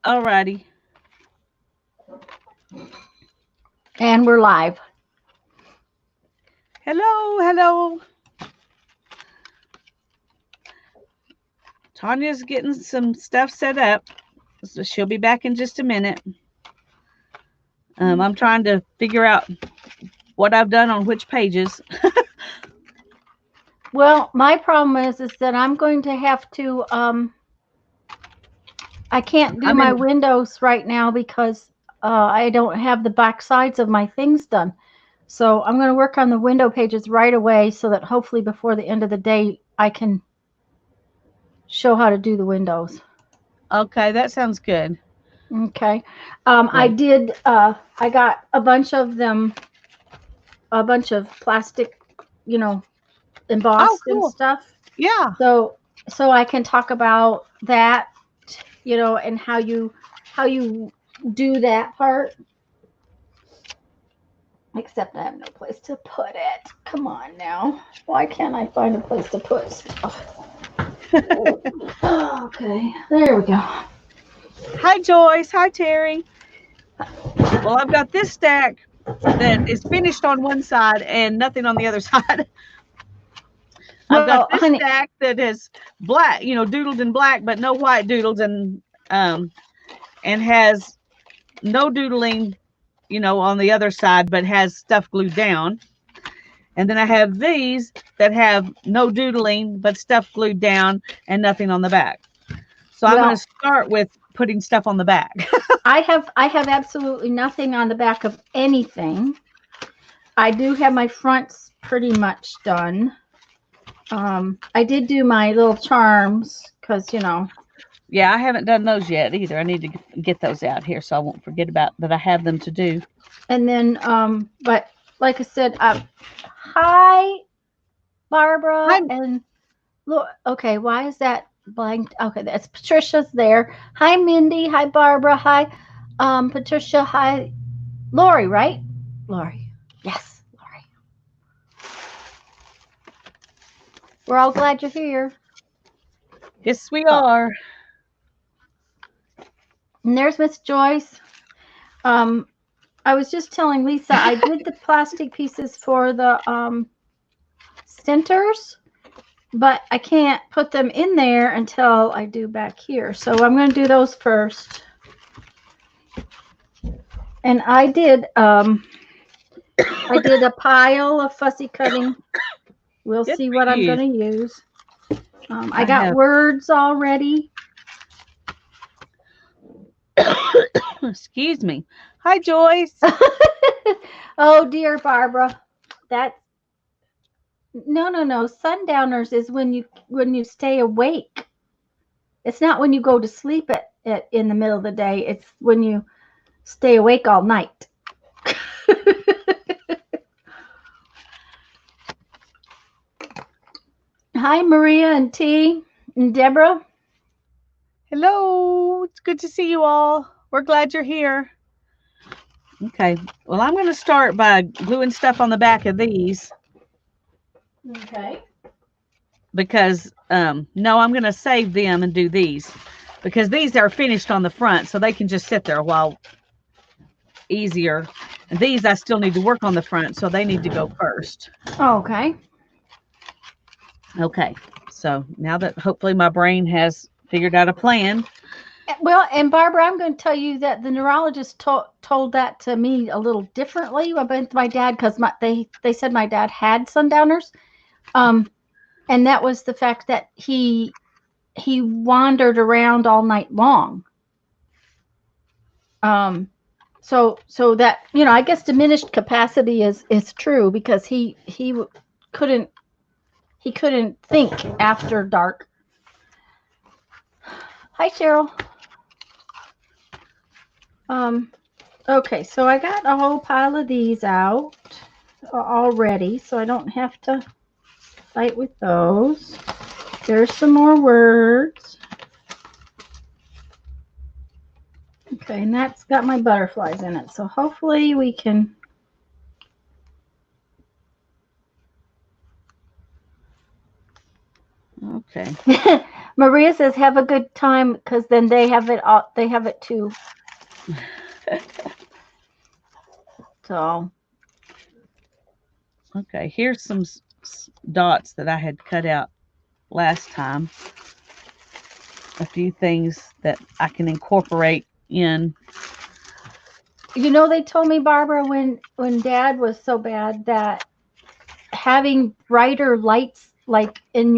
Alrighty. And we're live. Hello, hello. Tanya's getting some stuff set up. So she'll be back in just a minute. I'm trying to figure out what I've done on which pages. Well, my problem is that I'm going to have to I can't do I'm my in. windows right now because I don't have the back sides of my things done. So I'm going to work on the window pages right away so that hopefully before the end of the day I can show how to do the windows. Okay, that sounds good. Okay. I Great. did I got a bunch of them, a bunch of plastic, you know, Oh, embossed and cool. stuff. Yeah. So I can talk about that, and how you do that part. Except I have no place to put it. Come on now. Why can't I find a place to put stuff? Okay, there we go. Hi, Joyce. Hi, Terry. Well, I've got this stack that is finished on one side and nothing on the other side. I've got Well, this honey, stack that is black, doodled in black, but no white doodles, um and has no doodling, on the other side, but has stuff glued down. And then I have these that have no doodling, but stuff glued down and nothing on the back. So I'm going to well, start with putting stuff on the back. I have absolutely nothing on the back of anything. I do have my fronts pretty much done. I did do my little charms because Yeah, I haven't done those yet either. I need to get those out here so I won't forget about that I have them to do. and then but like I said, hi Hi. Barbara and look. Okay, why is that blank? Okay, that's Patricia's there. Hi Mindy. Hi Barbara. Hi Patricia. Hi Lori. Right, Lori. Yes, Lori. We're all glad you're here. Yes, we Oh, are. and there's Miss Joyce. Um, I was just telling Lisa I did the plastic pieces for the centers, but I can't put them in there until I do back here. So I'm going to do those first. And I did a pile of fussy cutting. We'll Good see for what I'm you. going to use. I I got have. words already. Excuse me. Hi, Joyce. Oh dear, Barbara. That no, no, no. Sundowners is when you stay awake. It's not when you go to sleep at in the middle of the day. It's when you stay awake all night. Hi, Maria and T and Deborah. Hello. It's good to see you all. We're glad you're here. Okay. Well, I'm going to start by gluing stuff on the back of these Okay. because, no, I'm going to save them and do these because these are finished on the front, so they can just sit there a while easier. And these I still need to work on the front, so they need to go first. Okay. Okay. So now that hopefully my brain has figured out a plan. Well, and Barbara, I'm going to tell you that the neurologist told that to me a little differently about my dad because they said my dad had sundowners, um, and that was the fact that he wandered around all night long. Um, so that I guess diminished capacity is true because couldn't he couldn't think after dark. Hi, Cheryl. Um, okay, so I got a whole pile of these out already, so I don't have to fight with those. There's some more words. Okay, and that's got my butterflies in it, so hopefully we can. Okay. Maria says, "Have a good time," because then they have it. All, they have it too. So Okay, here's some dots that I had cut out last time. A few things that I can incorporate in. they told me, Barbara, when Dad was so bad, that having brighter lights, like in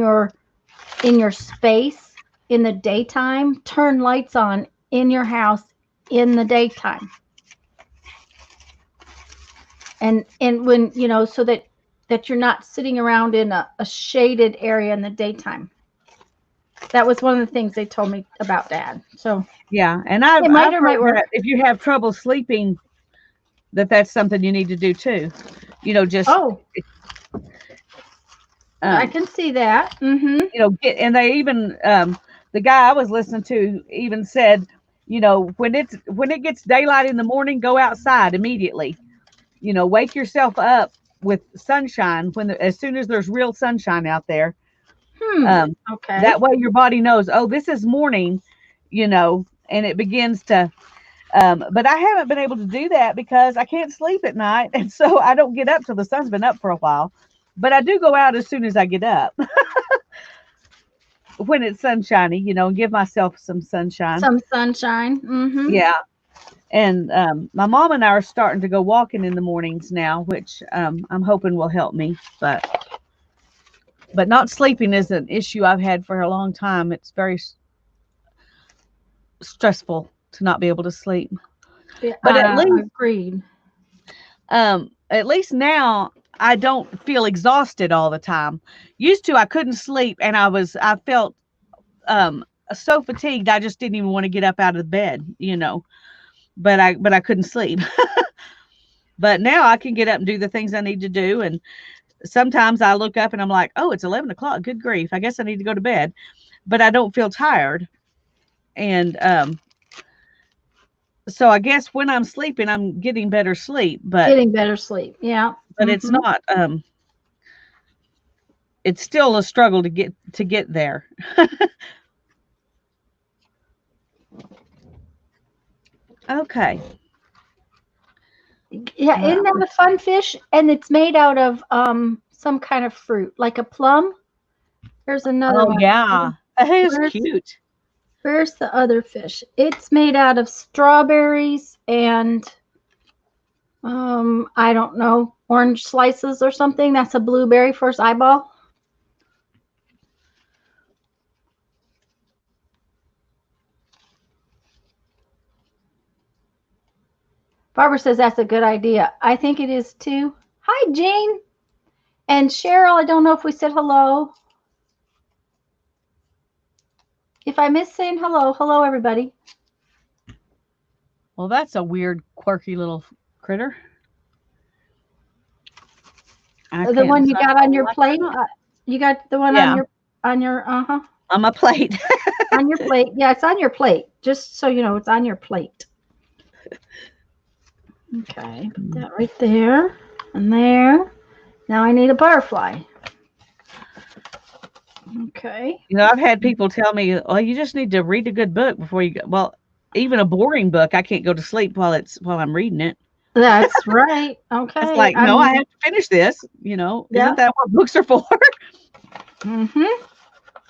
your space in the daytime, turn lights on in your house in the daytime, and when so that you're not sitting around in a shaded area in the daytime. That was one of the things they told me about Dad. So Yeah, and it I've might heard work. that if you have trouble sleeping, that's something you need to do too. Just Oh, I um, can see that. Mm-hmm. get, and they even the guy I was listening to even said, when it gets daylight in the morning, go outside immediately. Wake yourself up with sunshine as soon as there's real sunshine out there. Hmm. Um, Okay. that way your body knows, oh, this is morning, and it begins to. But I haven't been able to do that because I can't sleep at night, and so I don't get up till the sun's been up for a while. But I do go out as soon as I get up when it's sunshiny, and give myself some sunshine. Some sunshine. Mm-hmm. Yeah. And my mom and I are starting to go walking in the mornings now, which I'm hoping will help me. But not sleeping is an issue I've had for a long time. It's very stressful to not be able to sleep. Yeah, But agreed. at least now I don't feel exhausted all the time. Used to I couldn't sleep, and I felt so fatigued I just didn't even want to get up out of bed. But I couldn't sleep. But now I can get up and do the things I need to do, and sometimes I look up and I'm like, oh, it's 11 o'clock. Good grief. I guess I need to go to bed. But I don't feel tired. And so I guess when I'm sleeping, I'm getting better sleep. But Getting better sleep. Yeah. it's Mm-hmm. not. It's still a struggle to get there. Okay. Yeah, isn't that a fun fish? And it's made out of some kind of fruit, like a plum. There's another Oh one. yeah, that is Where's cute. where's the other fish? It's made out of strawberries and I don't know, orange slices or something. That's a blueberry for its eyeball. Barbara says that's a good idea. I think it is too. Hi, Jane. And Cheryl, I don't know if we said hello. If I miss saying hello, hello, everybody. Well, that's a weird, quirky little critter. I The can't one you decide got if I on your like it or plate? not. You got the one Yeah, on your, uh-huh, on my plate. on your plate. Yeah, it's on your plate. Just so you know, it's on your plate. Okay, put that right there and there. Now I need a butterfly. Okay. I've had people tell me, "Oh, you just need to read a good book before you go." Well, even a boring book, I can't go to sleep while I'm reading it. That's right. It's Okay. like, no, I have to finish this. Isn't Yeah. that what books are for? Mm-hmm.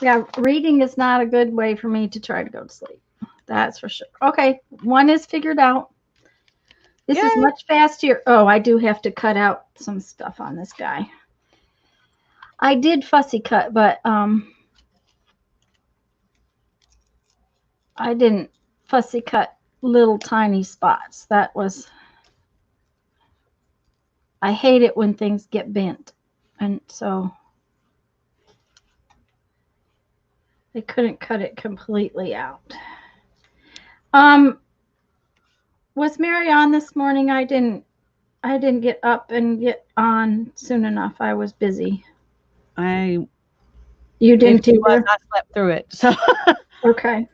Yeah, reading is not a good way for me to try to go to sleep. That's for sure. Okay, one is figured out. This is Yeah. much faster. Oh, I do have to cut out some stuff on this guy. I did fussy cut, but I didn't fussy cut little tiny spots. That was, I hate it when things get bent. And so they couldn't cut it completely out. Um, was Mary on this morning? I didn't get up and get on soon enough. I was busy. I You If didn't she was, either? I slept through it. So Okay.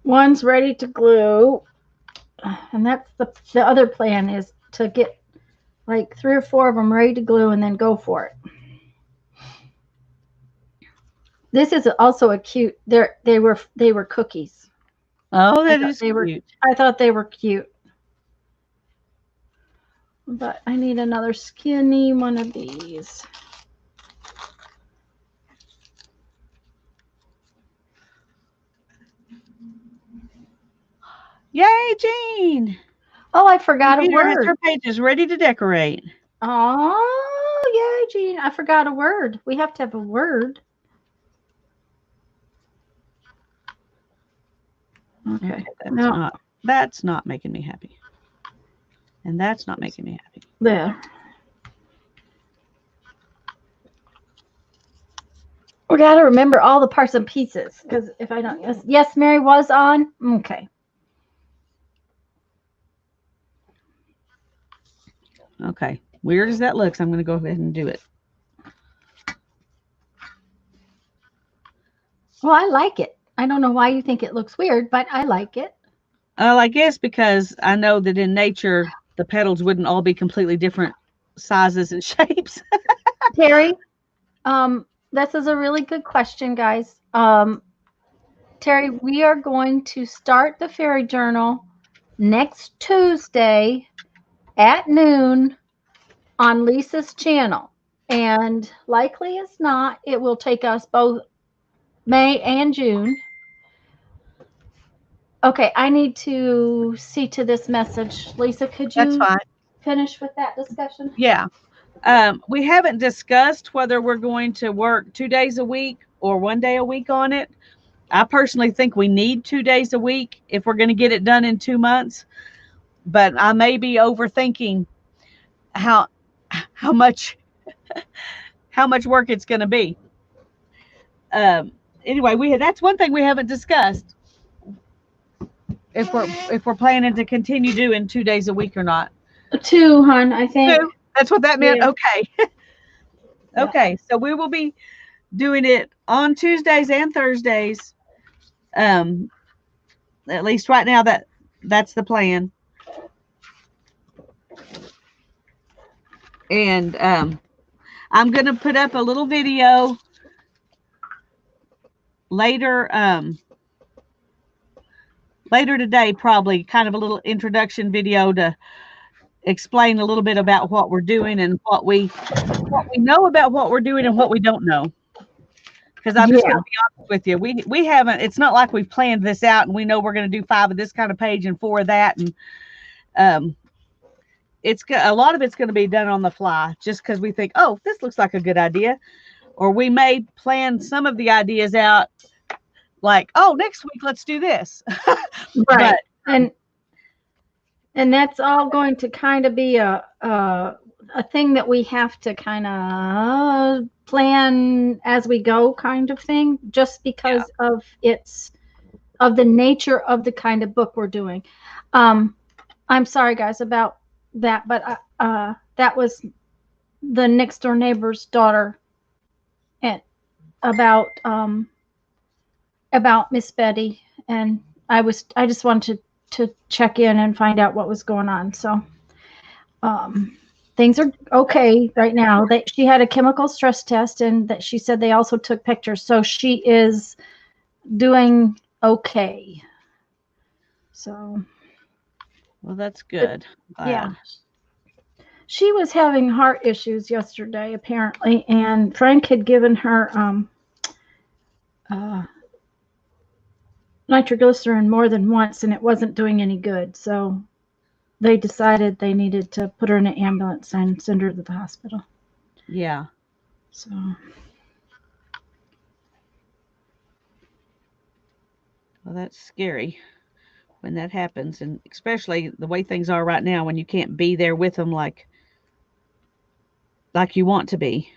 one's ready to glue, and that's the other plan is to get like 3 or 4 of them ready to glue and then go for it. This is also a cute. They were cookies. Oh, that is cute. I thought they were cute. But I need another skinny one of these. Yay, Jean! Oh, I forgot a Computer has word. her pages ready to decorate. Oh, yay, Jean. I forgot a word. We have to have a word. Okay. That's not making me happy. And that's not making me happy. There. We got to remember all the parts and pieces, because if I don't, yes, Mary was on. Okay. Okay. Weird as that looks, I'm going to go ahead and do it. Well, I like it. I don't know why you think it looks weird, but I like it. I guess because I know that in nature, the petals wouldn't all be completely different sizes and shapes. Terry, this is a really good question, guys. Terry, we are going to start the fairy journal next Tuesday at noon on Lisa's channel. And likely as not, it will take us both May and June. Okay, I need to see to this message. Lisa, could you finish with that discussion? Yeah. We haven't discussed whether we're going to work 2 days a week or 1 day a week on it. I personally think we need 2 days a week if we're going to get it done in 2 months. But I may be overthinking how much work it's going to be. Anyway, that's one thing we haven't discussed. If we're planning to continue doing 2 days a week or not. 2, hon, I think. 2? That's what that meant. Yeah. Okay. Okay, yeah. so we will be doing it on Tuesdays and Thursdays. At least right now that's the plan. And I'm going to put up a little video later today, probably kind of a little introduction video to explain a little bit about what we're doing and what we know about what we're doing and what we don't know. Because I'm just going to be honest with you, we haven't. It's not like we've planned this out and we know we're going to do 5 of this kind of page and 4 of that, and it's a lot of it's going to be done on the fly, just because we think, oh, this looks like a good idea, or we may plan some of the ideas out, like, oh, next week let's do this. Right, but, and that's all going to kind of be a thing that we have to kind of plan as we go, kind of thing, just because of the nature of the kind of book we're doing. I'm sorry, guys, about that, but that was the next door neighbor's daughter, and about Miss Betty, and I just wanted to check in and find out what was going on. So things are okay right now. She had a chemical stress test, and that she said they also took pictures, so she is doing okay. So, well, that's good. Yeah. She was having heart issues yesterday, apparently, and Frank had given her nitroglycerin more than once, and it wasn't doing any good. So they decided they needed to put her in an ambulance and send her to the hospital. Yeah. So. Well, that's scary when that happens, and especially the way things are right now, when you can't be there with them like you want to be.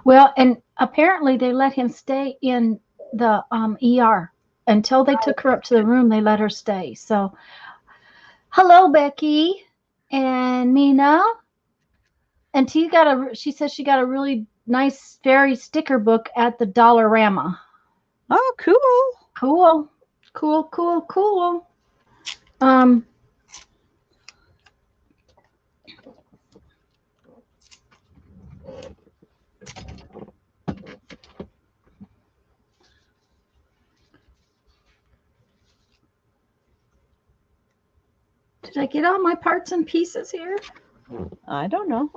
Well, and apparently they let him stay in the ER until they took her up to the room. They let her stay. So, hello, Becky and Nina. And she says she got a really nice fairy sticker book at the Dollarama. Oh, cool. Cool, cool, cool. Um, did I get all my parts and pieces here? I don't know.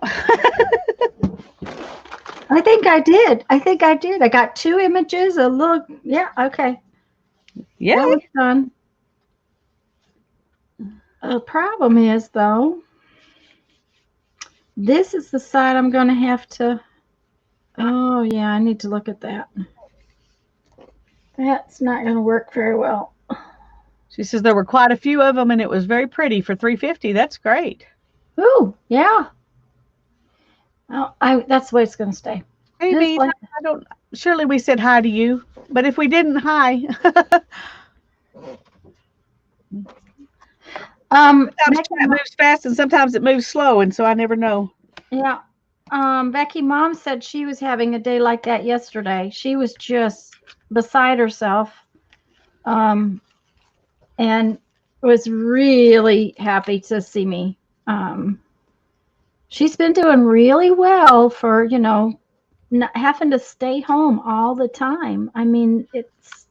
I think I did. I think I did. I got 2 images, a look. Yeah, okay. Yay. That was done. The problem is, though, this is the side I'm going to have to. Oh, yeah, I need to look at that. That's not going to work very well. She says there were quite a few of them, and it was very pretty for $3.50. That's great. Ooh, yeah. Well, that's the way it's going to stay. Amy, Like, I don't. Surely we said hi to you, but if we didn't, hi. Sometimes chat moves fast, and sometimes it moves slow, and so I never know. Yeah. Becky mom said she was having a day like that yesterday. She was just beside herself. And was really happy to see me. She's been doing really well for, not having to stay home all the time. I mean, it's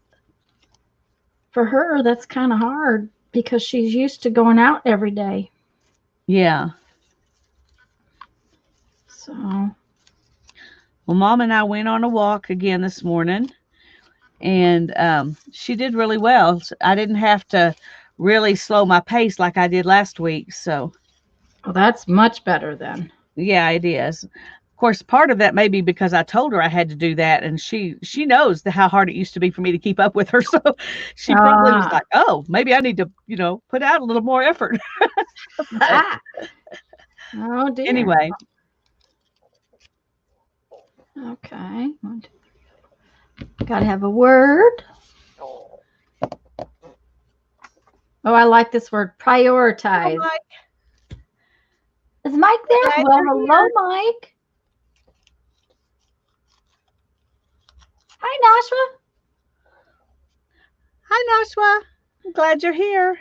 for her, that's kind of hard because she's used to going out every day. Yeah. So, well, Mom and I went on a walk again this morning, and she did really well. I didn't have to really slow my pace like I did last week. So, well, that's much better then. yeah, it is. Of course, part of that may be because I told her I had to do that, and she knows how hard it used to be for me to keep up with her. So she probably was like, "Oh, maybe I need to, put out a little more effort." Oh dear. Anyway. Okay. Gotta have a word. Oh, I like this word, prioritize. Hello, is Mike there? Glad Well, you're hello, here. Mike. Hi, Nashua. Hi, Nashua. I'm glad you're here.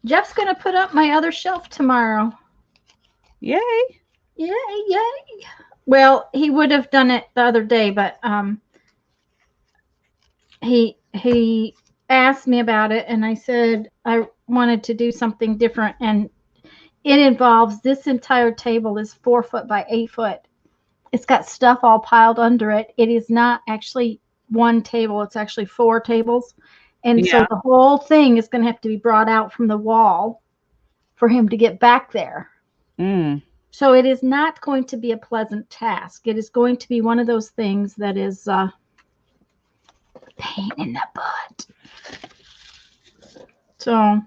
Jeff's going to put up my other shelf tomorrow. Yay. Yay, yay. Well, he would have done it the other day, but he asked me about it, and I said I wanted to do something different, and it involves this entire table is 4 foot by 8 foot. It's got stuff all piled under it. It is not actually one table. It's actually 4 tables. And so the whole thing is going to have to be brought out from the wall for him to get back there. Mm. So it is not going to be a pleasant task. It is going to be one of those things that is pain in the butt. So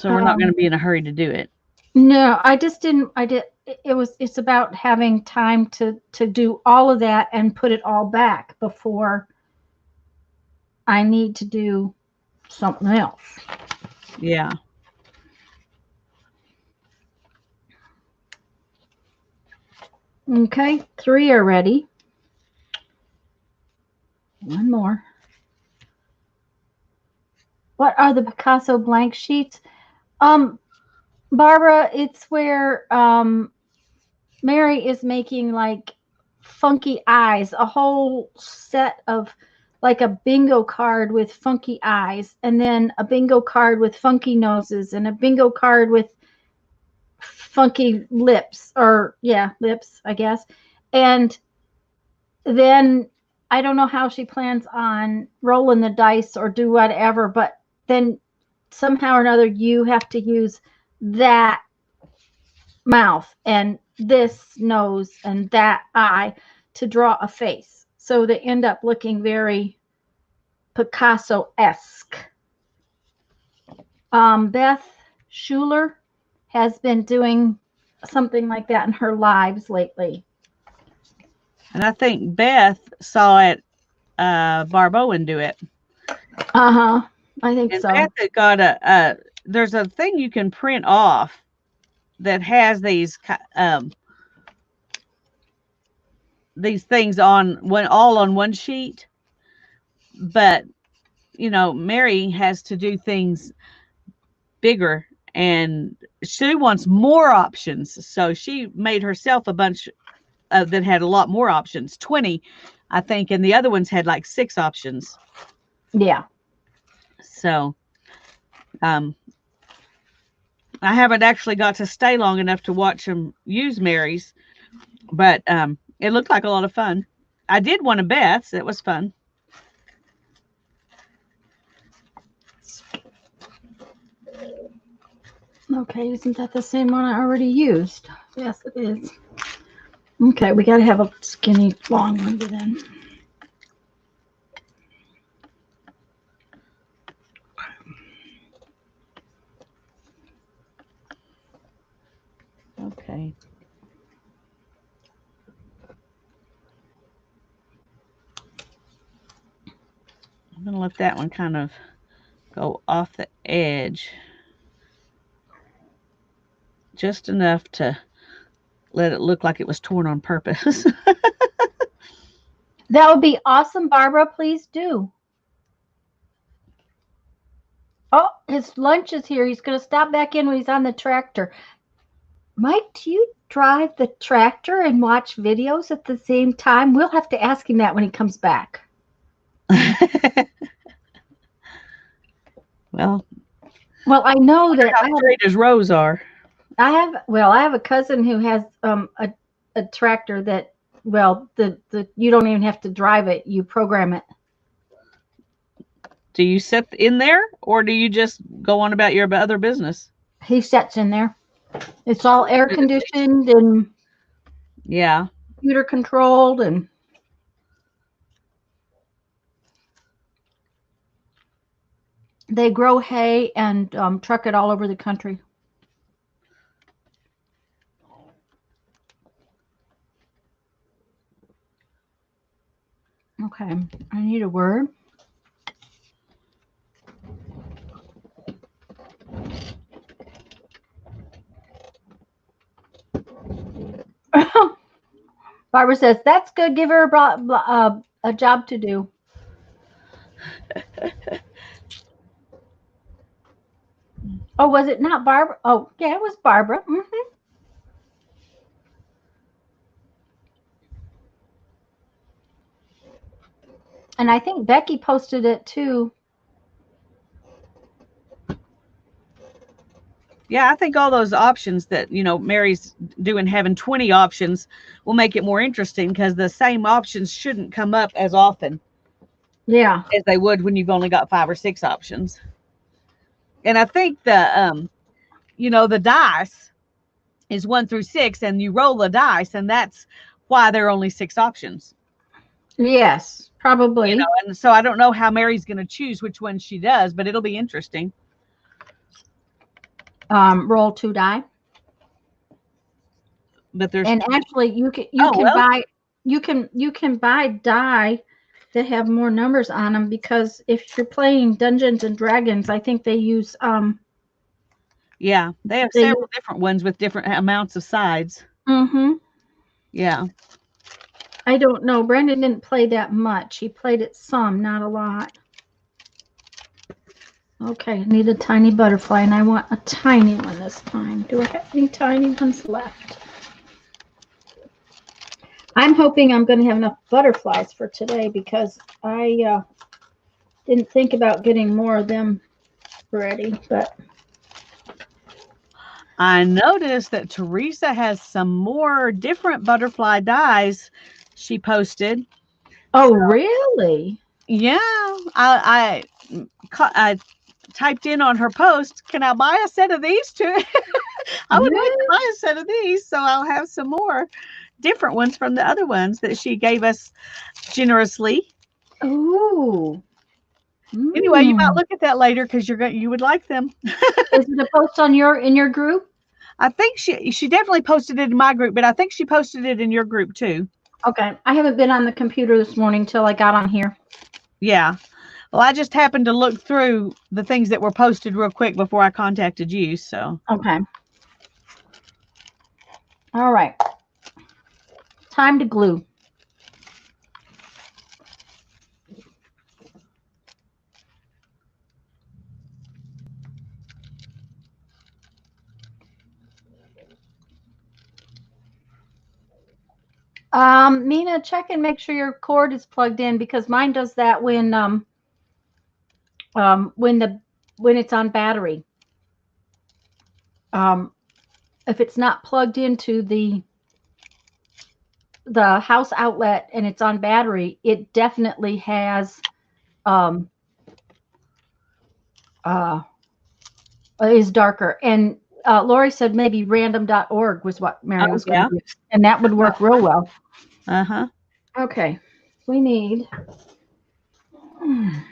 we're not going to be in a hurry to do it. No, I just didn't. It's about having time to do all of that and put it all back before I need to do something else. Yeah. Okay, 3 are ready. 1 more. What are the Picasso blank sheets? Barbara, it's where Mary is making like funky eyes, a whole set of like a bingo card with funky eyes, and then a bingo card with funky noses, and a bingo card with funky lips, or lips, I guess. And then I don't know how she plans on rolling the dice or do whatever, but then somehow or another you have to use that mouth and this nose and that eye to draw a face. So they end up looking very Picasso-esque. Beth Schuler has been doing something like that in her lives lately. And I think Beth saw it, Barb Owen do it. I think and so. Beth had got there's a thing you can print off that has these things all on one sheet. but Mary has to do things bigger, and she wants more options. So she made herself a bunch that had a lot more options, 20, I think, and the other ones had like 6 options. Yeah. So I haven't actually got to stay long enough to watch them use Mary's, but it looked like a lot of fun. I did one of Beth's. It was fun. Okay, isn't that the same one I already used? Yes, it is. Okay, we got to have a skinny, long one then. Okay. I'm going to let that one kind of go off the edge just enough to let it look like it was torn on purpose. That would be awesome, Barbara. Please do. Oh, his lunch is here. He's going to stop back in when he's on the tractor. Mike, do you drive the tractor and watch videos at the same time? We'll have to ask him that when he comes back. Well, I know that how straight his rows are. I have a cousin who has a tractor that the you don't even have to drive it, you program it. Do you sit in there, or do you just go on about your other business? He sits in there. It's all air conditioned and Yeah. computer controlled, and they grow hay and truck it all over the country. Okay, I need a word. Barbara says, that's good. Give her a job to do. Oh, was it not Barbara? Oh, yeah, it was Barbara. Mm-hmm. And I think Becky posted it too. Yeah, I think all those options that, Mary's doing, having 20 options, will make it more interesting because the same options shouldn't come up as often Yeah. as they would when you've only got 5 or 6 options. And I think the dice is 1 through 6, and you roll the dice, and that's why there are only 6 options. Yes, probably. And so I don't know how Mary's going to choose which one she does, but it'll be interesting. Roll 2 die. But there's And actually, you can buy die that have more numbers on them, because if you're playing Dungeons and Dragons, I think they use yeah, they have several different ones with different amounts of sides. Mm-hmm. Yeah. I don't know. Brandon didn't play that much. He played it some, not a lot. Okay, I need a tiny butterfly, and I want a tiny one this time. Do I have any tiny ones left? I'm hoping I'm going to have enough butterflies for today, because I didn't think about getting more of them ready. But I noticed that Teresa has some more different butterfly dies she posted. Oh, really? Yeah, I typed in on her post, can I buy a set of these too? I would like to buy a set of these, so I'll have some more different ones from the other ones that she gave us generously. Ooh. Anyway, you might look at that later because you would like them. Is it a post on in your group? I think she definitely posted it in my group, but I think she posted it in your group too. Okay, I haven't been on the computer this morning till I got on here. Yeah. Well, I just happened to look through the things that were posted real quick before I contacted you, so. Okay. All right. Time to glue. Mina, check and make sure your cord is plugged in because mine does that when when it's on battery. Um, if it's not plugged into the house outlet and it's on battery, it definitely has um uh is darker. And Lori said maybe random.org was what Mary Oh, was going yeah. to use, and that would work real well. Uh-huh. Okay, we need one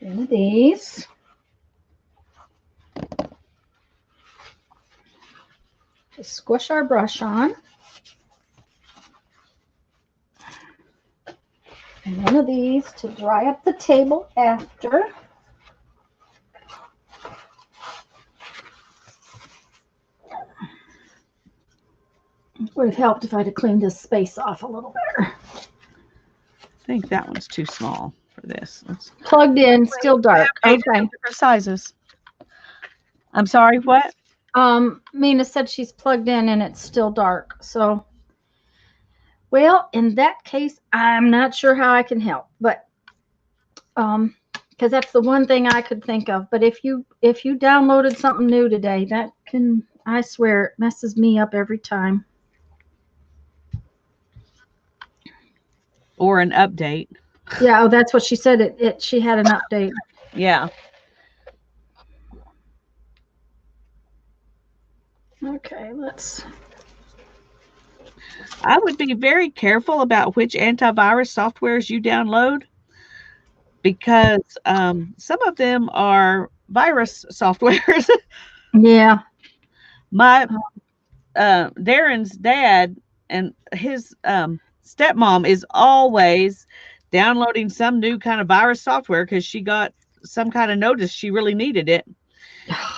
of these. Just squish our brush on. And one of these to dry up the table after. It would have helped if I'd have cleaned this space off a little better. I think that one's too small for this. Let's Plugged in, still dark. Okay. different sizes. I'm sorry, what? Mina said she's plugged in and it's still dark. So, well, in that case, I'm not sure how I can help, but because that's the one thing I could think of. But if you downloaded something new today, that can, I swear, it messes me up every time. Or an update. Yeah, oh, that's what she said. She had an update. Yeah. Okay, let's. I would be very careful about which antivirus softwares you download because some of them are virus softwares. Yeah. My Darren's dad and his stepmom is always downloading some new kind of virus software because she got some kind of notice she really needed it.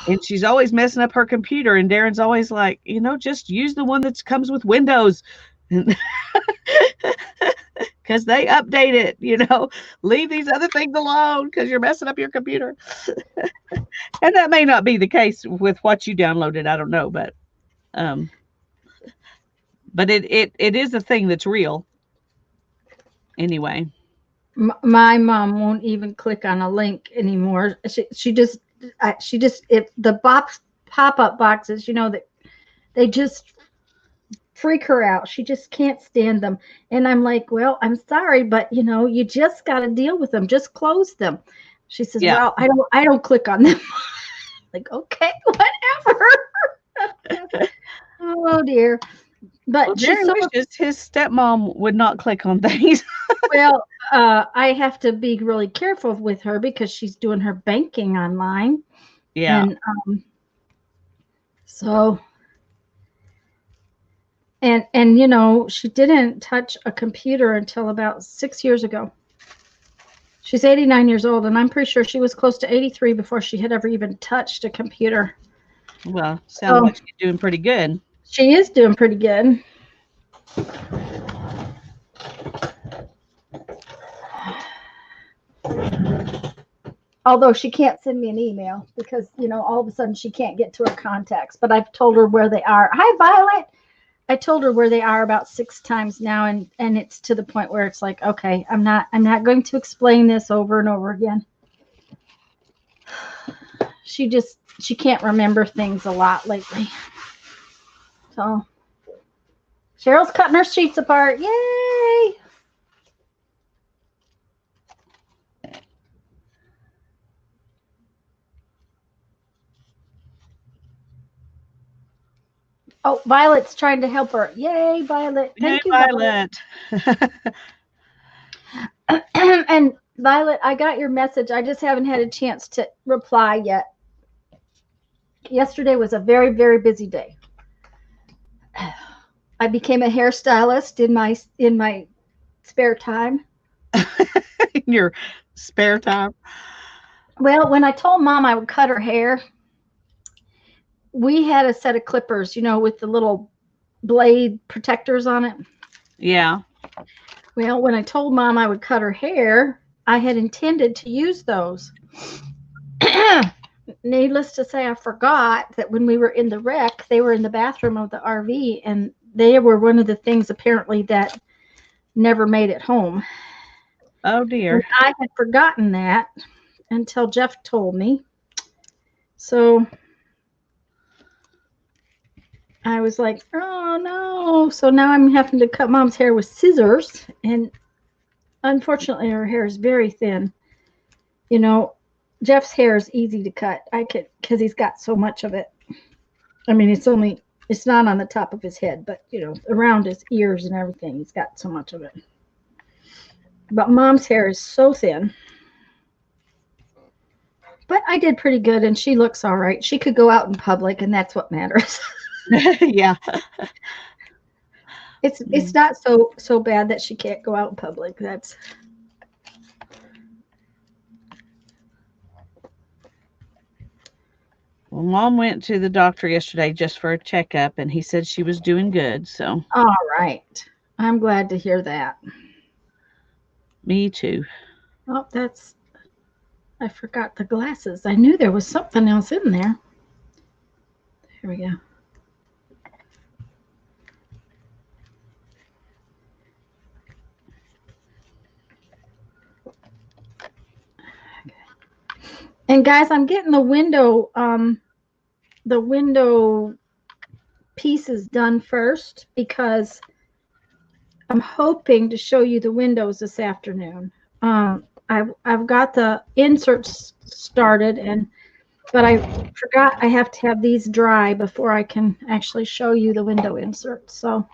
And she's always messing up her computer. And Darren's always like, just use the one that comes with Windows. Because they update it, leave these other things alone because you're messing up your computer. And that may not be the case with what you downloaded. I don't know, but it is a thing that's real. Anyway. My mom won't even click on a link anymore. She just if the pop-up boxes, that they just freak her out. She just can't stand them. And I'm like, well, I'm sorry, but you just got to deal with them. Just close them. She says, Yeah. well, I don't click on them. Like, okay, whatever. Oh dear. But Jerry wishes his stepmom would not click on things. Well, I have to be really careful with her because she's doing her banking online. Yeah. And so and she didn't touch a computer until about 6 years ago. She's 89 years old, and I'm pretty sure she was close to 83 before she had ever even touched a computer. Well, sounds like she's doing pretty good. She is doing pretty good. Although she can't send me an email because, all of a sudden she can't get to her contacts. But I've told her where they are. Hi, Violet. I told her where they are about 6 times now, and it's to the point where it's like, okay, I'm not going to explain this over and over again. She can't remember things a lot lately. So Cheryl's cutting her sheets apart. Yay! Oh, Violet's trying to help her. Yay, Violet. Thank you, Violet. And Violet, I got your message. I just haven't had a chance to reply yet. Yesterday was a very, very busy day. I became a hairstylist in my spare time. In your spare time? Well, when I told Mom I would cut her hair, we had a set of clippers, with the little blade protectors on it. Yeah. Well, when I told Mom I would cut her hair, I had intended to use those. Needless to say, I forgot that when we were in the wreck, they were in the bathroom of the RV, and they were one of the things apparently that never made it home. Oh And dear. I had forgotten that until Jeff told me. So I was like, oh no. So now I'm having to cut Mom's hair with scissors. And unfortunately, her hair is very thin. You know, Jeff's hair is easy to cut. Because he's got so much of it. I mean, it's not on the top of his head, but, around his ears and everything. He's got so much of it. But Mom's hair is so thin. But I did pretty good, and she looks all right. She could go out in public, and that's what matters. Yeah. It's not so bad that she can't go out in public. That's Well, Mom went to the doctor yesterday just for a checkup, and he said she was doing good. So all right. I'm glad to hear that. me too. Oh, I forgot the glasses. I knew there was something else in there. Here we go. And guys, I'm getting the window pieces done first because I'm hoping to show you the windows this afternoon. I've got the inserts started, but I forgot I have to have these dry before I can actually show you the window inserts. So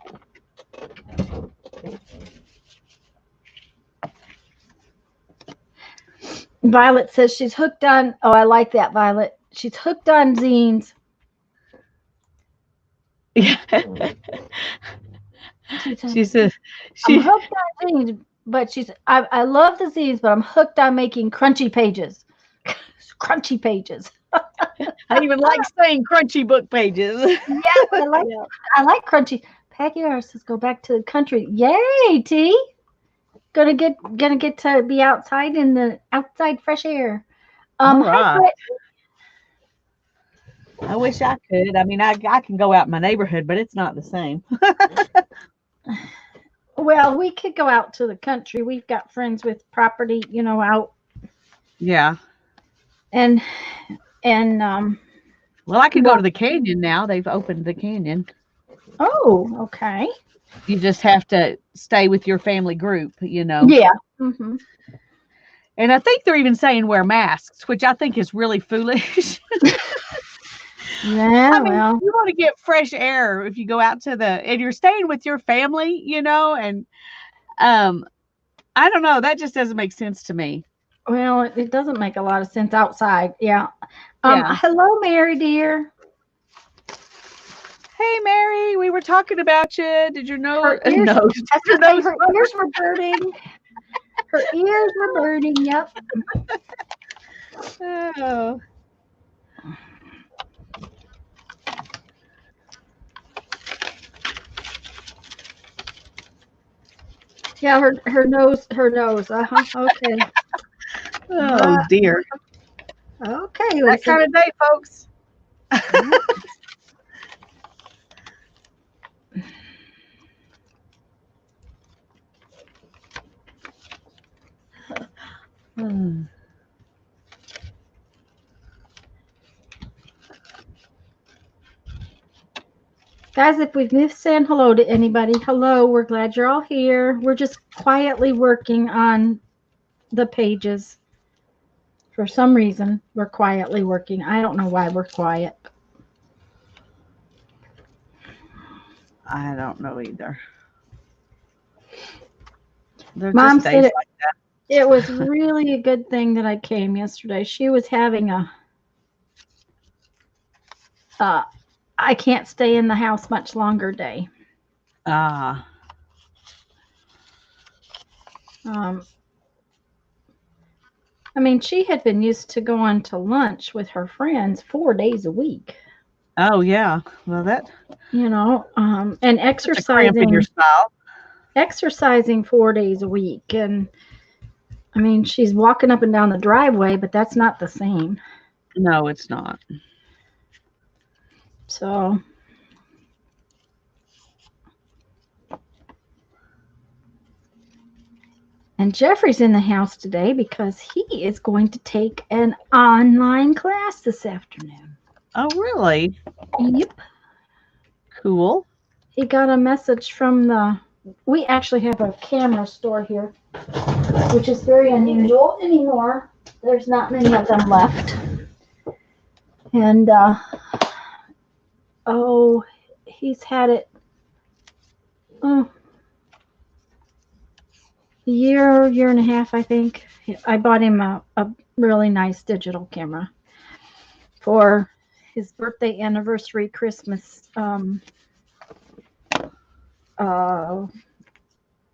Violet says she's hooked on. Oh, I like that, Violet. She's hooked on zines. Yeah. She said I'm hooked on zines, but I love the zines, but I'm hooked on making crunchy pages. Crunchy pages. I even like saying crunchy book pages. Yes, I like crunchy. Peggy says go back to the country. Yay, T. Gonna get to be outside in the outside fresh air. All Hi, right. I wish I could. I mean, I can go out in my neighborhood, but it's not the same. well, we could go out to the country. We've got friends with property, out. Yeah. And Well, I can go to the canyon now. They've opened the canyon. oh, okay. You just have to stay with your family group, Yeah. Mm-hmm. And I think they're even saying wear masks, which I think is really foolish. Yeah, I mean, well, you want to get fresh air if you go out and you're staying with your family, and I don't know, that just doesn't make sense to me. well, it doesn't make a lot of sense outside. Yeah. Yeah. Hello, Mary dear. Hey, Mary, we were talking about you. Did you know? Her ears, No. her ears were burning. Her ears were burning. Yep. Oh. Yeah, her nose. Okay. Oh dear. Okay, That kind of day, folks. Guys, if we've missed saying hello to anybody, hello. We're glad you're all here. We're just quietly working on the pages. For some reason, we're quietly working. I don't know why we're quiet. I don't know either. They're Mom just said days like that. it was really a good thing that I came yesterday. She was having I can't stay in the house much longer day. I mean, she had been used to going to lunch with her friends 4 days a week. Oh yeah. Well, that and exercising. A cramp in your style. Exercising 4 days a week, and I mean, she's walking up and down the driveway, but that's not the same. No, it's not. So And Jeffrey's in the house today because he is going to take an online class this afternoon. Oh, really? Yep. Cool. He got a message from we actually have a camera store here, which is very unusual anymore. There's not many of them left. And, he's had it, oh, a year and a half, I think. I bought him a really nice digital camera for his birthday, anniversary, Christmas,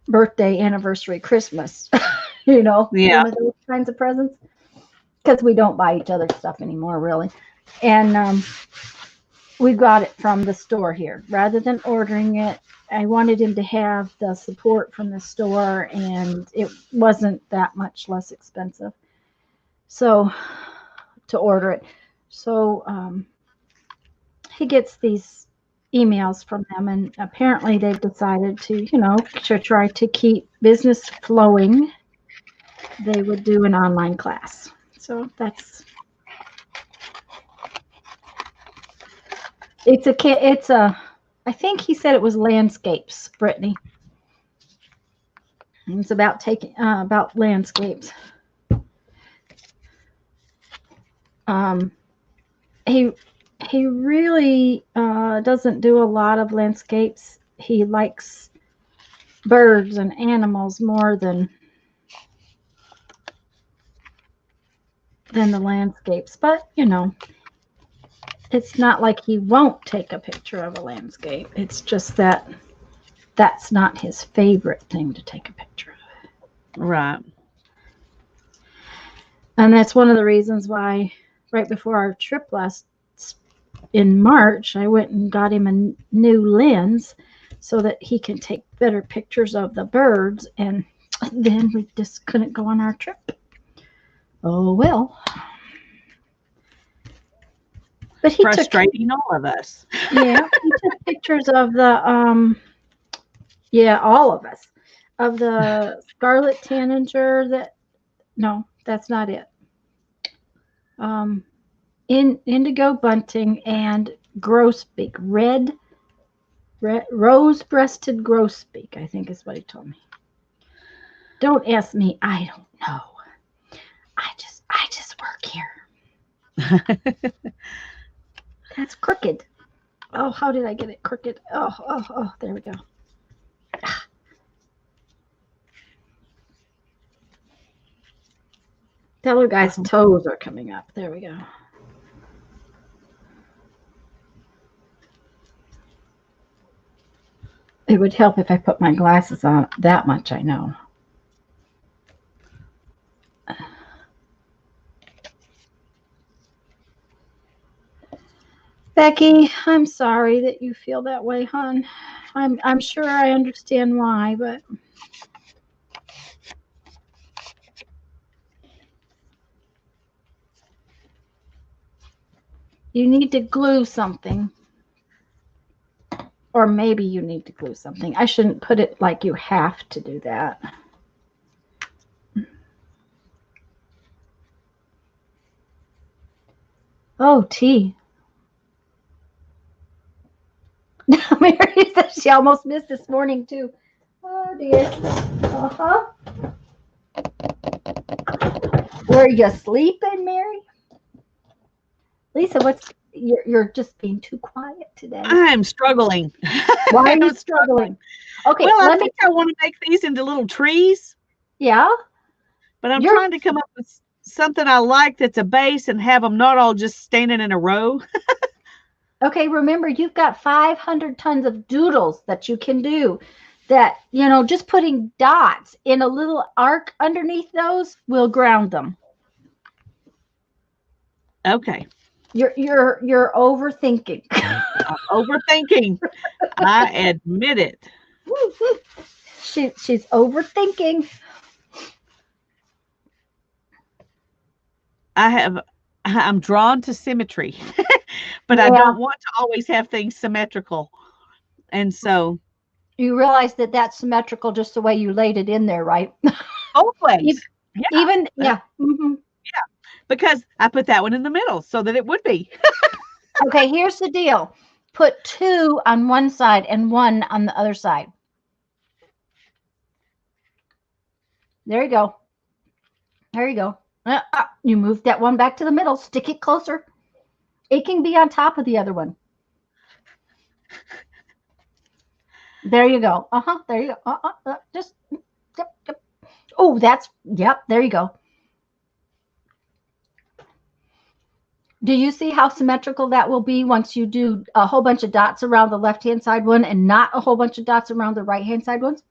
birthday, anniversary, Christmas, Yeah. one of those kinds of presents. Because we don't buy each other stuff anymore, really. And we got it from the store here. Rather than ordering it, I wanted him to have the support from the store, and it wasn't that much less expensive. So, to order it. So, he gets these emails from them, and apparently they've decided to try to keep business flowing. They would do an online class. So I think he said it was landscapes, Brittany. It's about landscapes. He really doesn't do a lot of landscapes. He likes birds and animals more than the landscapes. But it's not like he won't take a picture of a landscape. It's just that that's not his favorite thing to take a picture of. Right. And that's one of the reasons why right before our trip in March, I went and got him a new lens so that he can take better pictures of the birds, and then we just couldn't go on our trip. Oh, well. But he frustrating all of us. Yeah, he took pictures of all of us, of the scarlet tanager. No, that's not it. Indigo bunting and grosbeak, red rose-breasted grosbeak, I think is what he told me. Don't ask me, I don't know. I just work here. That's crooked. Oh, how did I get it crooked? Oh, there we go. The other guy's toes are coming up. There we go. It would help if I put my glasses on. That much I know. Becky, I'm sorry that you feel that way, hon. I'm sure I understand why, but you need to glue something. Or maybe you need to glue something. I shouldn't put it like you have to do that. Oh, tea. Mary said she almost missed this morning, too. Oh, dear. Uh-huh. Were you sleeping, Mary? Lisa, you're just being too quiet today. I'm struggling. Why are you struggling? Okay, well, I think I want to make these into little trees. Yeah? But I'm trying to come up with something I like that's a base and have them not all just standing in a row. Okay, remember, you've got 500 tons of doodles that you can do. That, just putting dots in a little arc underneath those will ground them. Okay. You're overthinking. I'm overthinking. I admit it. She's overthinking. I'm drawn to symmetry, but I don't want to always have things symmetrical. And so you realize that that's symmetrical just the way you laid it in there, right? both Even, ways. Yeah, even that- yeah. Hmm. because I put that one in the middle so that it would be. Okay, here's the deal. Put 2 on one side and 1 on the other side. There you go. There you go. You move that one back to the middle. Stick it closer. It can be on top of the other one. There you go. There you go. Just yep, yep. Oh, yep. There you go. Do you see how symmetrical that will be once you do a whole bunch of dots around the left-hand side one and not a whole bunch of dots around the right-hand side ones?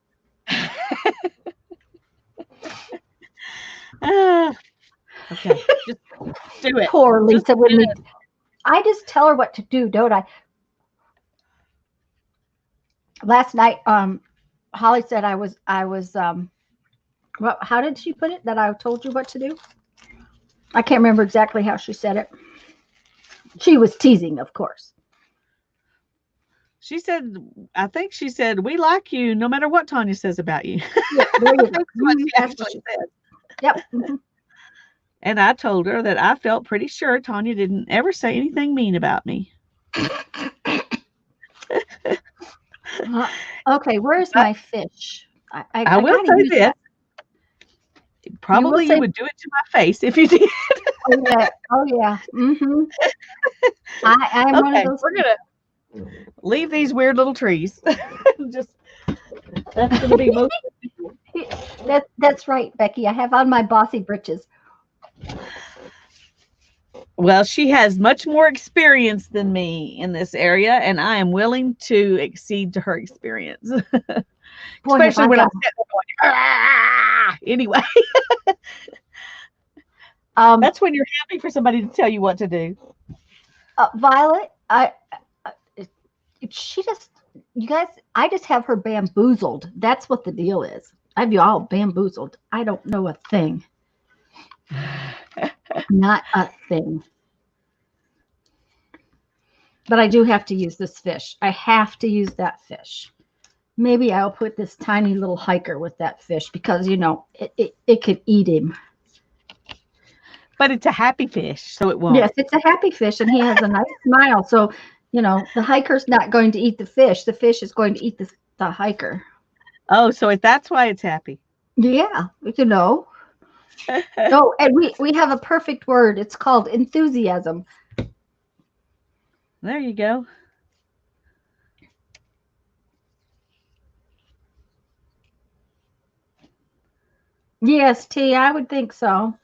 Okay, just do it. Poor Just Lisa do with me. it. I just tell her what to do, don't I? Last night, Holly said I was well, how did she put it? That I told you what to do? I can't remember exactly how she said it. She was teasing, of course. She said, I think she said, we like you no matter what Tanya says about you. Yeah, there you go. That's what she actually said. Yep. Mm-hmm. And I told her that I felt pretty sure Tanya didn't ever say anything mean about me. Okay, where's But my fish? I I will gotta say use this. that. You will Probably you say, would do it to my face if you did. oh yeah, oh yeah. Mm-hmm. I'm one of Okay, those. we're gonna leave these weird little trees. Just that's gonna be most. That's right, Becky. I have on my bossy britches. Well, she has much more experience than me in this area, and I am willing to accede to her experience. Boy, have Especially I when I'm got. sitting there going, "Ah!" Anyway, Um, that's when you're happy for somebody to tell you what to do. Violet, uh, she just, you guys, I just have her bamboozled. That's what the deal is. I have you all bamboozled. I don't know a thing. Not a thing. But I do have to use this fish. I have to use that fish. Maybe I'll put this tiny little hiker with that fish because, it could eat him. But it's a happy fish, so it won't. Yes, it's a happy fish and he has a nice smile. So, the hiker's not going to eat the fish. The fish is going to eat the hiker. Oh, so if that's why it's happy. Yeah, Oh, and we have a perfect word. It's called enthusiasm. There you go. Yes, T, I would think so.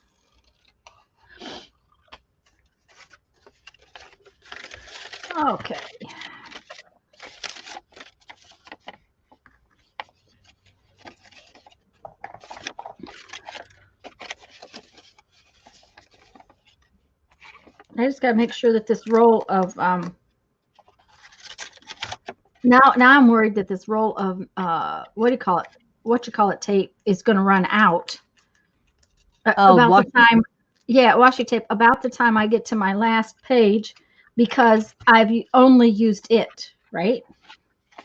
Okay. I just got to make sure that this roll of now I'm worried that this roll of what do you call it? What you call it tape is going to run out about the time. Yeah, washi tape about the time I get to my last page because I've only used it, right?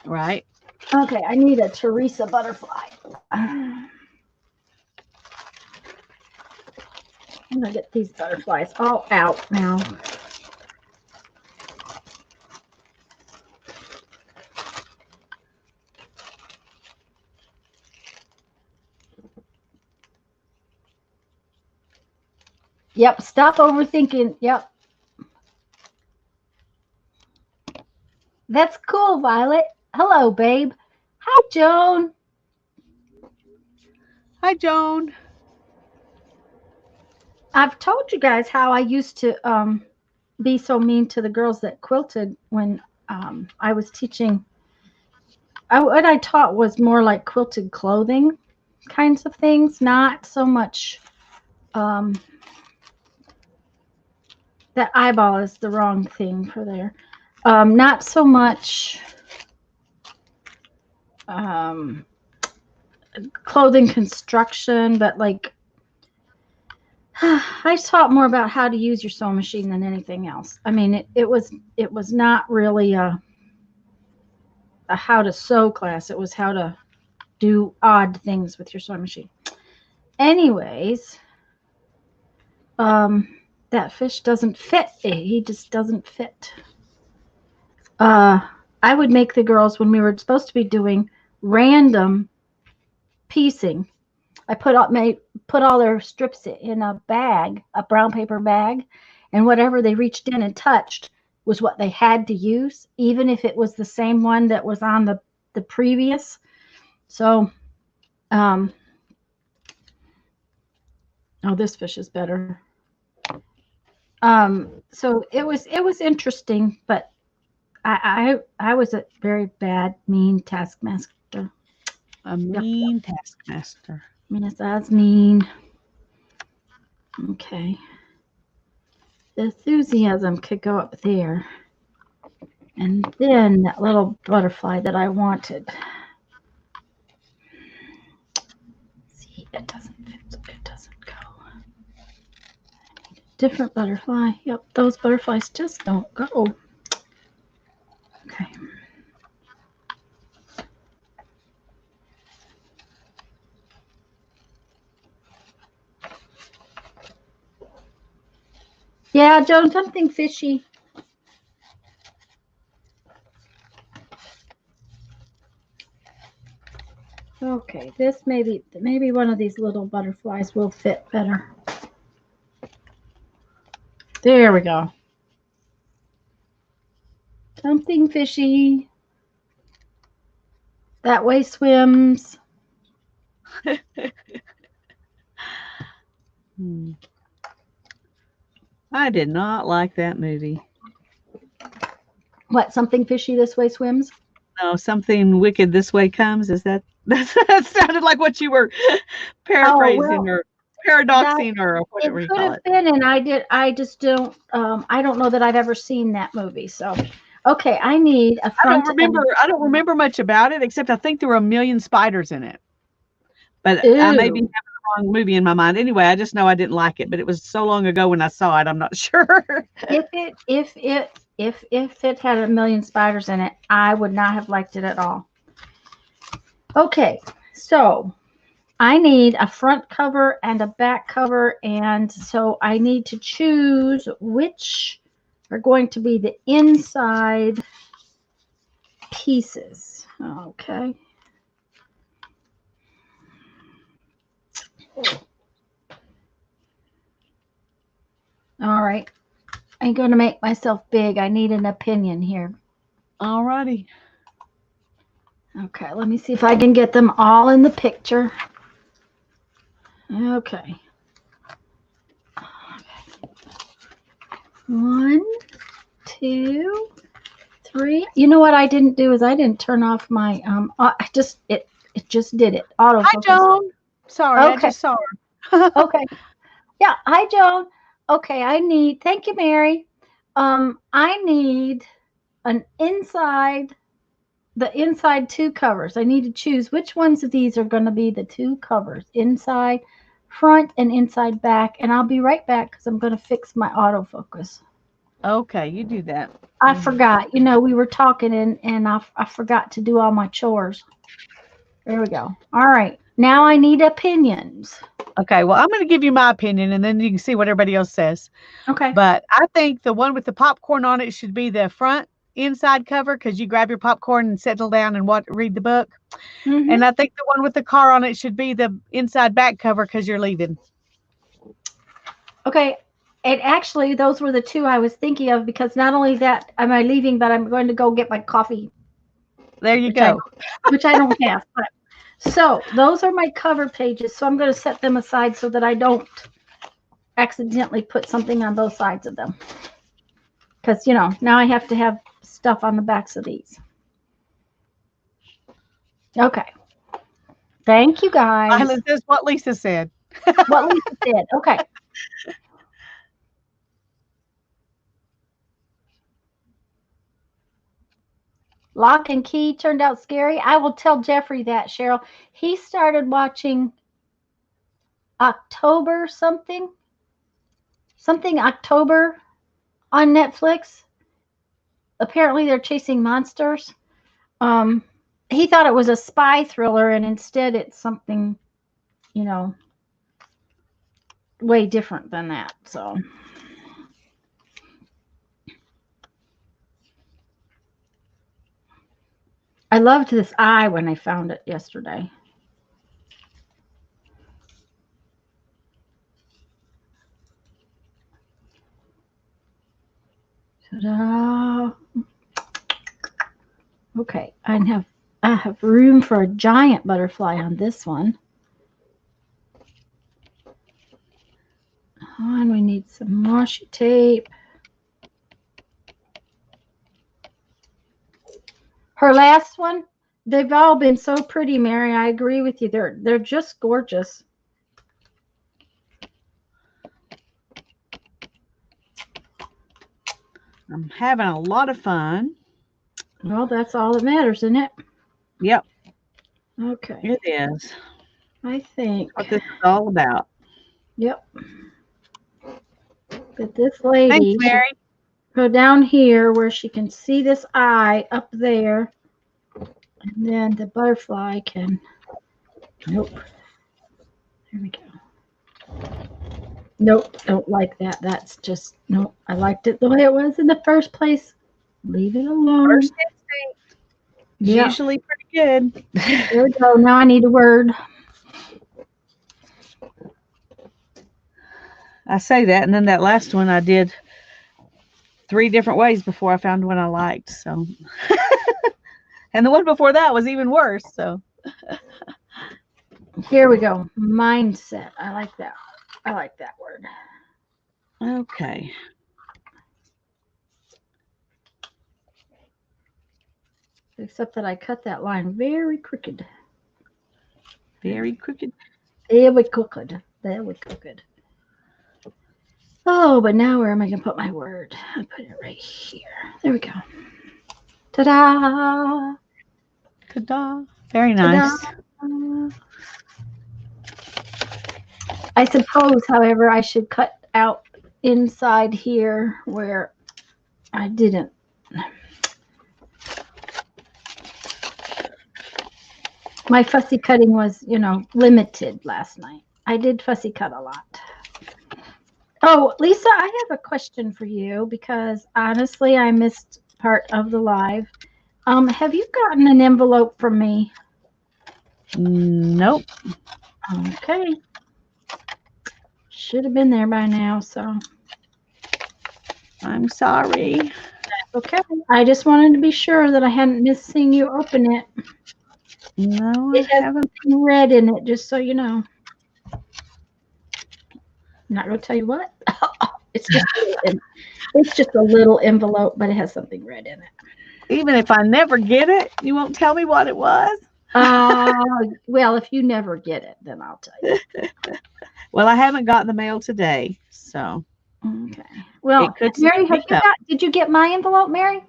Right. Okay, I need a Teresa butterfly. I'm gonna get these butterflies all out now. Yep, stop overthinking. Yep. That's cool, Violet. Hello, babe. Hi, Joan. Hi, Joan. I've told you guys how I used to be so mean to the girls that quilted when I was teaching. What I taught was more like quilted clothing kinds of things, not so much. That eyeball is the wrong thing for there. Not so much clothing construction, but like I taught more about how to use your sewing machine than anything else. I mean, it was not really a how to sew class. It was how to do odd things with your sewing machine. anyways, that fish doesn't fit. He just doesn't fit. Uh, I would make the girls when we were supposed to be doing random piecing. I put all their strips in a bag, a brown paper bag, and whatever they reached in and touched was what they had to use, even if it was the same one that was on the previous. So, um, oh, this fish is better. So it was interesting, but I was a very bad, mean taskmaster. A Yep, mean taskmaster. yes, that's mean. Okay, the enthusiasm could go up there, and then that little butterfly that I wanted. See, it doesn't fit. It doesn't go. Different butterfly. Yep, those butterflies just don't go. Okay. Yeah, Joan, something fishy. Okay, this maybe one of these little butterflies will fit better. There we go. Something fishy. That way swims. Hmm. I did not like that movie. What, something fishy this way swims? No, something wicked this way comes. Is that that sounded like what you were Oh, paraphrasing well, or that paradoxing or it whatever you could call have it. been, and I just I don't know that I've ever seen that movie. So, okay, I need a front and I don't remember much about it except I think there were a million spiders in it. But I may be having ew. the wrong movie in my mind. Anyway, I just know I didn't like it, but it was so long ago when I saw it, I'm not sure. If it had a million spiders in it, I would not have liked it at all. Okay, so I need a front cover and a back cover, and so I need to choose which are going to be the inside pieces. Okay. All right. I'm going to make myself big. I need an opinion here. Alrighty. Okay, let me see if I can get them all in the picture. Okay. One, two, three. You know what I didn't do is I didn't turn off my it just did it. Hi, Autofocus. Joan. Sorry, I Okay. just saw her. Okay. Yeah. Hi, Joan. Okay. Thank you, Mary. I need an the inside two covers. I need to choose which ones of these are going to be the two covers, inside front and inside back. And I'll be right back because I'm going to fix my autofocus. Okay, you do that. I forgot. We were talking and I forgot to do all my chores. There we go. All right. Now I need opinions. Okay, well, I'm going to give you my opinion, and then you can see what everybody else says. Okay. But I think the one with the popcorn on it should be the front inside cover because you grab your popcorn and settle down and read the book. And Mm-hmm. I think the one with the car on it should be the inside back cover because you're leaving. Okay. And actually, those were the two I was thinking of because not only that am I leaving, but I'm going to go get my coffee, There you which I go. don't, which I don't have. But so those are my cover pages. So I'm going to set them aside so that I don't accidentally put something on both sides of them. Because now I have to have stuff on the backs of these. Okay. Thank you guys. Silence is what Lisa said. What Lisa said. Okay. Lock and Key turned out scary. I will tell Jeffrey that, Cheryl. He started watching October something October on Netflix. Apparently they're chasing monsters. Um, he thought it was a spy thriller, and instead it's something, you know, way different than that. So I loved this eye when I found it yesterday. Ta-da. Okay, I have room for a giant butterfly on this one. Oh, and we need some washi tape. Her last one, they've all been so pretty, Mary. I agree with you. They're just gorgeous. I'm having a lot of fun. Well, that's all that matters, isn't it? Yep, Okay. it is. I think. What this is all about. Yep. But this Thanks, lady should Mary. go down here where she can see this eye up there. And then the butterfly can. Nope. There we go. Nope, don't like that. That's just, nope. I liked it the way it was in the first place. Leave it alone. First instinct is Yeah. usually pretty good. There we go. Now I need a word. I say that, and then that last one I did 3 different ways before I found one I liked. So, and the one before that was even worse. So, Here we go. Mindset. I like that. I like that word. okay. Except that I cut that line very crooked. Very crooked. Very crooked. Very crooked. Oh, but now where am I going to put my word? I put it right here. There we go. Ta-da! Ta-da. Very nice. Ta-da! I suppose, however, I should cut out inside here where I didn't. My fussy cutting was, limited last night. I did fussy cut a lot. Oh, Lisa, I have a question for you because honestly, I missed part of the live. Have you gotten an envelope from me? Nope. Okay. Should have been there by now, so. I'm sorry. Okay. I just wanted to be sure that I hadn't missed seeing you open it. No, It I has haven't. something red in it, just so you know. I'm not going to tell you what. It's just a little envelope, but it has something red in it. Even if I never get it, you won't tell me what it was? Well, if you never get it, then I'll tell you. Well, I haven't gotten the mail today, so. Okay. Well, Mary, did you get my envelope, Mary?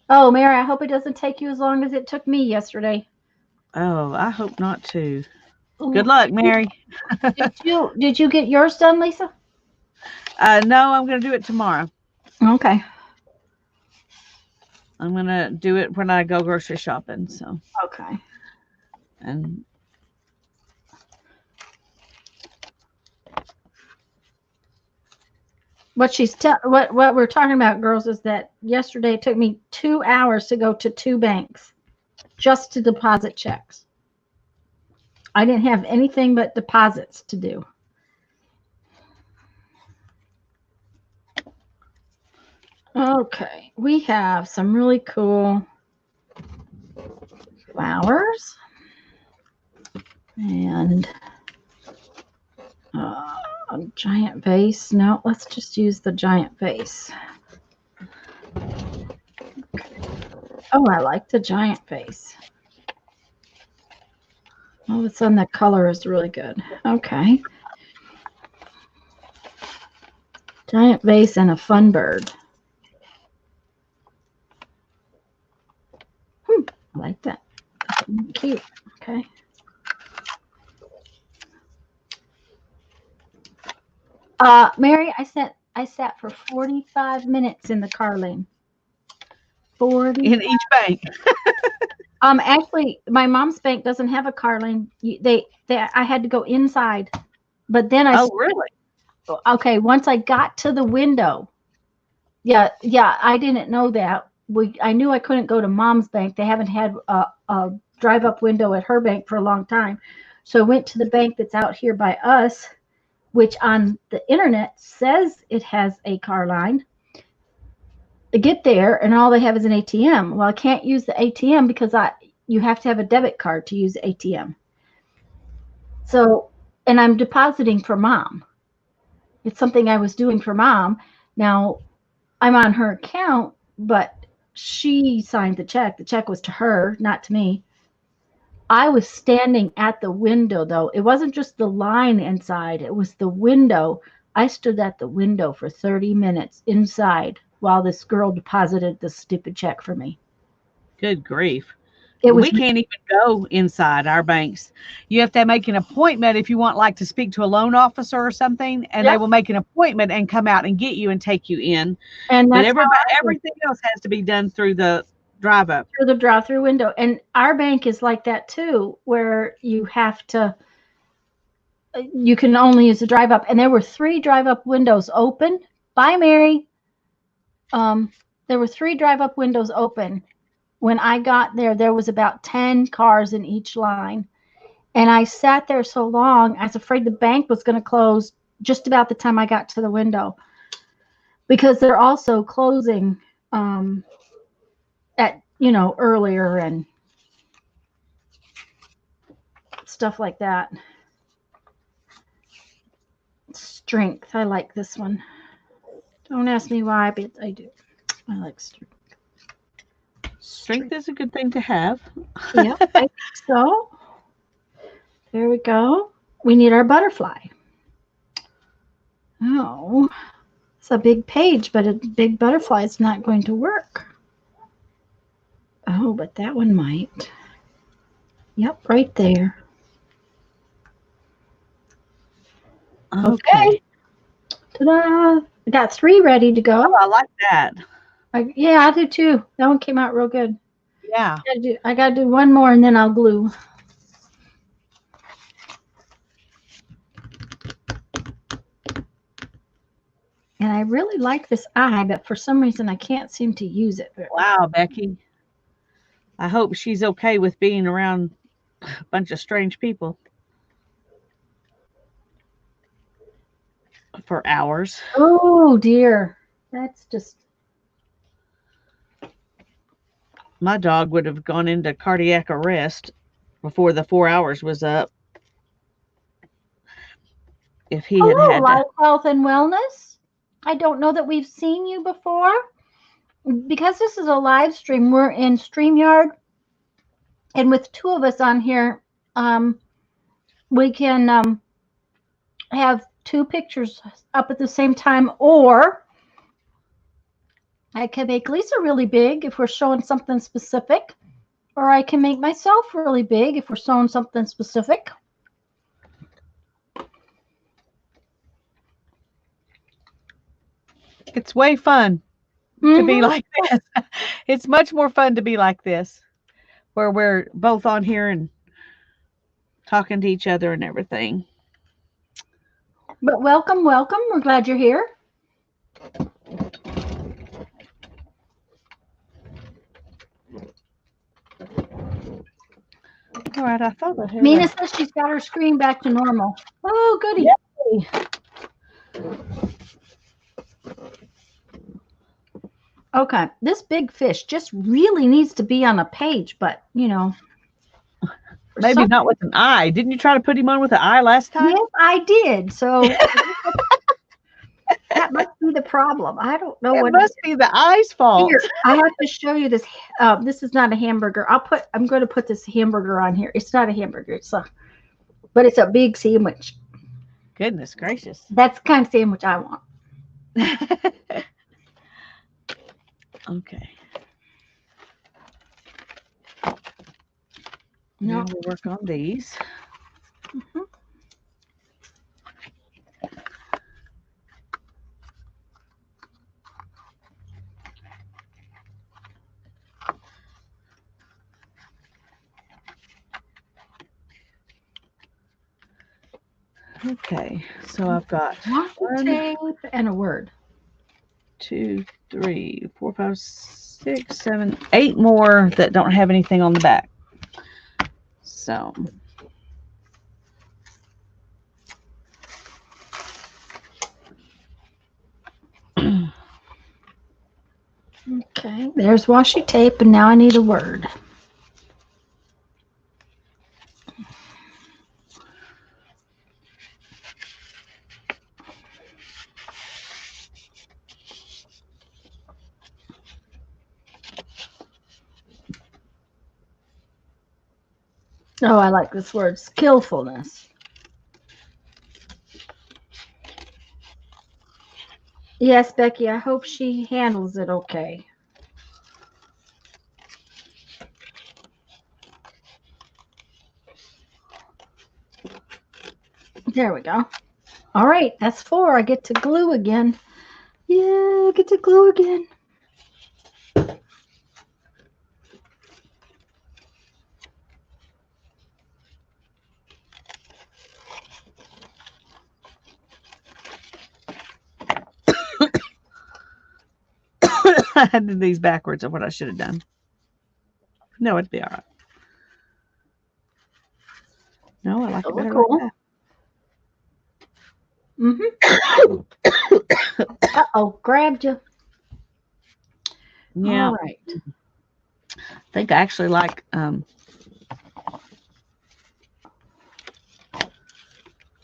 Oh, Mary, I hope it doesn't take you as long as it took me yesterday. Oh, I hope not to. Good luck, Mary. Did you get yours done, Lisa? No, I'm going to do it tomorrow. Okay. I'm going to do it when I go grocery shopping, so. Okay. And what we're talking about, girls, is that yesterday it took me 2 hours to go to 2 banks just to deposit checks. I didn't have anything but deposits to do. Okay, we have some really cool flowers and a giant vase. No, let's just use the giant vase. Okay. Oh, I like the giant vase. All of a sudden, the color is really good. Okay. Giant vase and a fun bird. I like that. Cute. Okay. Mary, I sat for 45 minutes in the car lane. 40 in each bank. Actually, my mom's bank doesn't have a car lane. I had to go inside, but then Oh, really? okay. Once I got to the window, yeah, I didn't know that. I knew I couldn't go to mom's bank. They haven't had a drive-up window at her bank for a long time, so I went to the bank that's out here by us, which on the internet says it has a car line. I get there and all they have is an ATM. Well, I can't use the ATM because you have to have a debit card to use the ATM. So, and I'm depositing for mom. It's something I was doing for mom. Now, I'm on her account, but she signed the check. The check was to her, not to me. I was standing at the window, though. It wasn't just the line inside, it was the window. I stood at the window for 30 minutes inside while this girl deposited this stupid check for me. Good grief. It was We can't even go inside our banks. You have to make an appointment if you want, like, to speak to a loan officer or something, and they Yep. will make an appointment and come out and get you and take you in. And But that's how everything else has to be done through the drive up. through the drive-through window. And our bank is like that too, where you can only use the drive up. And there were 3 drive up windows open. Bye, Mary. There were 3 drive up windows open. When I got there, there was about 10 cars in each line. And I sat there so long, I was afraid the bank was going to close just about the time I got to the window, because they're also closing at, earlier and stuff like that. Strength. I like this one. Don't ask me why, but I do. I like strength. Strength is a good thing to have. Yep, I think so. There we go. We need our butterfly. Oh, it's a big page, but a big butterfly is not going to work. Oh, but that one might. Yep, right there. Okay. Ta-da! I got 3 ready to go. Oh, I like that. Yeah, I do too. That one came out real good. Yeah. I gotta do one more and then I'll glue. And I really like this eye, but for some reason I can't seem to use it. Wow, Becky. I hope she's okay with being around a bunch of strange people for hours. Oh dear. That's just. My dog would have gone into cardiac arrest before the 4 hours was up if he had Hello, had to. Life Health and Wellness. I don't know that we've seen you before. Because this is a live stream, we're in StreamYard. And with 2 of us on here, we can have 2 pictures up at the same time, or I can make Lisa really big if we're showing something specific, or I can make myself really big if we're showing something specific. It's way fun to be like this. It's much more fun to be like this, where we're both on here and talking to each other and everything. But welcome, welcome. We're glad you're here. All right, I thought I had. Mina says she's got her screen back to normal. Oh, goody. Yep. Okay, this big fish just really needs to be on a page, but Maybe not with an eye. Didn't you try to put him on with an eye last time? Yes, I did. So that must be the problem. I don't know what it must be the eye's fault. Here, I have to show you this. This is not a hamburger. I'm going to put this hamburger on here. It's not a hamburger. But it's a big sandwich. Goodness gracious. That's the kind of sandwich I want. Okay. No. Now we'll work on these. Mm-hmm. Okay, so I've got Washi 1, tape and a word. 2, 3, 4, 5, 6, 7, 8 more that don't have anything on the back. So Okay, there's washi tape, and now I need a word. Oh, I like this word, skillfulness. Yes, Becky, I hope she handles it okay. There we go. All right, that's 4. I get to glue again. Yeah, I get to glue again. I did these backwards of what I should have done. No, it'd be all right. No, I like it better Cool. like that. Uh-oh, grabbed you. Yeah. All right. I think I actually like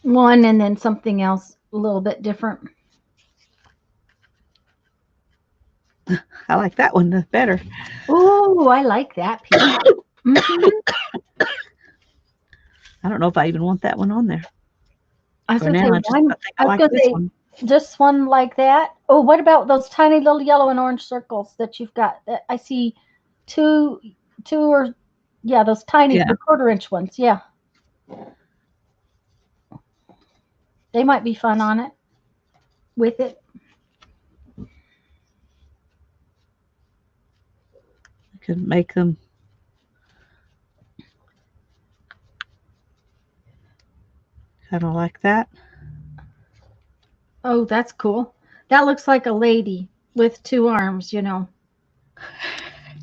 one and then something else a little bit different. I like that one better. Oh, I like that piece. I don't know if I even want that one on there. I was For gonna now, say I just one. I think I I was like gonna this say one. just one like that. Oh, what about those tiny little yellow and orange circles that you've got? That I see two or yeah, those tiny Yeah. the 1/4 inch ones. Yeah, they might be fun on it with it. I could make them kind of like that. Oh, that's cool. That looks like a lady with 2 arms.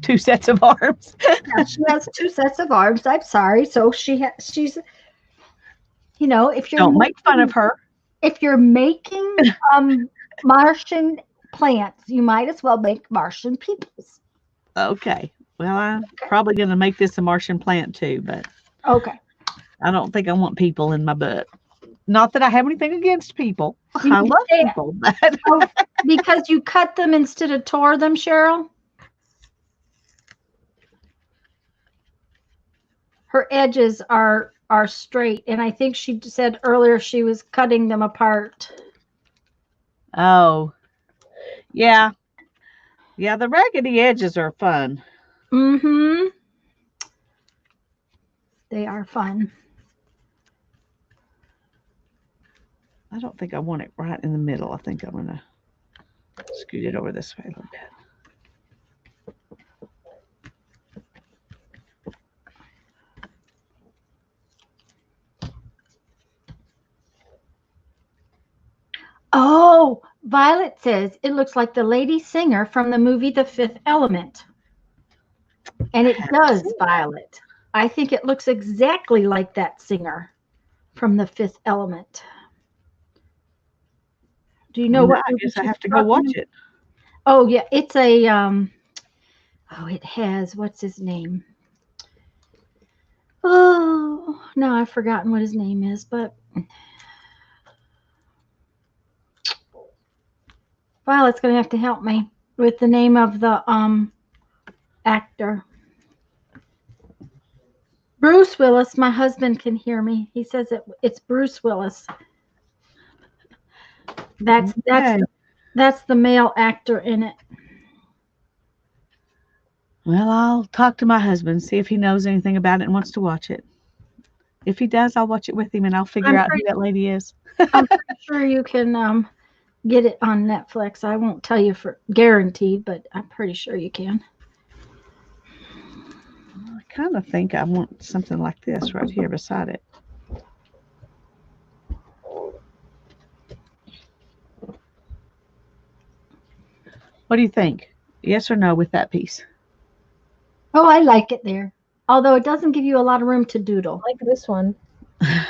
2 sets of arms. Yeah, she has 2 sets of arms. I'm sorry. So she's if you're Don't make fun of making her. um Martian plants, you might as well make Martian peoples. Okay. Well, I'm Okay. probably going to make this a Martian plant too, but Okay. I don't think I want people in my butt. Not that I have anything against people. You I can love say people, but oh, because you cut them instead of tore them, Cheryl. Her edges are straight, and I think she said earlier she was cutting them apart. oh, yeah. Yeah, the raggedy edges are fun. Mm-hmm. They are fun. I don't think I want it right in the middle. I think I'm going to scoot it over this way a little bit. Oh, Violet says it looks like the lady singer from the movie The Fifth Element. And it does, Violet. I think it looks exactly like that singer from The Fifth Element. Do you know Well, now what I movie guess I she's have to go talking watch about? it. Oh yeah, it's a it has what's his name? Oh, no, I've forgotten what his name is, but Violet's gonna have to help me with the name of the actor. Bruce Willis. My husband can hear me. He says it's Bruce Willis. That's Okay. that's the male actor in it. Well, I'll talk to my husband, see if he knows anything about it and wants to watch it. If he does, I'll watch it with him and I'll figure I'm out who pretty that lady is. I'm pretty sure you can get it on Netflix. I won't tell you for guaranteed, but I'm pretty sure you can. I kind of think I want something like this right here beside it. What do you think? Yes or no with that piece? Oh, I like it there. Although it doesn't give you a lot of room to doodle. I like this one. I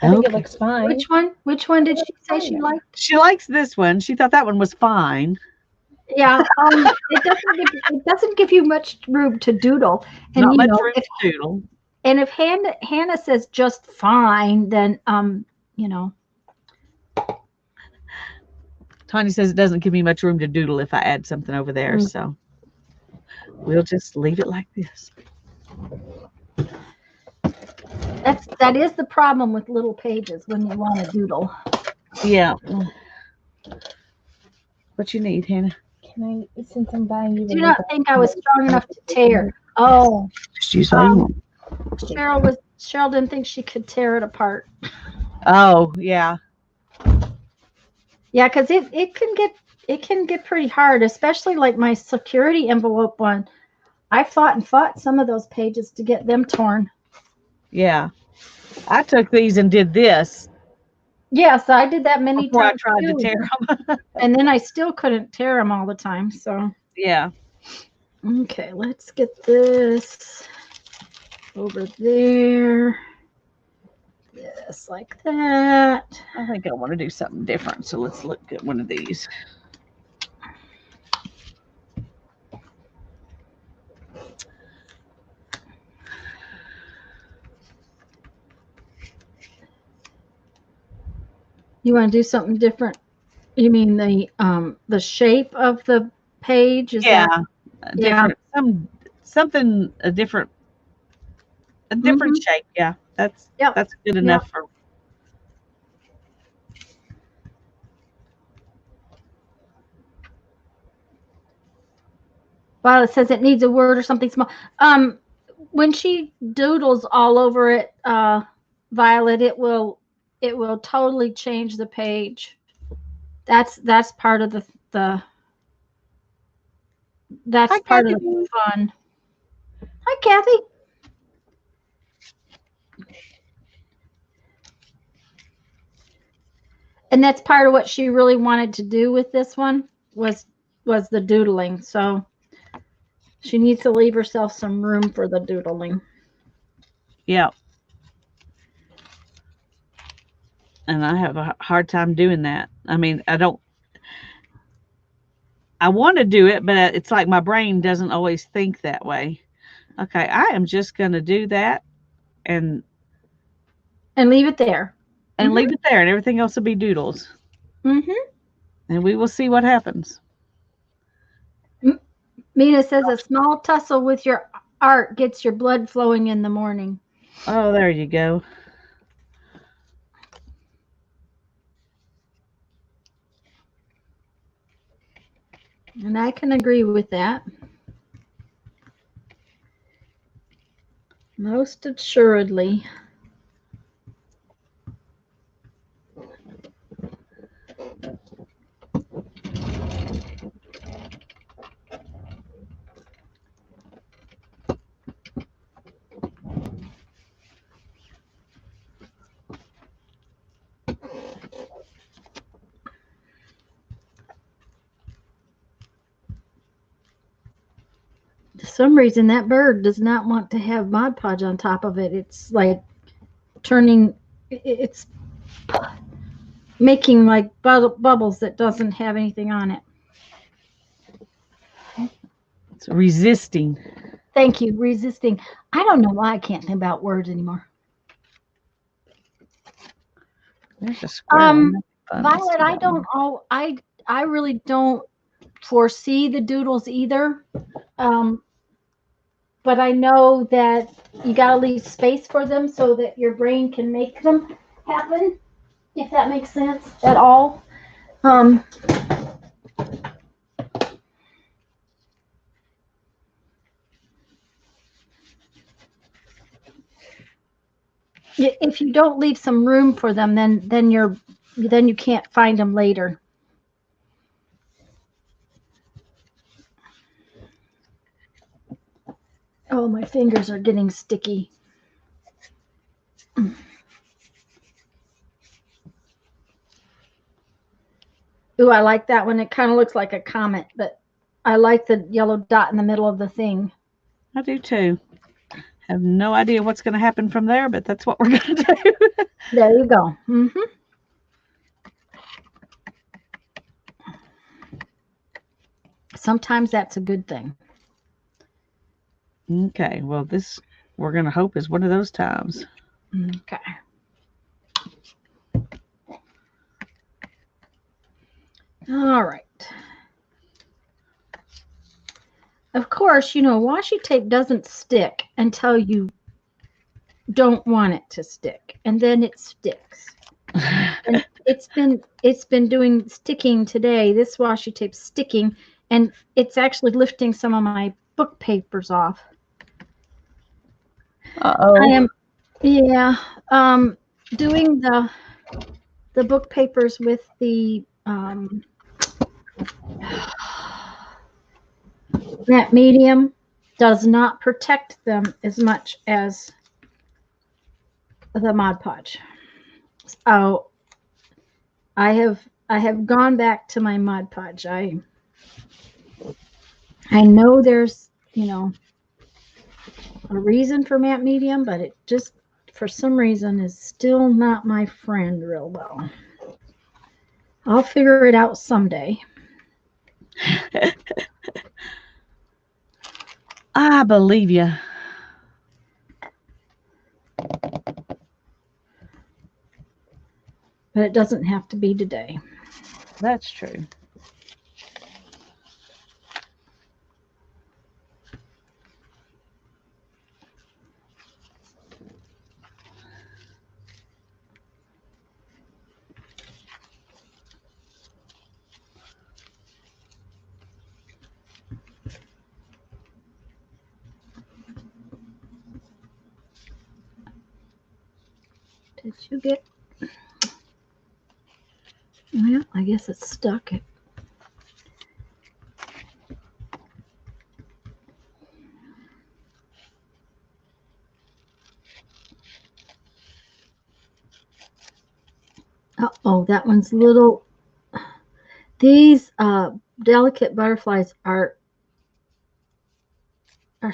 think it Okay. looks fine. Which one? Which one did she say she liked? She likes this one. She thought that one was fine. Yeah, it doesn't give you much room to doodle. And Not you much know, room to doodle. if Hannah says just fine, then you know, Tanya says it doesn't give me much room to doodle if I add something over there. So we'll just leave it like this. that is the problem with little pages when you want to doodle. Yeah. What you need, Hannah? Can I, since I'm buying you, Do not think I was strong enough to tear. Oh, Just use all you want. Cheryl didn't think she could tear it apart. Oh, yeah. Yeah, because it can get pretty hard, especially like my security envelope one. I fought some of those pages to get them torn. Yeah. I took these and did this Yes, I did that many before I times tried to too. tear them. And then I still couldn't tear them all the time. So Yeah. okay, let's get this over there. Yes, like that. I think I want to do something different. So let's look at one of these. You want to do something different? You mean the shape of the page? Is Yeah. that Different. Something a different shape. Yeah. That's good enough for. Well, it says it needs a word or something small. When she doodles all over it, Violet, it will totally change the page. That's part of the that's Hi, part Kathy. of the fun. Hi, Kathy. And that's part of what she really wanted to do with this one was the doodling. So she needs to leave herself some room for the doodling. Yeah. And I have a hard time doing that. I mean, I want to do it, but it's like my brain doesn't always think that way. Okay, I am just going to do that and leave it there. leave it there, and everything else will be doodles. Mm-hmm. And we will see what happens. Mina says a small tussle with your art gets your blood flowing in the morning. Oh, there you go. And I can agree with that. Most assuredly. For some reason, that bird does not want to have Mod Podge on top of it. It's like turning, it's making like bubbles that doesn't have anything on it. It's resisting. Thank you, resisting. I don't know why I can't think about words anymore. There's a squirrel. Violet, I really don't foresee the doodles either. But I know that you got to leave space for them so that your brain can make them happen, if that makes sense at all. If you don't leave some room for them, then you can't find them later. Oh, my fingers are getting sticky. Ooh, I like that one. It kind of looks like a comet, but I like the yellow dot in the middle of the thing. I do too. Have no idea what's going to happen from there, but that's what we're going to do. There you go. Sometimes that's a good thing. Okay, well, this we're going to hope is one of those times. Okay. All right. Of course, washi tape doesn't stick until you don't want it to stick, and then it sticks. And it's been doing sticking today. This washi tape's sticking, and it's actually lifting some of my book papers off. Uh-oh. I am, yeah, doing the book papers with the that medium does not protect them as much as the Mod Podge. Oh, I have gone back to my Mod Podge. I know there's a reason for matte medium, but it just for some reason is still not my friend real well. I'll figure it out someday. I believe you. But it doesn't have to be today. That's true. Did you get? Well, I guess it's stuck. Oh, that one's little. These delicate butterflies are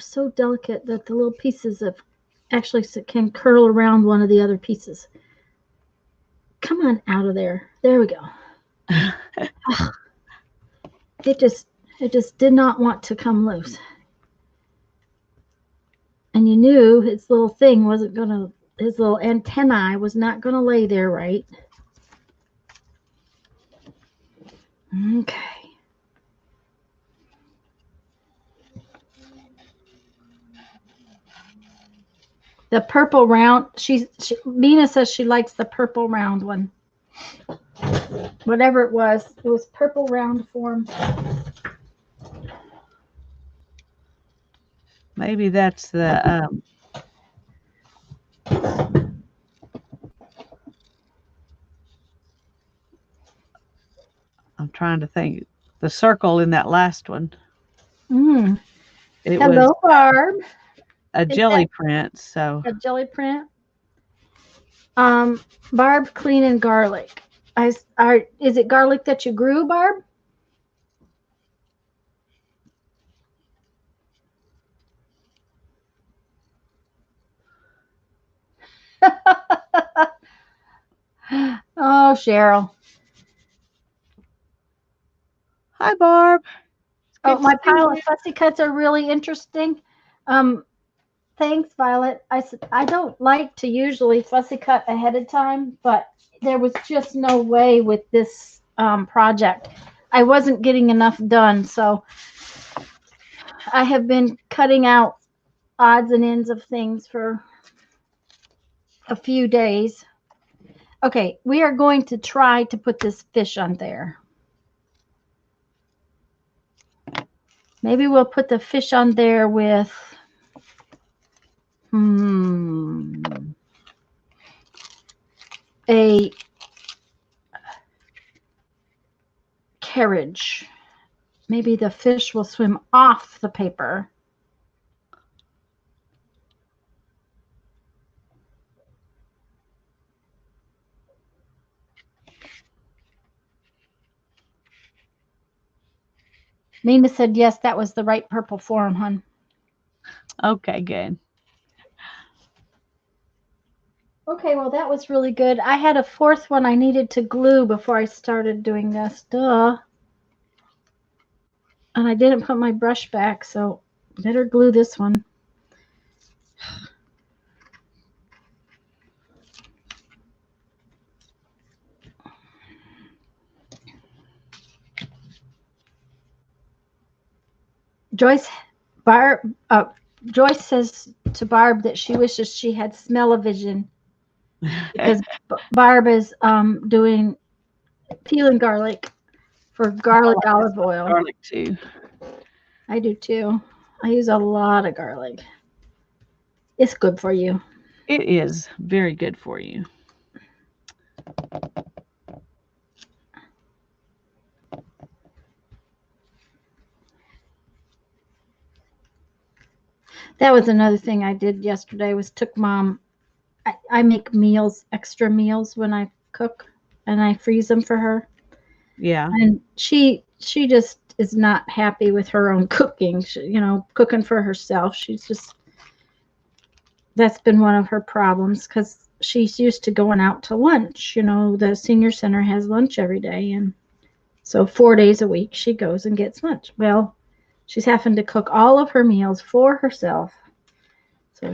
so delicate that the little pieces of actually can curl around one of the other pieces. Come on out of there. There we go. It just did not want to come loose. And you knew his little thing wasn't gonna, his little antennae was not gonna lay there right. Okay. The purple round, Mina says she likes the purple round one. Whatever it was purple round form. Maybe that's the I'm trying to think. The circle in that last one. It Hello, was Barb. a jelly print, so A jelly print. Barb cleaning garlic. Is it garlic that you grew, Barb? Oh, Cheryl. hi Barb. Oh, my pile of fussy cuts are really interesting. Thanks, Violet. I don't like to usually fussy cut ahead of time, but there was just no way with this project. I wasn't getting enough done, so I have been cutting out odds and ends of things for a few days. Okay, we are going to try to put this fish on there. Maybe we'll put the fish on there with a carriage. Maybe the fish will swim off the paper. Nina said yes, that was the right purple for him, hon. Okay, good. Okay, well that was really good. I had a fourth one I needed to glue before I started doing this. Duh. And I didn't put my brush back, so better glue this one. Joyce Barb Joyce says to Barb that she wishes she had smell-o-vision because Barb is doing peeling garlic for garlic olive oil. Garlic too. I do too. I use a lot of garlic. It's good for you. It is very good for you. That was another thing I did yesterday was took Mom. I make meals, extra meals when I cook, and I freeze them for her. Yeah. And she just is not happy with her own cooking. She, cooking for herself. That's been one of her problems because she's used to going out to lunch. The senior center has lunch every day, and so 4 days a week she goes and gets lunch. Well, she's having to cook all of her meals for herself. So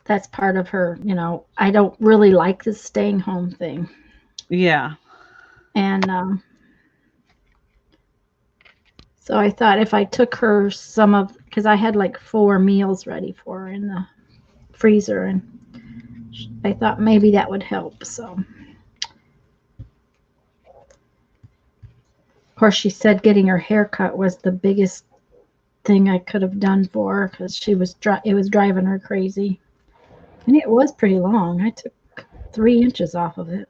that's part of her, I don't really like this staying home thing. Yeah. And so I thought if I took her because I had like 4 meals ready for her in the freezer, and I thought maybe that would help. So, of course, she said getting her hair cut was the biggest thing I could have done for her because it was driving her crazy. And it was pretty long. I took 3 inches off of it.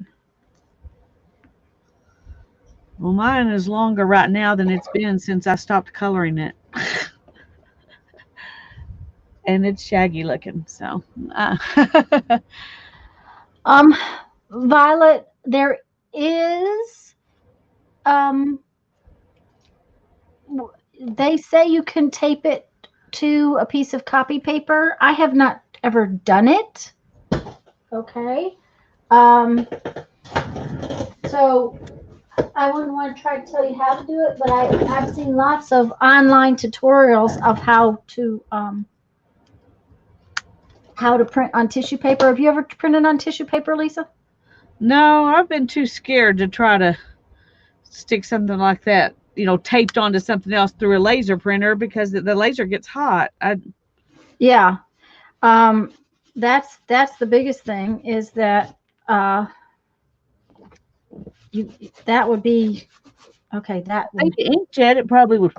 Well, mine is longer right now than it's been since I stopped coloring it. And it's shaggy looking, so. Violet, there is, they say you can tape it to a piece of copy paper. I have not ever done it. Okay. So I wouldn't want to try to tell you how to do it, but I've seen lots of online tutorials of how to print on tissue paper. Have you ever printed on tissue paper, Lisa? No, I've been too scared to try to stick something like that, taped onto something else through a laser printer because the laser gets hot. Yeah. That's the biggest thing is that that would be okay. That I would, think the inkjet it probably would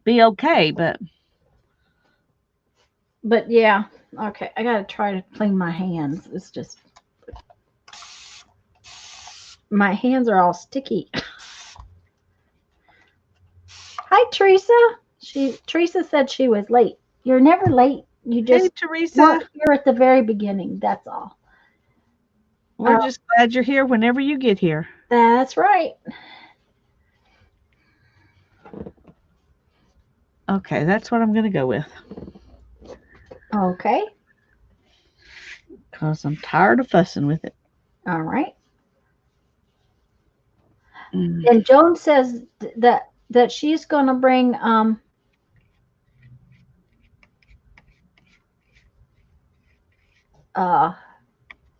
be okay, but yeah. Okay, I gotta try to clean my hands. It's just my hands are all sticky. Hi, Teresa. Teresa said she was late. You're never late. You hey, just Teresa, weren't here at the very beginning. That's all. we're just glad you're here whenever you get here. That's right. Okay, that's what I'm going to go with Okay. because I'm tired of fussing with it. All right. Mm. And Joan says that she's going to bring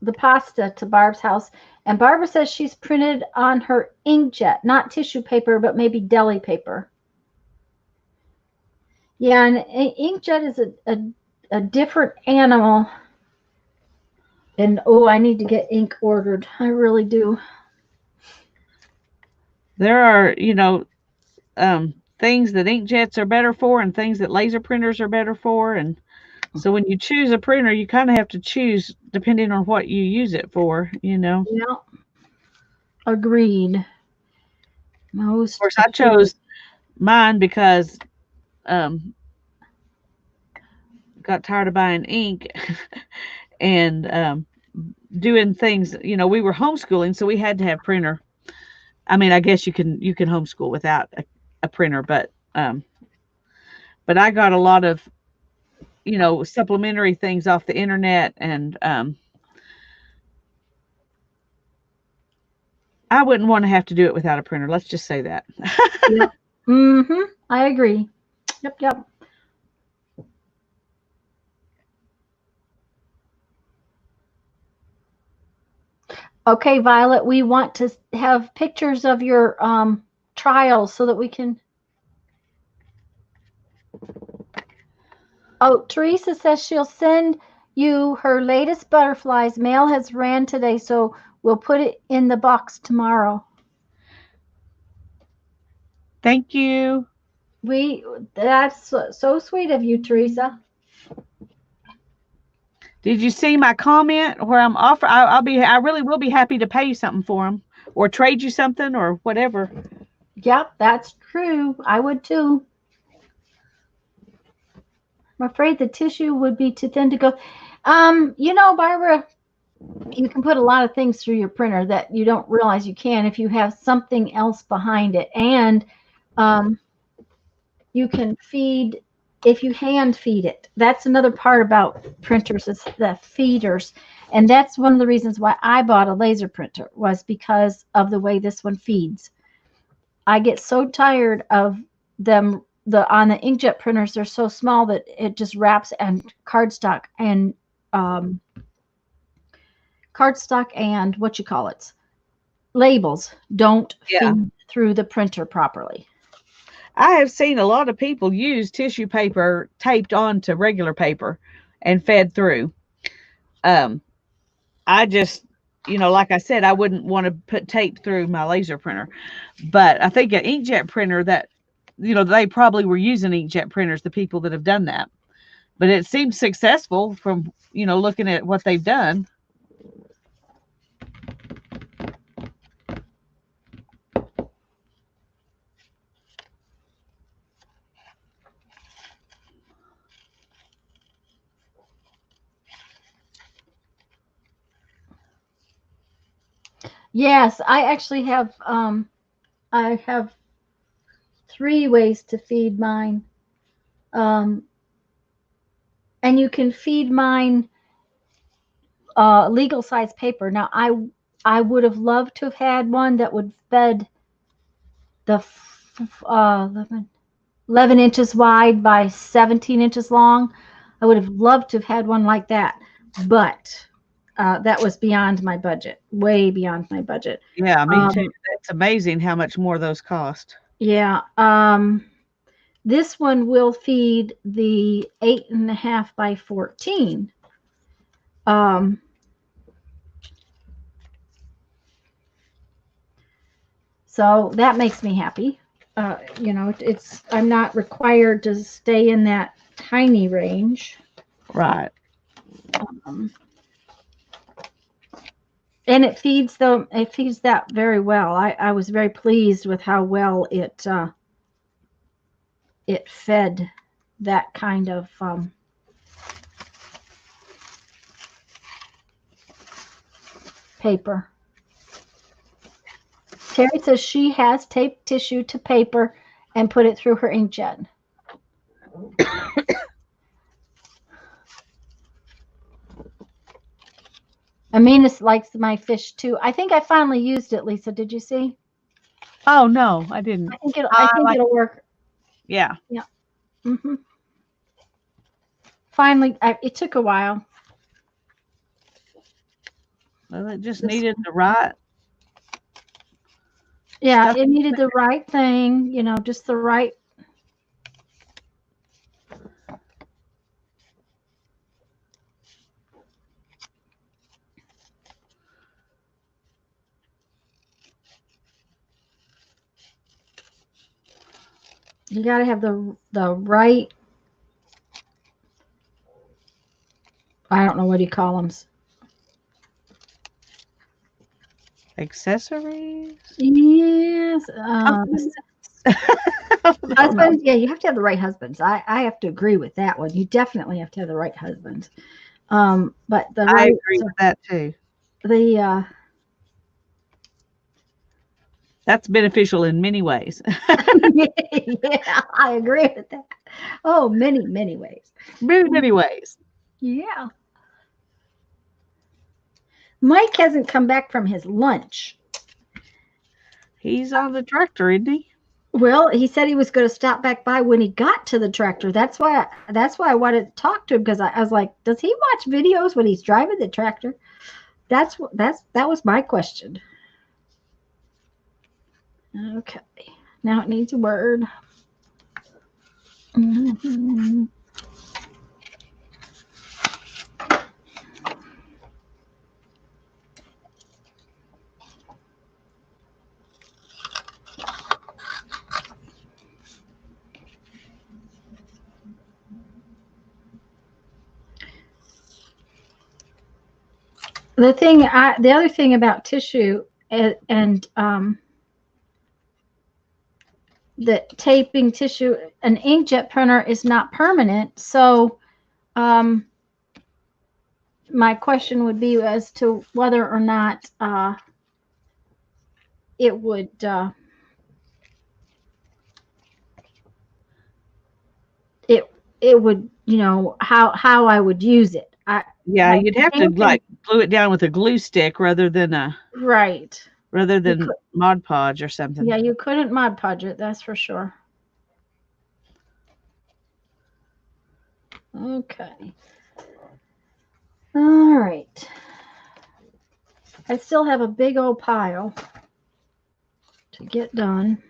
the pasta to Barb's house, and Barbara says she's printed on her inkjet, not tissue paper, but maybe deli paper. Yeah, and inkjet is a different animal. And I need to get ink ordered. I really do. There are, things that inkjets are better for and things that laser printers are better for. And so when you choose a printer, you kind of have to choose depending on what you use it for, Yeah. Agreed. Of course, I chose mine because got tired of buying ink and doing things. We were homeschooling, so we had to have printer. I mean, I guess you can homeschool without a printer, but I got a lot of, supplementary things off the internet, and I wouldn't want to have to do it without a printer. Let's just say that. Yep. Mm-hmm. I agree. Yep, yep. Okay, Violet, we want to have pictures of your trials so that we can. Oh, Teresa says she'll send you her latest butterflies. Mail has ran today, so we'll put it in the box tomorrow. Thank you. That's so sweet of you, Teresa. Did you see my comment where I'm offer? I really will be happy to pay you something for them, or trade you something, or whatever. Yep, that's true. I would too. I'm afraid the tissue would be too thin to go. Barbara, you can put a lot of things through your printer that you don't realize you can if you have something else behind it. And you can feed, if you hand feed it. That's another part about printers is the feeders. And that's one of the reasons why I bought a laser printer, was because of the way this one feeds. I get so tired of them. On the inkjet printers, they're so small that it just wraps, and cardstock and what you call it, labels don't feed through the printer properly. I have seen a lot of people use tissue paper taped onto regular paper and fed through. I just, like I said, I wouldn't want to put tape through my laser printer, but I think an inkjet printer that, they probably were using inkjet printers, the people that have done that, but it seems successful from, looking at what they've done. Yes, I actually have I have 3 ways to feed mine. And you can feed mine legal size paper. Now I would have loved to have had one that would fed the 11 inches wide by 17 inches long. I would have loved to have had one like that, but that was beyond my budget, way beyond my budget. Yeah, me too. It's amazing how much more those cost. Yeah. This one will feed the 8.5 by 14. So that makes me happy. I'm not required to stay in that tiny range. Right. And it feeds that very well. I was very pleased with how well it fed that kind of paper. Terry says she has taped tissue to paper and put it through her inkjet. Amina likes my fish too. I think I finally used it, Lisa. Did you see? Oh no, I didn't. I think it'll work. Yeah. Yeah. Mm-hmm. Finally, it took a while. Well, it just needed the right. Yeah, stuff. it needed the right thing, just the right. You got to have the right. I don't know what do you call them. Accessories. Yes. Husbands. Yeah, you have to have the right husbands. I have to agree with that one. You definitely have to have the right husbands. But I agree with that too. The That's beneficial in many ways. Yeah, I agree with that. Oh, many, many ways. Many ways. Yeah. Mike hasn't come back from his lunch. He's on the tractor, isn't he? Well, he said he was going to stop back by when he got to the tractor. That's why I wanted to talk to him because I was like, does he watch videos when he's driving the tractor? That was my question. Okay. Now it needs a word. Mhm. The other thing about tissue and the taping tissue, an inkjet printer is not permanent. So um, my question would be as to whether or not it would it it would how I would use it. Yeah, My you'd have to thinking, like glue it down with a glue stick right. rather You than could, Mod Podge or something. yeah, you couldn't Mod Podge it, that's for sure. Okay. All right. I still have a big old pile to get done.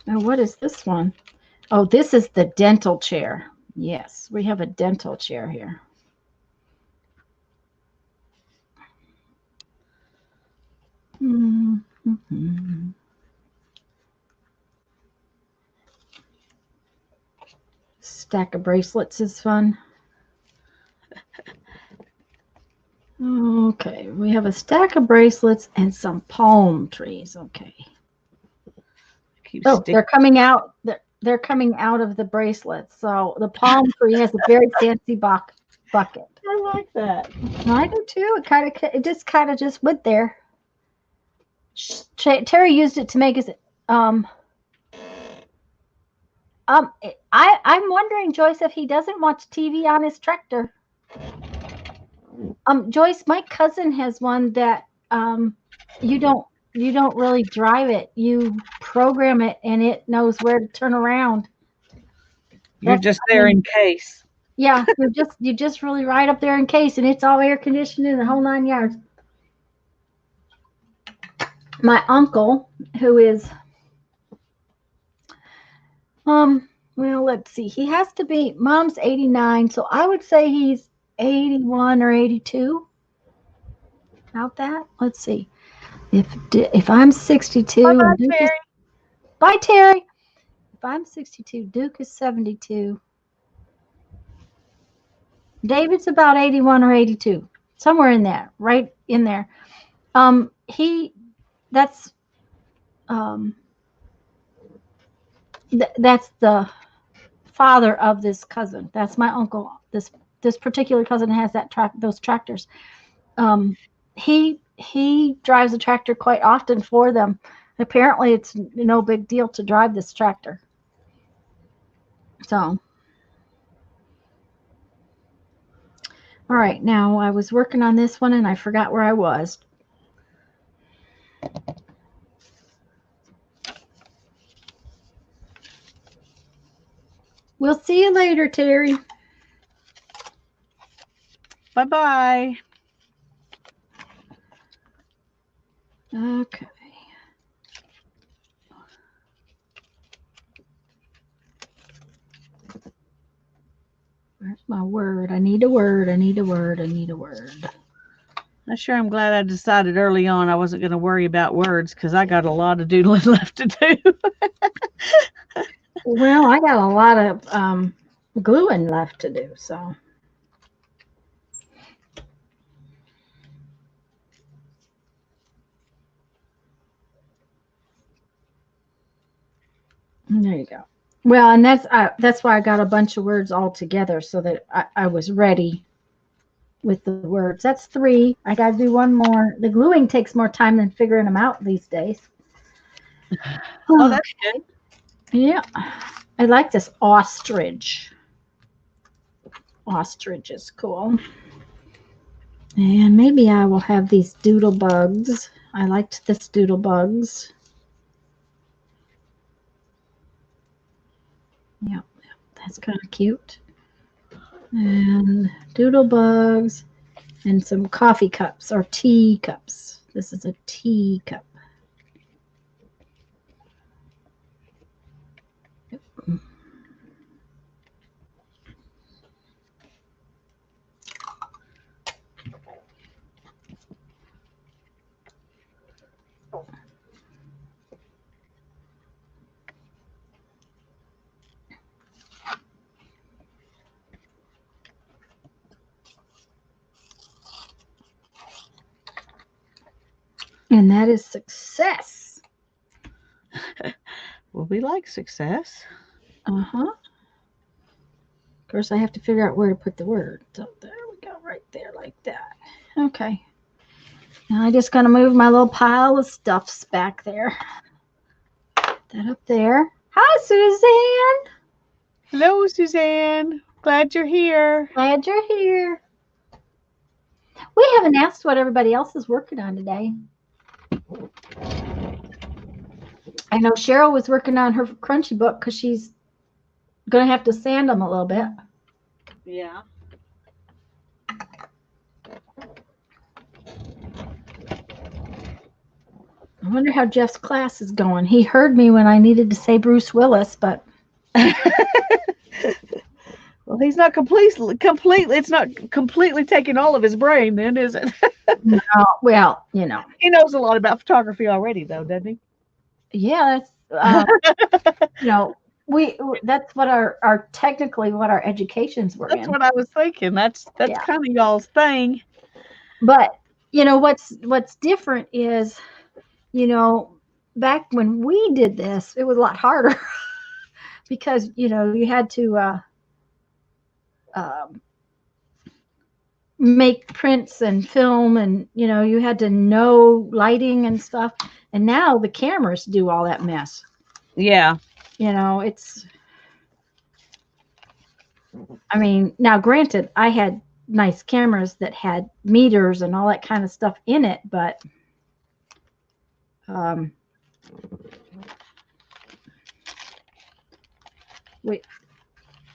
Now, what is this one? Oh, this is the dental chair. Yes, we have a dental chair here. Mm-hmm. Stack of bracelets is fun. Okay, we have a stack of bracelets and some palm trees. Okay. Keep Oh, stick. they're coming out. They're coming out of the bracelets. So the palm tree has a very fancy bucket. I like that. I do too. It just kind of just went there. Terry used it to make his um I'm wondering, Joyce, if he doesn't watch TV on his tractor. Joyce, my cousin has one that you don't really drive it. You program it and it knows where to turn around. You're That's just I there mean, in case. yeah, you just really ride up there in case and it's all air conditioned in the whole 9 yards. My uncle, who is well, let's see. He has to be mom's 89, so I would say he's 81 or 82. About that. Let's see. If I'm 62 Bye and bye, Duke is Terry. bye Terry. If I'm 62, Duke is 72. David's about 81 or 82. Somewhere in there, right in there. He that's that's the father of this cousin. That's my uncle. This particular cousin has those tractors. He drives a tractor quite often for them. Apparently, it's no big deal to drive this tractor. So, all right. Now I was working on this one and I forgot where I was. We'll see you later, Terry. Bye bye. Okay. Where's my word? I need a word. I need a word. I need a word. I'm glad I decided early on I wasn't going to worry about words because I got a lot of doodling left to do. Well, I got a lot of gluing left to do, so. There you go. Well, and that's why I got a bunch of words all together so that I was ready with the words. That's 3. I got to do one more. The gluing takes more time than figuring them out these days. Oh, that's good. Yeah. I like this ostrich. Ostrich is cool. And maybe I will have these doodle bugs. I liked this doodle bugs. Yeah, that's kind of cute. And doodle bugs and some coffee cups or tea cups. This is a tea cup. And that is success. Well, we like success. Uh-huh. Of course, I have to figure out where to put the word. So there we go, right there, like that. Okay. Now I just gotta move my little pile of stuffs back there. That up there. Hi, Suzanne. Hello, Suzanne. Glad you're here. Glad you're here. We haven't asked what everybody else is working on today. I know Cheryl was working on her crunchy book because she's going to have to sand them a little bit. Yeah. I wonder how Jeff's class is going. He heard me when I needed to say Bruce Willis, but Well, he's not completely. It's not completely taking all of his brain, then, is it? no, well, you know. He knows a lot about photography already, though, doesn't he? Yeah, you know, that's what our technically what our educations were That's in. what I was thinking. That's Yeah. kind of y'all's thing. But you know what's different is, you know, back when we did this, it was a lot harder because you know you had to um, make prints and film, and you know you had to know lighting and stuff. And now the cameras do all that mess. Yeah. You know, it's. I mean, now granted, I had nice cameras that had meters and all that kind of stuff in it, but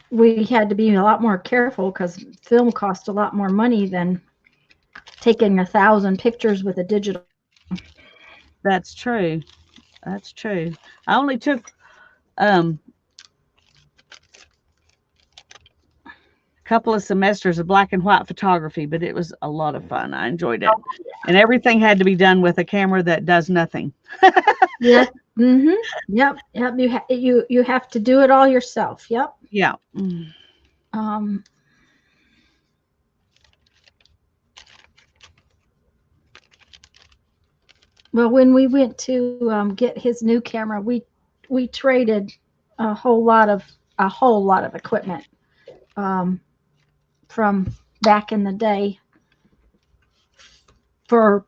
we had to be a lot more careful because film cost a lot more money than taking 1,000 pictures with a digital. That's true. That's true. I only took a couple of semesters of black and white photography, but it was a lot of fun. I enjoyed it. And everything had to be done with a camera that does nothing. Yeah. Mm-hmm. Yep. Yep. You have to do it all yourself. Yep. Yeah. Well, when we went to get his new camera, we traded a whole lot of equipment from back in the day for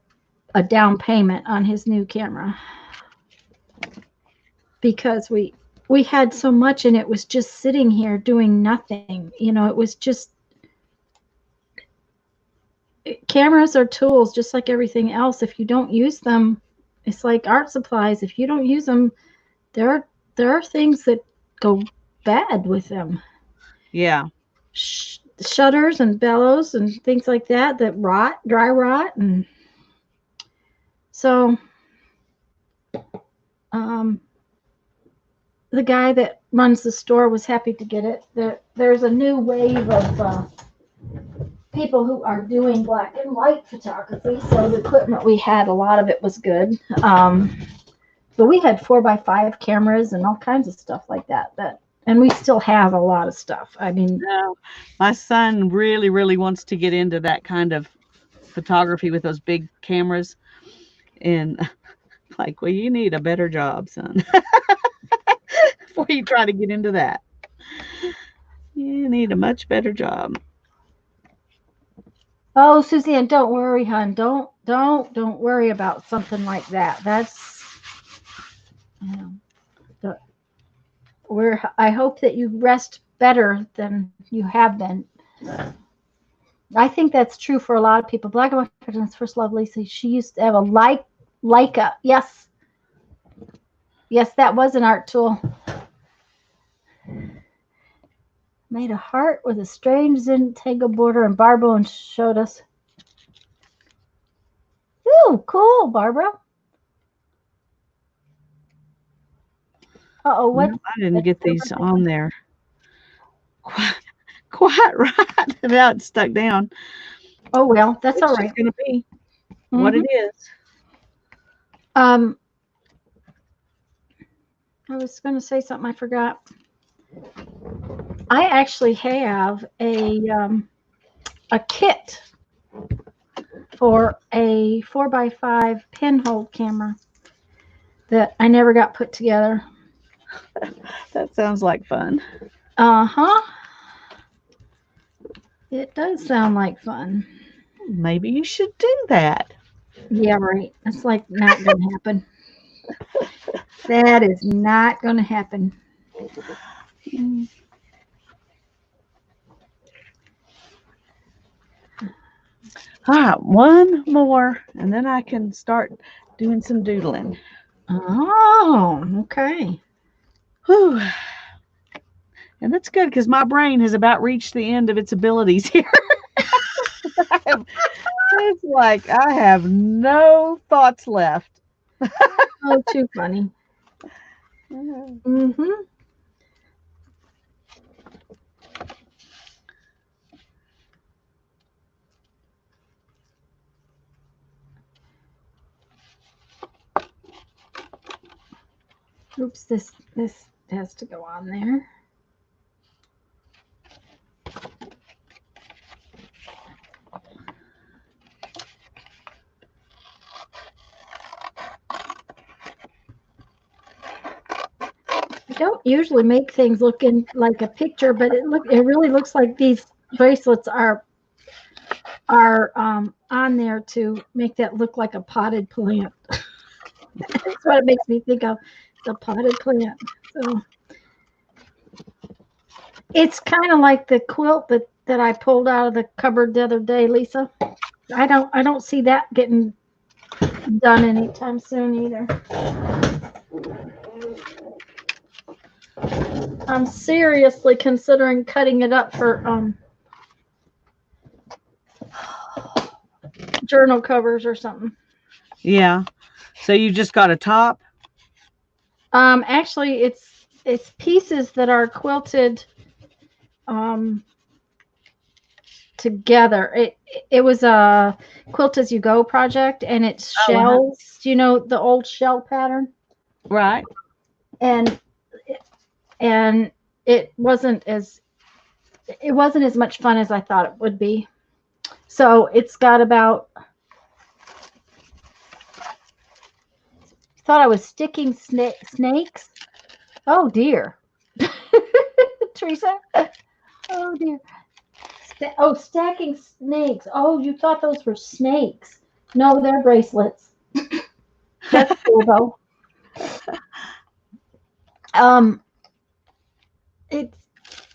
a down payment on his new camera because we had so much and it was just sitting here doing nothing. You know, it was just cameras are tools just like everything else. If you don't use them, it's like art supplies. If you don't use them, there are things that go bad with them. Yeah. Shutters and bellows and things like that dry rot, and so the guy that runs the store was happy to get it. There's a new wave of people who are doing black and white photography, so the equipment we had, a lot of it was good. But we had 4x5 cameras and all kinds of stuff like that. And we still have a lot of stuff. I mean, my son really, really wants to get into that kind of photography with those big cameras. And like, well, you need a better job, son. Before you try to get into that. You need a much better job. Oh, Suzanne, don't worry, hon. Don't worry about something like that. That's, you know, the, I hope that you rest better than you have been. I think that's true for a lot of people. Black and White Cartoons first love Lisa. She used to have a Leica. Yes, yes, that was an art tool. Made a heart with a strange Zintangle border, and Barbara showed us. Ooh, cool, Barbara. Uh-oh, what? No, I didn't get these on there. Quite, quite right. Now it's stuck down. Oh, well, that's It's all just right. going to be what it is. Um, I was going to say something I forgot. I actually have a kit for a 4x5 pinhole camera that I never got put together. That sounds like fun. Uh-huh. It does sound like fun. Maybe you should do that. Yeah, right. That's like not going to happen. That is not going to happen. All right, one more, and then I can start doing some doodling. Oh, okay. Whew. And that's good because my brain has about reached the end of its abilities here. It's like I have no thoughts left. Oh, too funny. Mm-hmm. Oops, this has to go on there. I don't usually make things look like a picture, but it really looks like these bracelets are on there to make that look like a potted plant. That's what it makes me think of, the potted plant. So it's kind of like the quilt that I pulled out of the cupboard the other day, Lisa. I don't see that getting done anytime soon either. I'm seriously considering cutting it up for journal covers or something. Yeah. So you just got a top? Actually, it's pieces that are quilted together. It was a quilt as you go project, and it's shells. You know, the old shell pattern, Right. and and it wasn't as much fun as I thought it would be. So it's got about. Thought I was sticking snakes. Oh dear, Teresa. Oh dear. Stacking snakes. Oh, you thought those were snakes? No, they're bracelets. That's cool though. Um,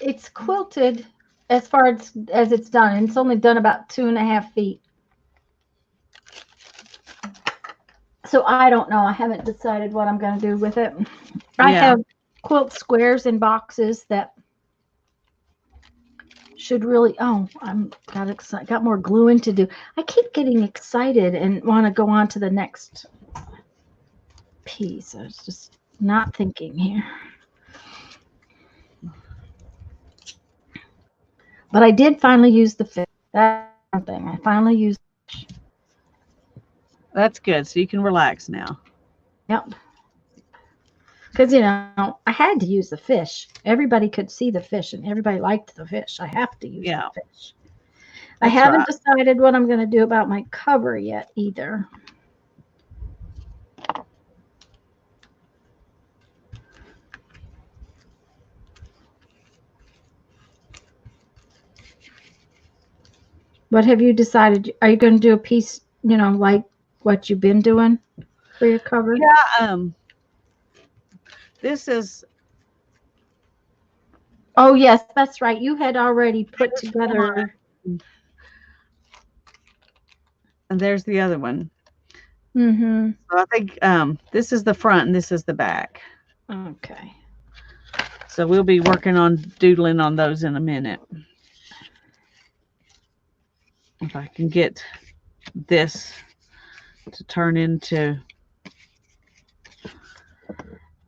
it's quilted as far as it's done, and it's only done about 2.5 feet. So I don't know. I haven't decided what I'm going to do with it. I have quilt squares in boxes that should really. Oh, I'm got excited. Got more gluing to do. I keep getting excited and want to go on to the next piece. I was just not thinking here. But I did finally use the fish. That's one thing. I finally used. That's good. So you can relax now. Yep. Because, I had to use the fish. Everybody could see the fish, and everybody liked the fish. I have to use the fish. I haven't decided what I'm going to do about my cover yet either. What have you decided? Are you going to do a piece, like what you've been doing for your cover? Yeah, this is Oh, yes, that's right. You had already put this one, together. and there's the other one. Mm-hmm. So I think this is the front and this is the back. Okay. So we'll be working on doodling on those in a minute. If I can get this to turn into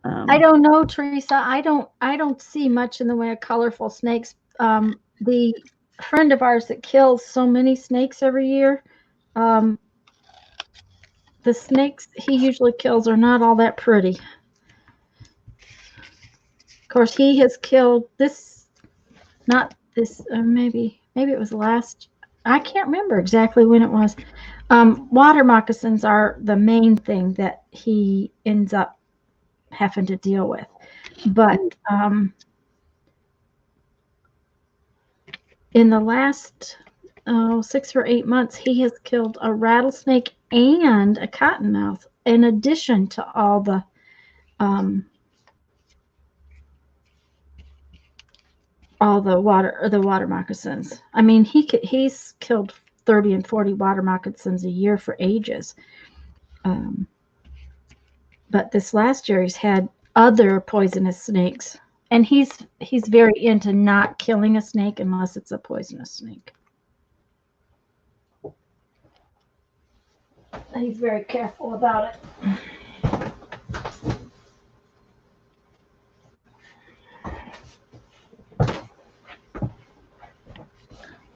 I don't know, Teresa. I don't see much in the way of colorful snakes. The friend of ours that kills so many snakes every year, um, the snakes he usually kills are not all that pretty. Of course, he has killed this, not this, maybe it was last. I can't remember exactly when it was. Water moccasins are the main thing that he ends up having to deal with, but in the last 6 or 8 months, he has killed a rattlesnake and a cottonmouth, in addition to um, all the water moccasins. I mean, he's killed 30 and 40 water moccasins a year for ages. Um, but this last year, he's had other poisonous snakes, and he's very into not killing a snake unless it's a poisonous snake. He's very careful about it.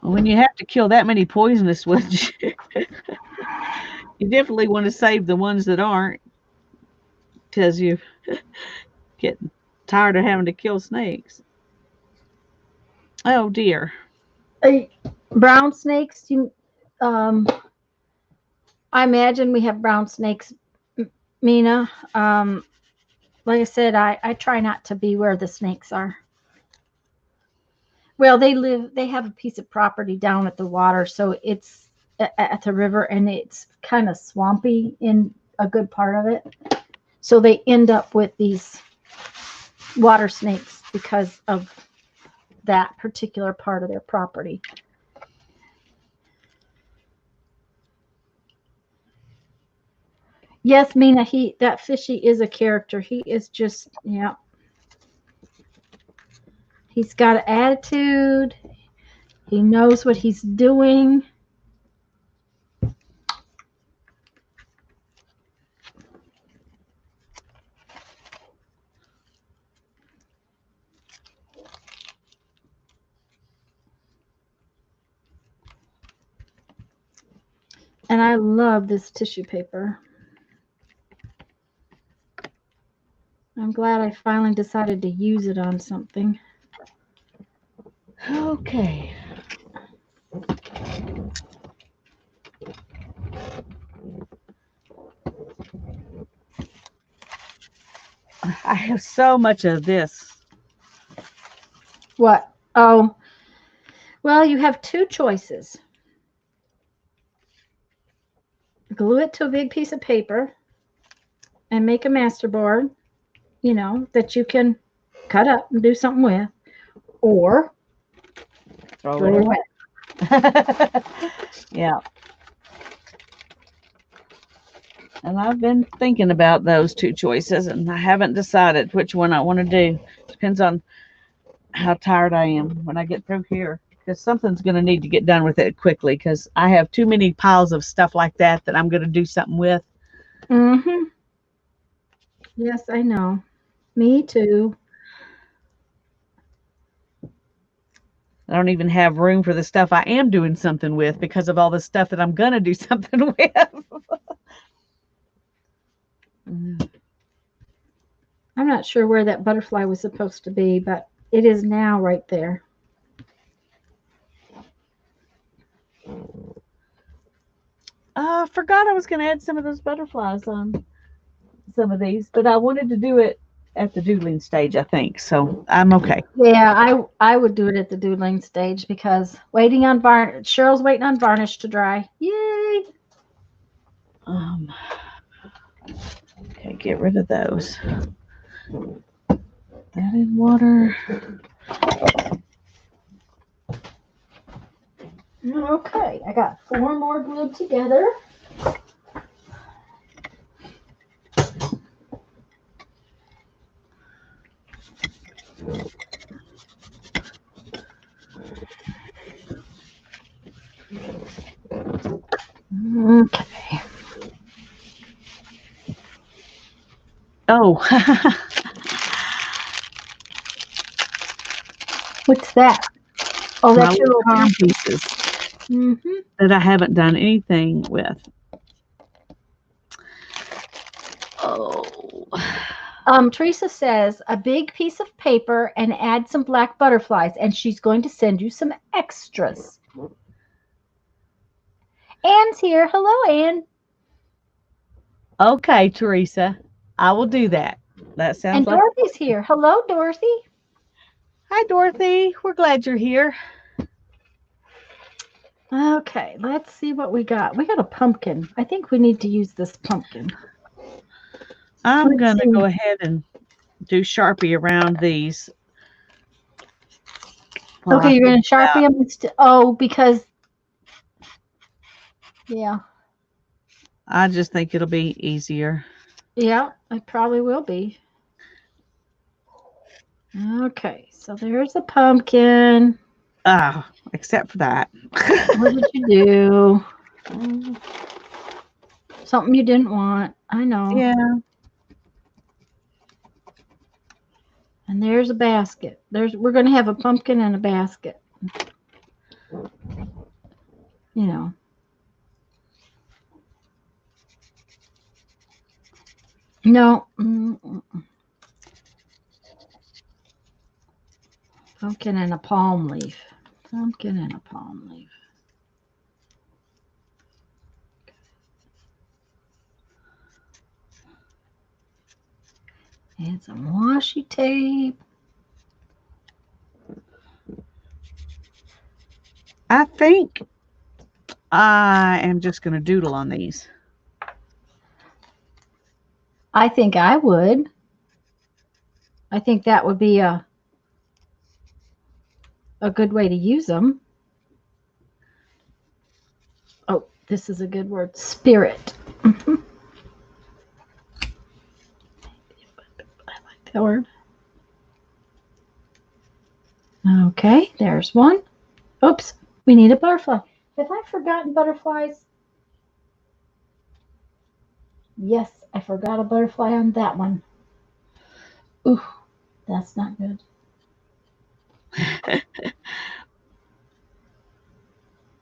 when you have to kill that many poisonous ones, you definitely want to save the ones that aren't, because you get tired of having to kill snakes. Oh dear. Brown snakes, I imagine we have brown snakes, Mina. Like I said, I try not to be where the snakes are. Well, they have a piece of property down at the water, so it's at the river, and it's kind of swampy in a good part of it. So they end up with these water snakes because of that particular part of their property. Yes, Mina, that fishy is a character. He is just, yeah. He's got an attitude. He knows what he's doing. And I love this tissue paper. I'm glad I finally decided to use it on something. Okay. I have so much of this. What? Oh, well, you have two choices. Glue it to a big piece of paper and make a masterboard, that you can cut up and do something with, or Throw throw it it away. away. Yeah. And I've been thinking about those two choices, and I haven't decided which one I want to do. Depends on how tired I am when I get through here, because something's going to need to get done with it quickly, because I have too many piles of stuff like that I'm going to do something with. Mm-hmm. Yes, I know. Me too. I don't even have room for the stuff I am doing something with because of all the stuff that I'm going to do something with. I'm not sure where that butterfly was supposed to be, but it is now right there. I forgot I was going to add some of those butterflies on some of these, but I wanted to do it at the doodling stage, I think. So I'm okay. Yeah, I would do it at the doodling stage because waiting on varnish. Cheryl's waiting on varnish to dry. Yay! Um, okay, get rid of those. That in water. Okay, I got 4 more glued together. Okay. Oh, What's that? Oh, my that's your little little arm arm. pieces Mm-hmm. that I haven't done anything with. Oh, Teresa says a big piece of paper and add some black butterflies, and she's going to send you some extras. Anne's here. Hello, Anne. okay, Teresa. I will do that. That sounds And like. Dorothy's here. Hello, Dorothy. Hi, Dorothy. We're glad you're here. Okay, let's see what we got. We got a pumpkin. I think we need to use this pumpkin. I'm Let's going to see. go ahead and do Sharpie around these. while I Okay, you're figure going to it out. Sharpie them. Oh, because, yeah. I just think it'll be easier. Yeah, it probably will be. Okay, so there's a pumpkin. Ah, except for that. What did you do? Something you didn't want. I know. Yeah. And there's a basket. We're going to have a pumpkin and a basket. You know. No. Pumpkin and a palm leaf. Pumpkin and a palm leaf. And some washi tape. I think I am just going to doodle on these. I think I would. I think that would be a good way to use them. Oh, this is a good word. Spirit. I like that word. Okay, there's one. Oops, we need a butterfly. Have I forgotten butterflies? Yes, I forgot a butterfly on that one. Ooh, that's not good.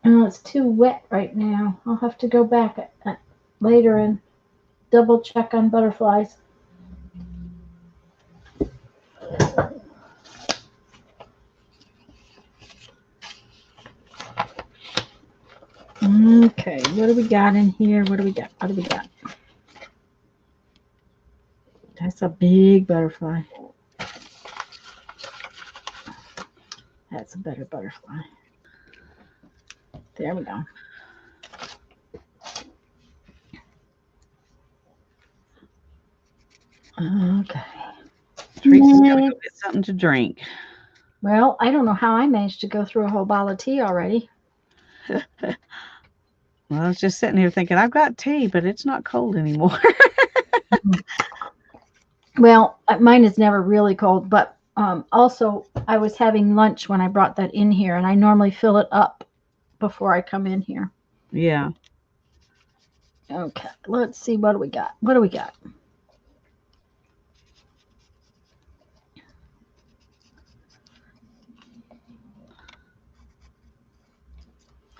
Oh, it's too wet right now. I'll have to go back later and double check on butterflies. Okay, what do we got in here? What do we got? What do we got? That's a big butterfly. That's a better butterfly. There we go. Okay. Teresa's got to go get something to drink. Well, I don't know how I managed to go through a whole bottle of tea already. Well, I was just sitting here thinking, I've got tea, but it's not cold anymore. Well, mine is never really cold, but also I was having lunch when I brought that in here, and I normally fill it up before I come in here. Yeah. Okay, let's see. What do we got? What do we got?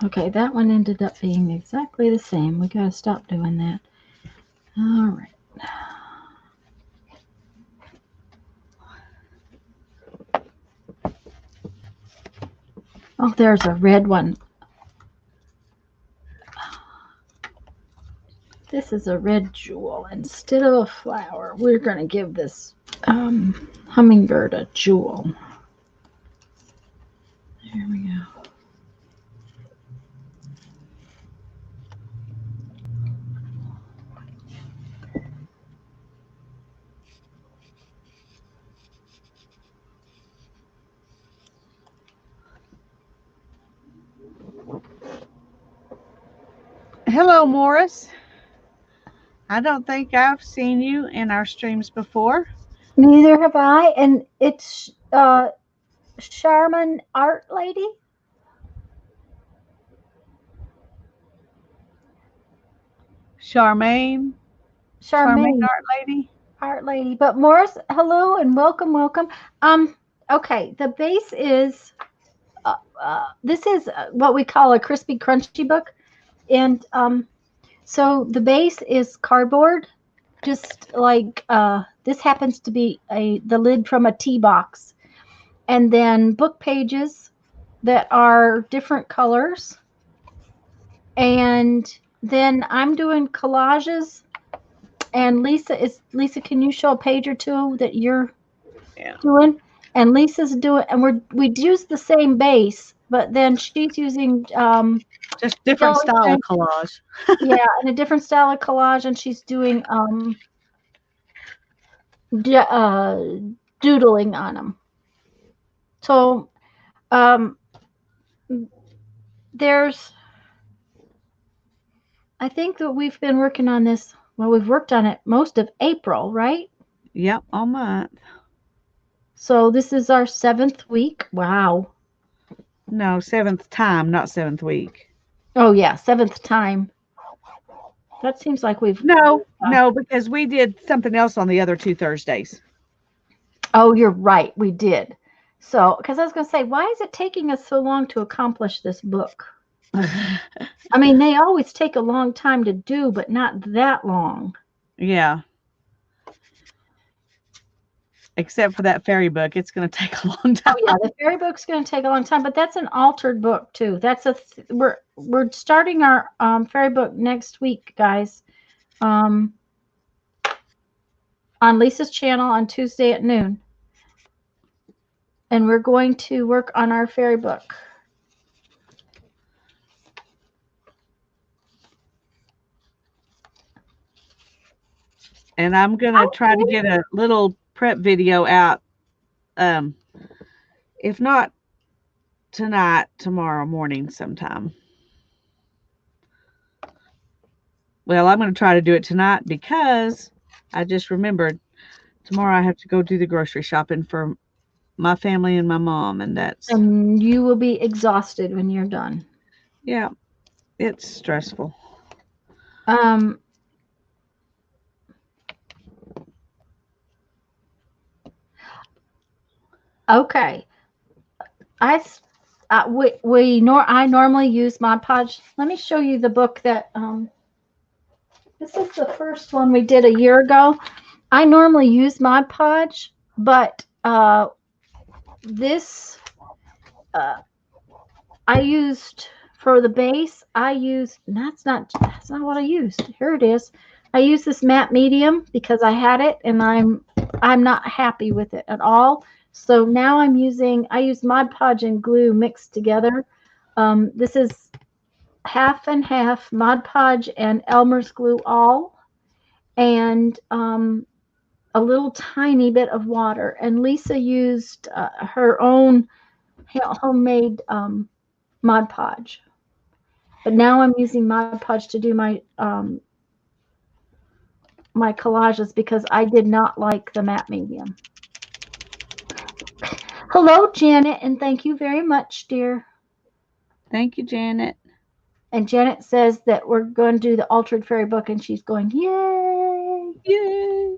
Okay, that one ended up being exactly the same. We got to stop doing that. All right. Oh, there's a red one. This is a red jewel instead of a flower. We're going to give this Hummingbird, a jewel. There we go. Hello, Morris. I don't think I've seen you in our streams before. Neither have I, and it's Charmin Art Lady. Charmaine. Charmaine Charmaine Art Lady. Art Lady. But Morris, hello and welcome, welcome. Okay, the base is this is what we call a crispy crunchy book, and so the base is cardboard, just like this happens to be the lid from a tea box, and then book pages that are different colors, and then I'm doing collages. And Lisa, can you show a page or two that you're doing? And Lisa's doing, and we use the same base, but then she's using just different style of collage. Yeah, and a different style of collage, and she's doing doodling on them. So there's, I think that we've been working on this. Well, we've worked on it most of April, right? Yep, all month. So this is our 7th week. Wow. No, 7th time, not 7th week. Oh yeah, 7th time. That seems like we've no, because we did something else on the other 2 Thursdays. Oh, you're right, we did. So, because I was going to say, why is it taking us so long to accomplish this book? I mean, they always take a long time to do, but not that long. Yeah. Except for that fairy book, it's going to take a long time. Oh yeah, the fairy book's going to take a long time, but that's an altered book too. That's we're starting our fairy book next week, guys. On Lisa's channel on Tuesday at noon, and we're going to work on our fairy book. And I'm going to try to get a little prep video out. If not tonight, tomorrow morning sometime. Well, I'm going to try to do it tonight because I just remembered tomorrow I have to go do the grocery shopping for my family and my mom, and you will be exhausted when you're done. Yeah, it's stressful. Okay. I normally use Mod Podge. Let me show you the book that this is the first one we did a year ago. I normally use Mod Podge, but this I used for the base. That's not what I used. Here it is. I used this matte medium because I had it, and I'm not happy with it at all. So now I use Mod Podge and glue mixed together. This is half and half Mod Podge and Elmer's glue all, and a little tiny bit of water. And Lisa used her own homemade Mod Podge. But now I'm using Mod Podge to do my my collages because I did not like the matte medium. Hello, Janet, and thank you very much, dear. Thank you, Janet. And Janet says that we're going to do the altered fairy book, and she's going, yay! Yay!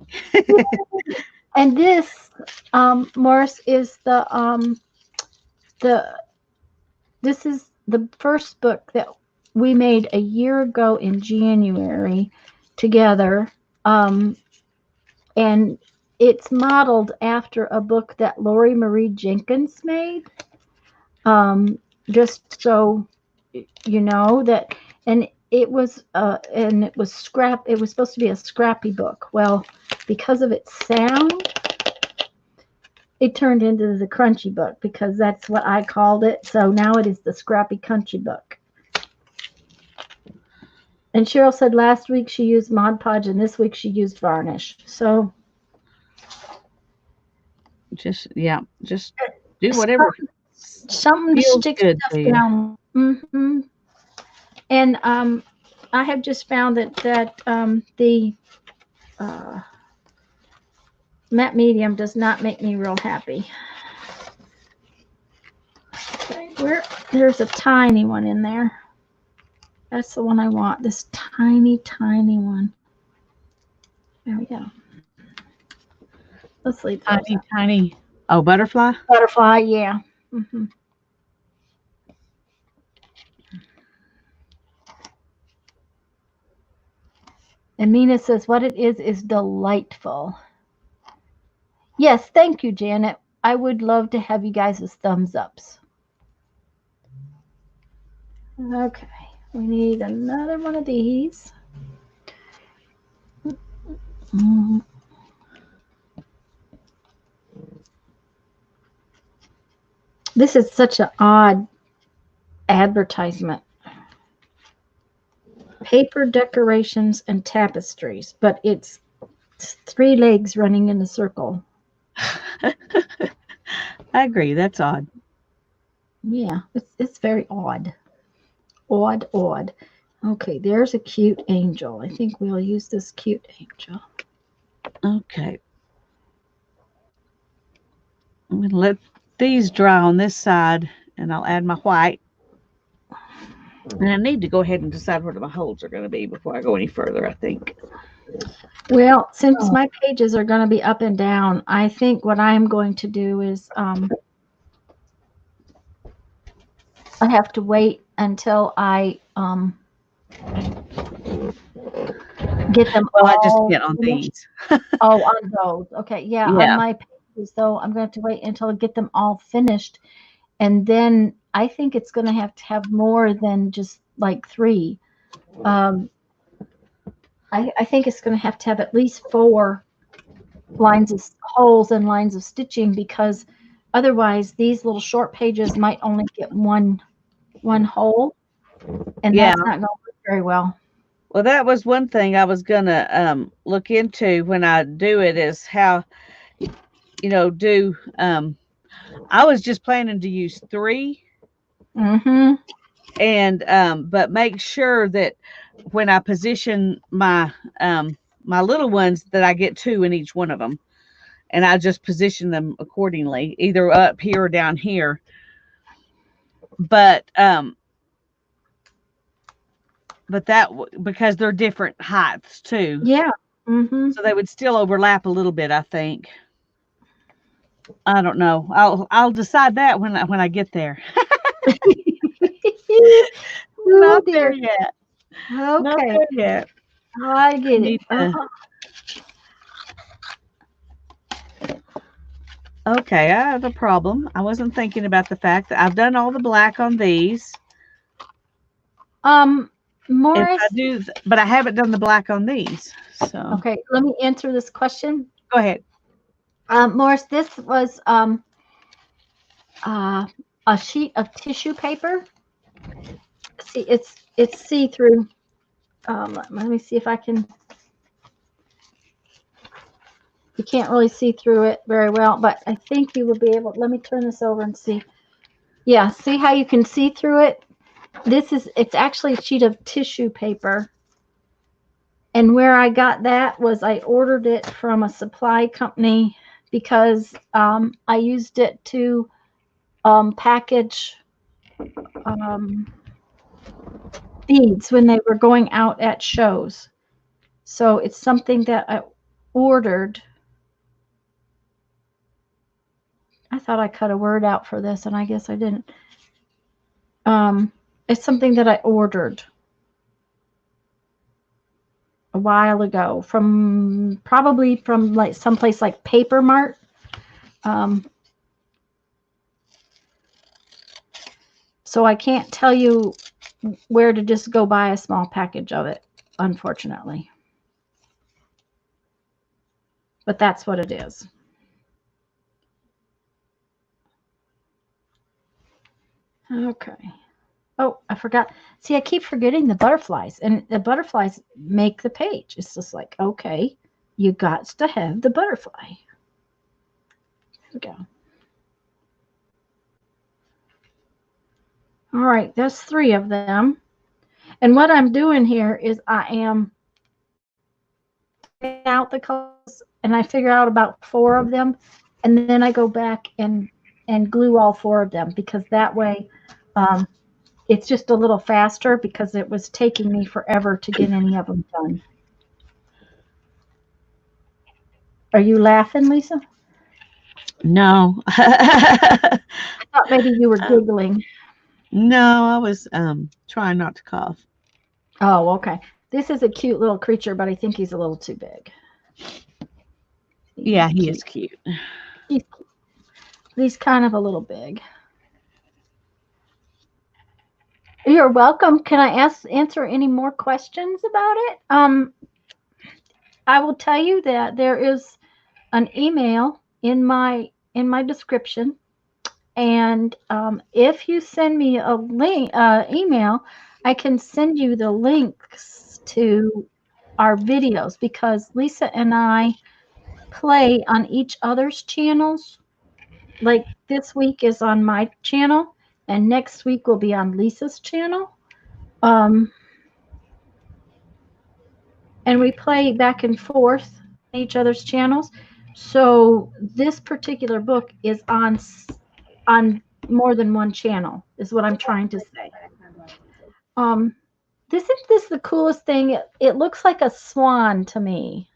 And this, Morris, is this is the first book that we made a year ago in January together, and it's modeled after a book that Lori Marie Jenkins made. Just so you know that, and it was supposed to be a scrappy book. Well, because of its sound, it turned into the Crunchy book because that's what I called it. So now it is the Scrappy Crunchy book. And Cheryl said last week she used Mod Podge and this week she used varnish. So just do whatever something to feels stick good stuff to you. down. And I have just found that the matte medium does not make me real happy. Okay, there's a tiny one in there. That's the one I want. This tiny, tiny one. There we go. Let's leave those out. Tiny. Oh, butterfly? Butterfly, yeah. And Mina says, what it is delightful. Yes, thank you, Janet. I would love to have you guys' thumbs ups. Okay, we need another one of these. This is such an odd advertisement. Paper decorations and tapestries, but it's 3 legs running in a circle. I agree. That's odd. Yeah, it's very odd. Odd. Okay, there's a cute angel. I think we'll use this cute angel. Okay. I'm going to let these dry on this side, and I'll add my white. And I need to go ahead and decide where my holes are going to be before I go any further, I think. Well, since my pages are going to be up and down, I think what I'm going to do is I have to wait until I get them Well, all I just get on finished. these. Oh, on those. Okay, yeah, on my pages, though, I'm going to have to wait until I get them all finished. And then I think it's going to have more than just like 3. I think it's going to have at least 4 lines of holes and lines of stitching, because otherwise these little short pages might only get one hole, and that's not going to work very well. Well, that was one thing I was going to look into when I do it, is how, do, I was just planning to use 3. And, but make sure that when I position my, my little ones, that I get 2 in each one of them. And I just position them accordingly, either up here or down here. But that, because they're different heights too. Yeah. So they would still overlap a little bit, I think. I don't know. I'll decide that when I get there. Not there yet. Okay. Not there yet. I get it. Okay, I have a problem. I wasn't thinking about the fact that I've done all the black on these. Morris, but I haven't done the black on these. So okay, let me answer this question. Go ahead. Morris, this was a sheet of tissue paper. See, it's see-through. Let me see if I can. You can't really see through it very well, but I think you will be able. Let me turn this over and see. Yeah, see how you can see through it? It's actually a sheet of tissue paper. And where I got that was I ordered it from a supply company because I used it to package beads when they were going out at shows. So it's something that I ordered. I thought I cut a word out for this, and I guess I didn't. It's something that I ordered a while ago probably from like someplace like Paper Mart. So I can't tell you where to just go buy a small package of it, unfortunately. But that's what it is. Okay. Oh, I forgot. See, I keep forgetting the butterflies, and the butterflies make the page. It's just like, okay, you got to have the butterfly. There we go. All right, there's 3 of them. And what I'm doing here is I am taking out the colors, and I figure out about 4 of them, and then I go back and glue all 4 of them, because that way um, it's just a little faster, because it was taking me forever to get any of them done. Are you laughing, Lisa? No. I thought maybe you were giggling. No, I was trying not to cough. Oh, okay. This is a cute little creature, but I think he's a little too big. Yeah, He's he is cute. cute. He's cute. He's kind of a little big. You're welcome. Can I answer any more questions about it? I will tell you that there is an email in my description, and if you send me a link email, I can send you the links to our videos, because Lisa and I play on each other's channels. Like this week is on my channel, and next week will be on Lisa's channel. Um, and we play back and forth on each other's channels. So this particular book is on more than one channel, is what I'm trying to say. Um, isn't this the coolest thing? It looks like a swan to me.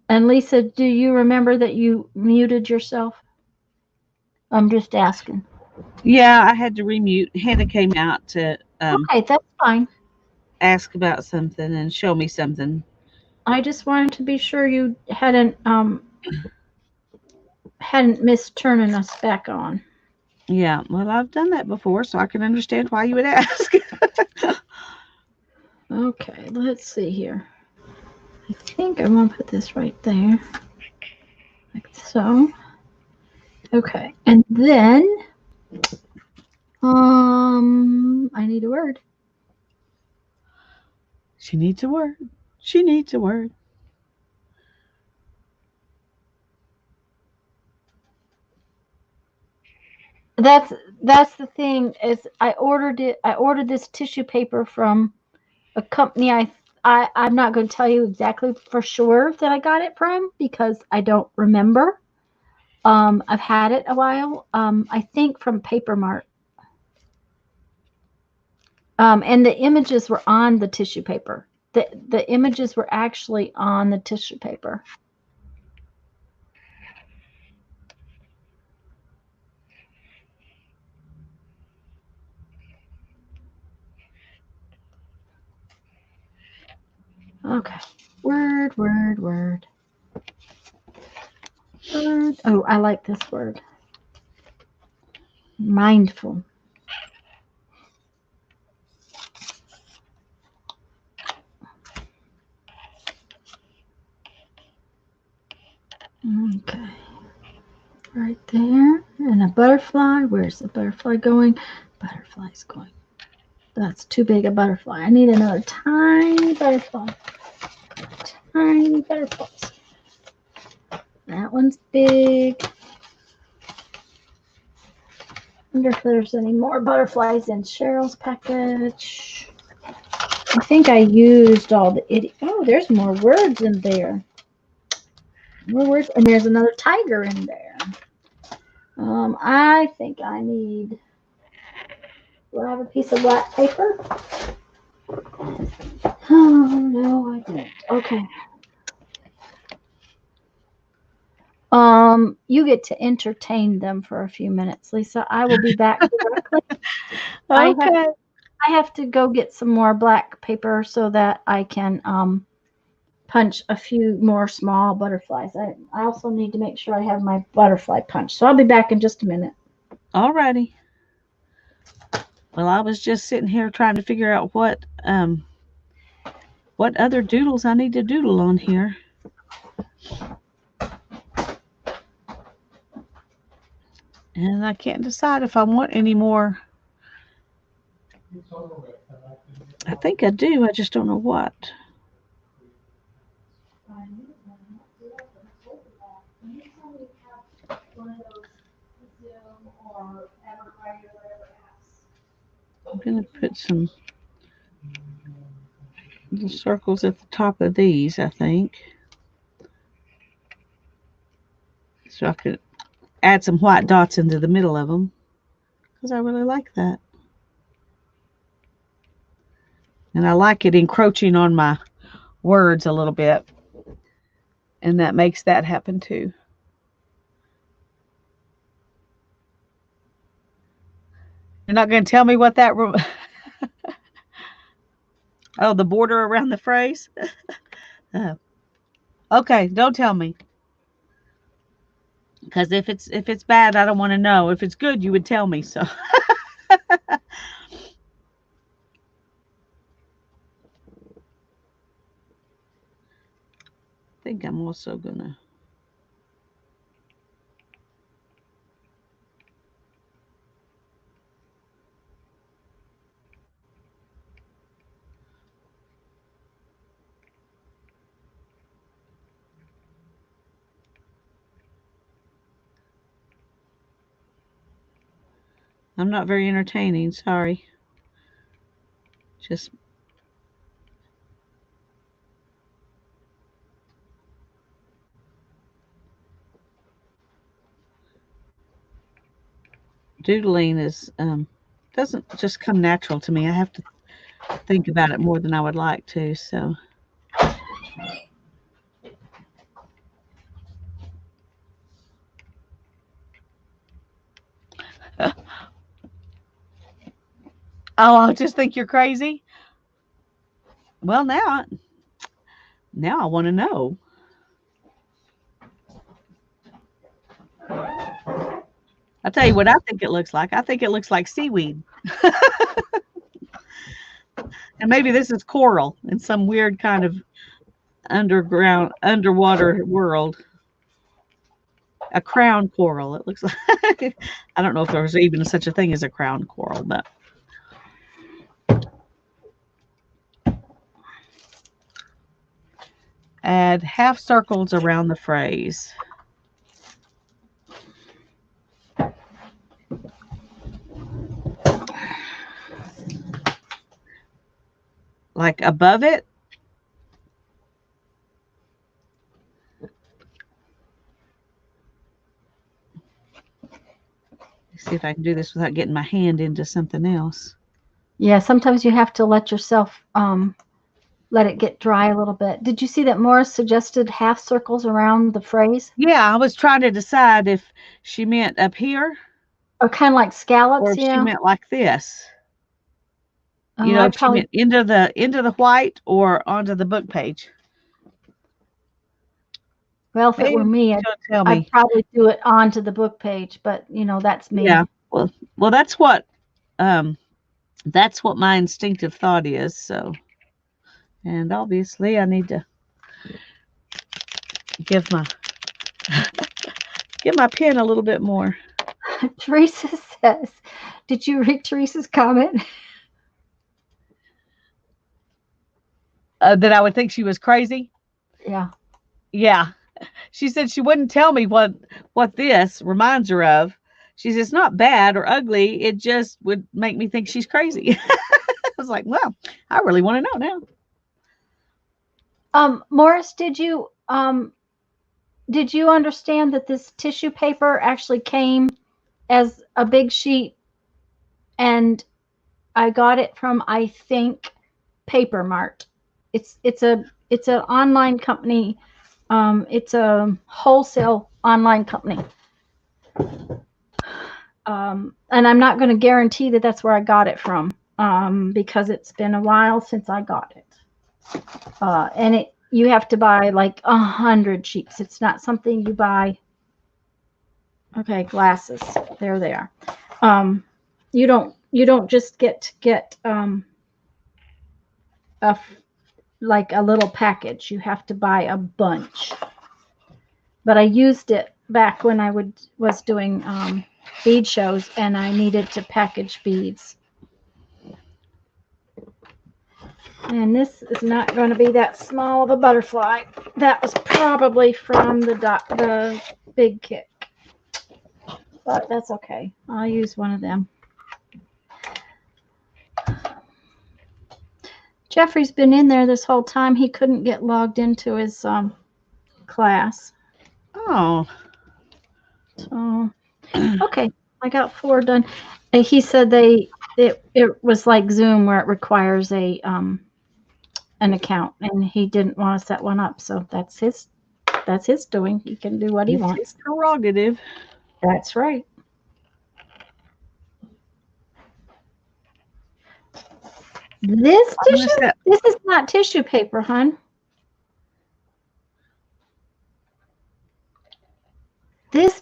And Lisa, do you remember that you muted yourself? I'm just asking. Yeah, I had to remute. Hannah came out to Okay, that's fine. ask about something and show me something. I just wanted to be sure you hadn't missed turning us back on. Yeah, well, I've done that before, so I can understand why you would ask. Okay, let's see here. I think I want to put this right there, like so. Okay, and then I need a word. She needs a word. She needs a word. That's that's the thing, is I ordered it. I ordered this tissue paper from a company. I'm not going to tell you exactly for sure that I got it from, because I don't remember. I've had it a while. I think from Paper Mart. And the images were on the tissue paper. The images were actually on the tissue paper. Okay. Word, word, word. Word. Oh, I like this word. Mindful. Okay. Right there. And a butterfly. Where's the butterfly going? Butterfly's going. That's too big a butterfly. I need another tiny butterfly. Tiny butterflies. That one's big. Wonder if there's any more butterflies in Cheryl's package. I think I used all the oh, there's more words in there. More words, and there's another tiger in there. I think I need. Do I have a piece of black paper? Oh no, I don't. Okay. You get to entertain them for a few minutes, Lisa. I will be back directly. I have Okay. I have to go get some more black paper so that I can punch a few more small butterflies. I also need to make sure I have my butterfly punch. So I'll be back in just a minute. Alrighty. Well, I was just sitting here trying to figure out what other doodles I need to doodle on here. And I can't decide if I want any more. I think I do. I just don't know what. I'm going to put some little circles at the top of these, I think. So I could add some white dots into the middle of them because I really like that. And I like it encroaching on my words a little bit. And that makes that happen too. You're not going to tell me what that... Oh, the border around the phrase? Okay, don't tell me. Because if it's bad, I don't want to know. If it's good, you would tell me. So I think I'm also gonna I'm not very entertaining, sorry. Just doodling is doesn't just come natural to me. I have to think about it more than I would like to, so oh, I'll just think you're crazy. Well, now I want to know. I'll tell you what I think it looks like. I think it looks like seaweed. And maybe this is coral in some weird kind of underwater world. A crown coral. It looks like I don't know if there's even such a thing as a crown coral, but add half circles around the phrase. Like above it. Let's see if I can do this without getting my hand into something else. Yeah, sometimes you have to let yourself let it get dry a little bit. Did you see that Morris suggested half circles around the phrase? Yeah, I was trying to decide if she meant up here Or kind of like or scallops, if she yeah. meant like this. You Oh, know, I if she probably, meant into the white or onto the book page. well, if it Maybe were me, she'll tell I'd me. probably do it onto the book page, but that's Yeah. me. Well, that's what my instinctive thought is. So, and obviously, I need to give my pen a little bit more. Teresa says, did you read Teresa's comment? That I would think she was crazy. Yeah. Yeah. She said she wouldn't tell me what this reminds her of. She says it's not bad or ugly. It just would make me think she's crazy. I was like, well, I really want to know now. Morris, did you understand that this tissue paper actually came as a big sheet, and I got it from, I think, Paper Mart. It's an online company. It's a wholesale online company. And I'm not going to guarantee that that's where I got it from, because it's been a while since I got it. And you have to buy like 100 sheets. It's not something you buy. Okay, glasses. There they are. You don't just get like a little package. You have to buy a bunch. but I used it back when I was doing bead shows, and I needed to package beads. And this is not going to be that small of a butterfly. That was probably from the big kick, but that's okay. I'll use one of them. Jeffrey's been in there this whole time. He couldn't get logged into his class. Oh. So, okay, I got 4 done. He said it was like Zoom where it requires an account, and he didn't want to set one up. So that's his doing. He can do what he wants. It's prerogative. That's right. This is not tissue paper, hon.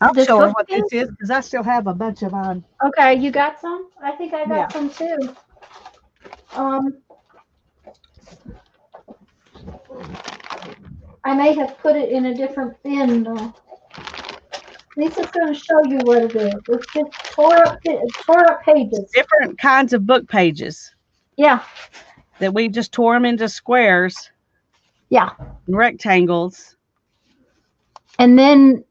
I'll show her what this is because I still have a bunch of mine. Okay, you got some? I think I got some too. I may have put it in a different bin though. Lisa's going to show you what it is. It's just tore up pages. Different kinds of book pages. Yeah. That we just tore them into squares. Yeah. And rectangles. And then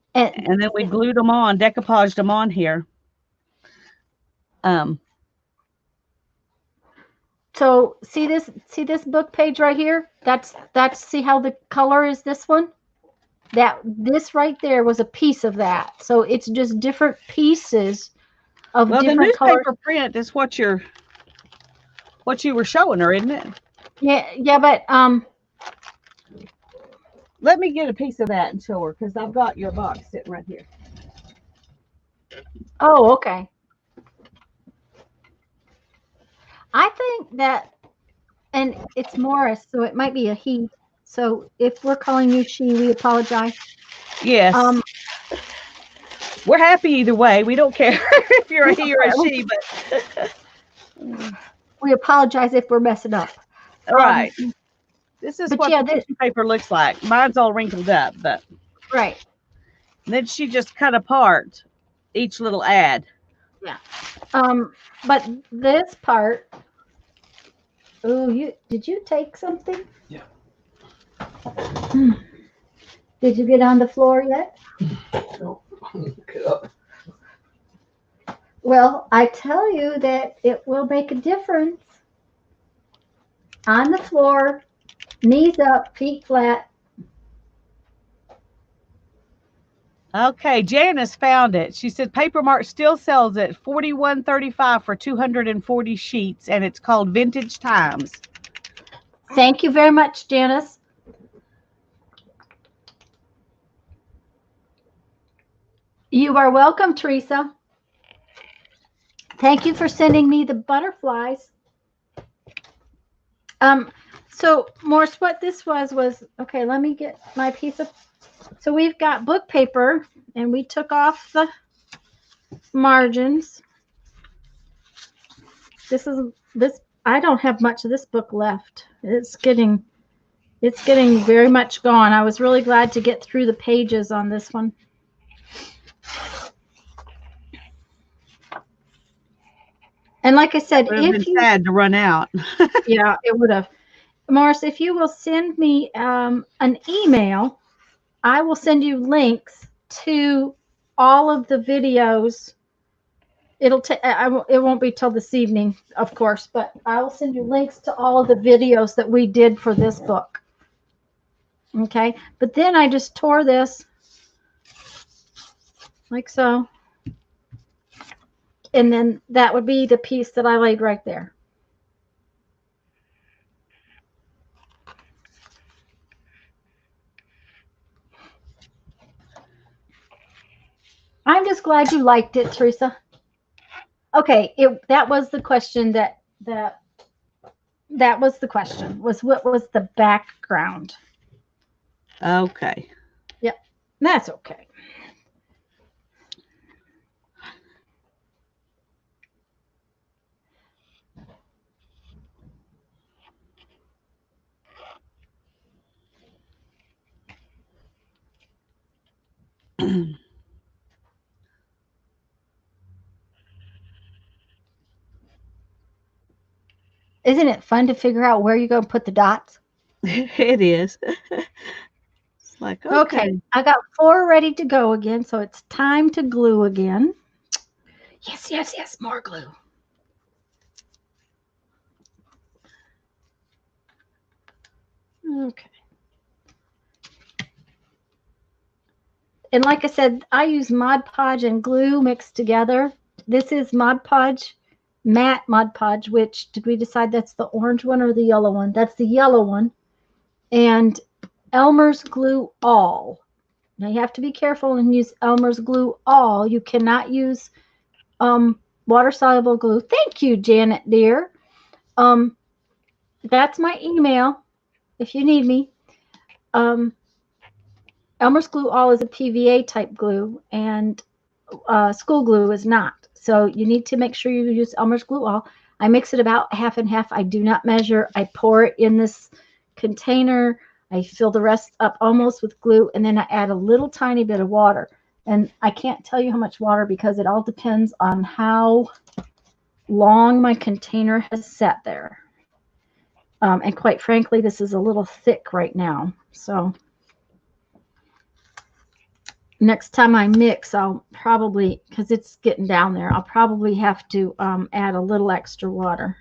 we glued them on, decoupaged them on here. So see this book page right here? That's see how the color is this one? This right there was a piece of that. So it's just different pieces of different colors. The newspaper print is what you were showing her, isn't it? Yeah, but let me get a piece of that and show her because I've got your box sitting right here. Oh, okay. I think that, and it's Morris, so it might be a he. So if we're calling you she, we apologize. Yes. We're happy either way. We don't care if you're a he or a she, but we apologize if we're messing up. Right. This is what the tissue paper looks like. Mine's all wrinkled up, but right. And then she just cut apart each little ad. Yeah. But this part. Oh, did you take something? Yeah. Did you get on the floor yet? No. Get up. Well, I tell you that it will make a difference. On the floor, knees up, feet flat. Okay, Janice found it. She said Paper Mart still sells it $41.35 for 240 sheets, and it's called Vintage Times. Thank you very much, Janice. You are welcome, Teresa. Thank you for sending me the butterflies. So Morse, what this was okay, let me get my piece of, so we've got book paper and we took off the margins. This I don't have much of this book left. It's getting very much gone. I was really glad to get through the pages on this one. And like I said, if you sad to run out. Yeah, it would have. Morris, if you will send me an email, I will send you links to all of the videos. It won't be till this evening, of course, but I will send you links to all of the videos that we did for this book. Okay, but then I just tore this like so. And then that would be the piece that I laid right there. I'm just glad you liked it, Teresa. Okay, that was the question that was the question, was what was the background? Okay. Yep, that's okay. Isn't it fun to figure out where you're going to put the dots? It is. It's like, Okay, okay. I got 4 ready to go again, so it's time to glue again. Yes, yes, yes, more glue. Okay. And like I said, I use Mod Podge and glue mixed together. This is Mod Podge, matte Mod Podge, which did we decide that's the orange one or the yellow one? That's the yellow one. And Elmer's Glue All. Now you have to be careful and use Elmer's Glue All. You cannot use water soluble glue. Thank you, Janet dear. That's my email if you need me. Elmer's Glue All is a PVA type glue, and school glue is not. So you need to make sure you use Elmer's Glue All. I mix it about half and half. I do not measure. I pour it in this container. I fill the rest up almost with glue, and then I add a little tiny bit of water. And I can't tell you how much water because it all depends on how long my container has sat there. And quite frankly, this is a little thick right now. So next time I mix, I'll probably, because it's getting down there, I'll probably have to add a little extra water.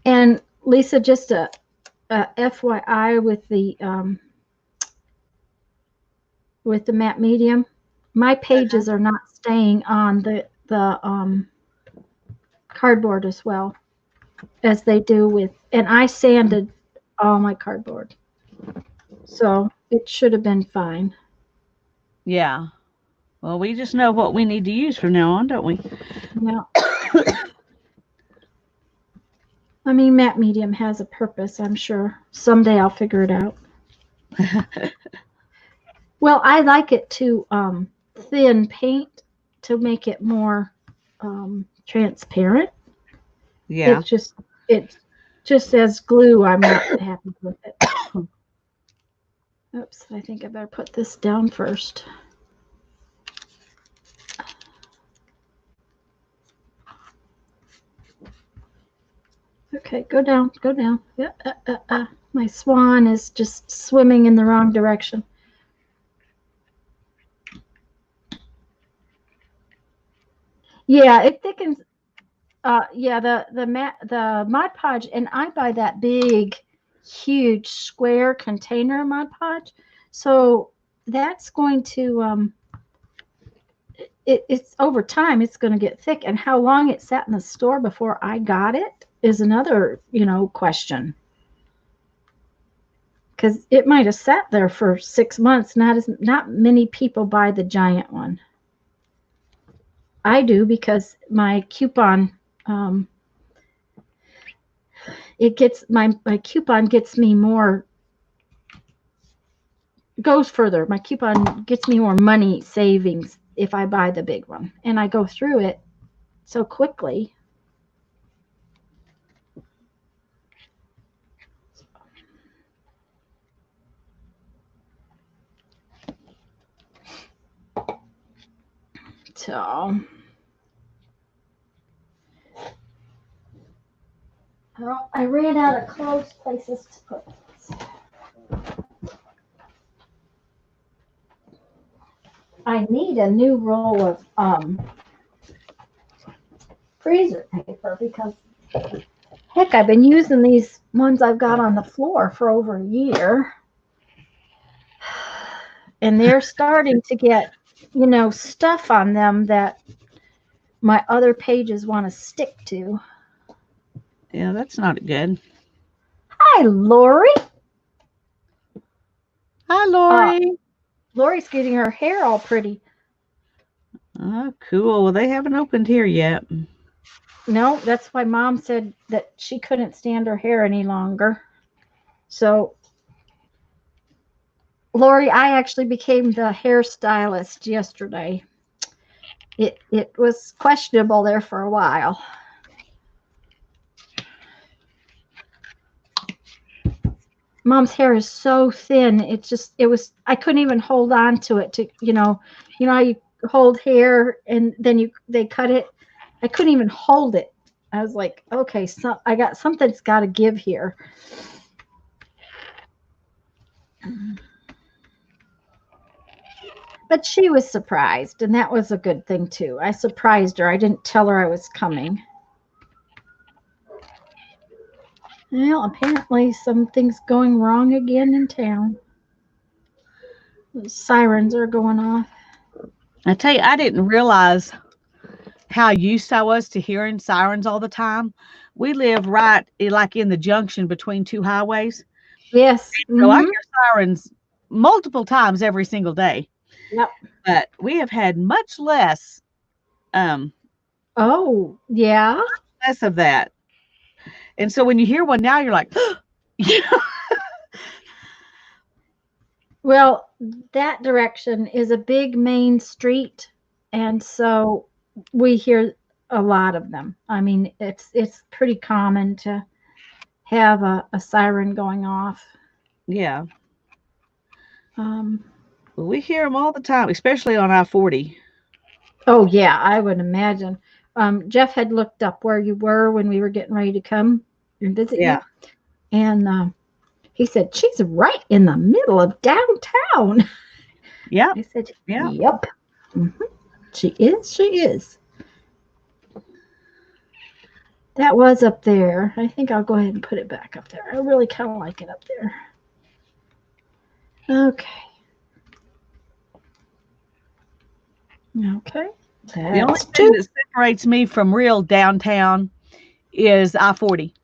And Lisa, just a FYI with the matte medium, my pages are not staying on the cardboard as well as they do with, and I sanded all my cardboard, so it should have been fine. Yeah. Well, we just know what we need to use from now on, don't we? Yeah. I mean, matte medium has a purpose, I'm sure. Someday I'll figure it out. Well, I like it to thin paint to make it more transparent. Yeah. It's just as glue, I'm not happy with it. Oops, I think I better put this down first. Okay, go down, go down. Yeah, my swan is just swimming in the wrong direction. Yeah, it thickens. Yeah, the Mod Podge, and I buy that big, huge square container Mod Podge, so that's going to it's over time it's going to get thick, and how long it sat in the store before I got it is another question, because it might have sat there for 6 months. Not many people buy the giant one. I do because my coupon it gets my coupon gets me more, goes further. My coupon gets me more money savings if I buy the big one, and I go through it so quickly. So well, I ran out of clothes places to put this. I need a new roll of freezer paper because heck, I've been using these ones I've got on the floor for over a year, and they're starting to get stuff on them that my other pages want to stick to. Yeah, that's not good. Hi, Lori. Hi, Lori. Lori's getting her hair all pretty. Oh, cool. Well, they haven't opened here yet. No, that's why Mom said that she couldn't stand her hair any longer. So, Lori, I actually became the hairstylist yesterday. It was questionable there for a while. Mom's hair is so thin. I couldn't even hold on to it how you hold hair and then they cut it. I couldn't even hold it. I was like, okay, so I got something's got to give here. But she was surprised, and that was a good thing too. I surprised her. I didn't tell her I was coming. Well, apparently something's going wrong again in town. The sirens are going off. I tell you, I didn't realize how used I was to hearing sirens all the time. We live right like in the junction between two highways. Yes. So I hear sirens multiple times every single day. Yep. But we have had much less Oh, yeah. less of that. And so when you hear one now, you're like, yeah. Well, that direction is a big main street, and so we hear a lot of them. I mean, it's pretty common to have a siren going off. Yeah. Um, We hear them all the time, especially on I-40. oh yeah, I would imagine. Jeff had looked up where you were when we were getting ready to come and visit Yeah. you, and he said she's right in the middle of downtown. Yeah. I said, Yeah. yep. She is. She is. That was up there. I think I'll go ahead and put it back up there. I really kind of like it up there. Okay. Okay. The only thing that separates me from real downtown is I-40.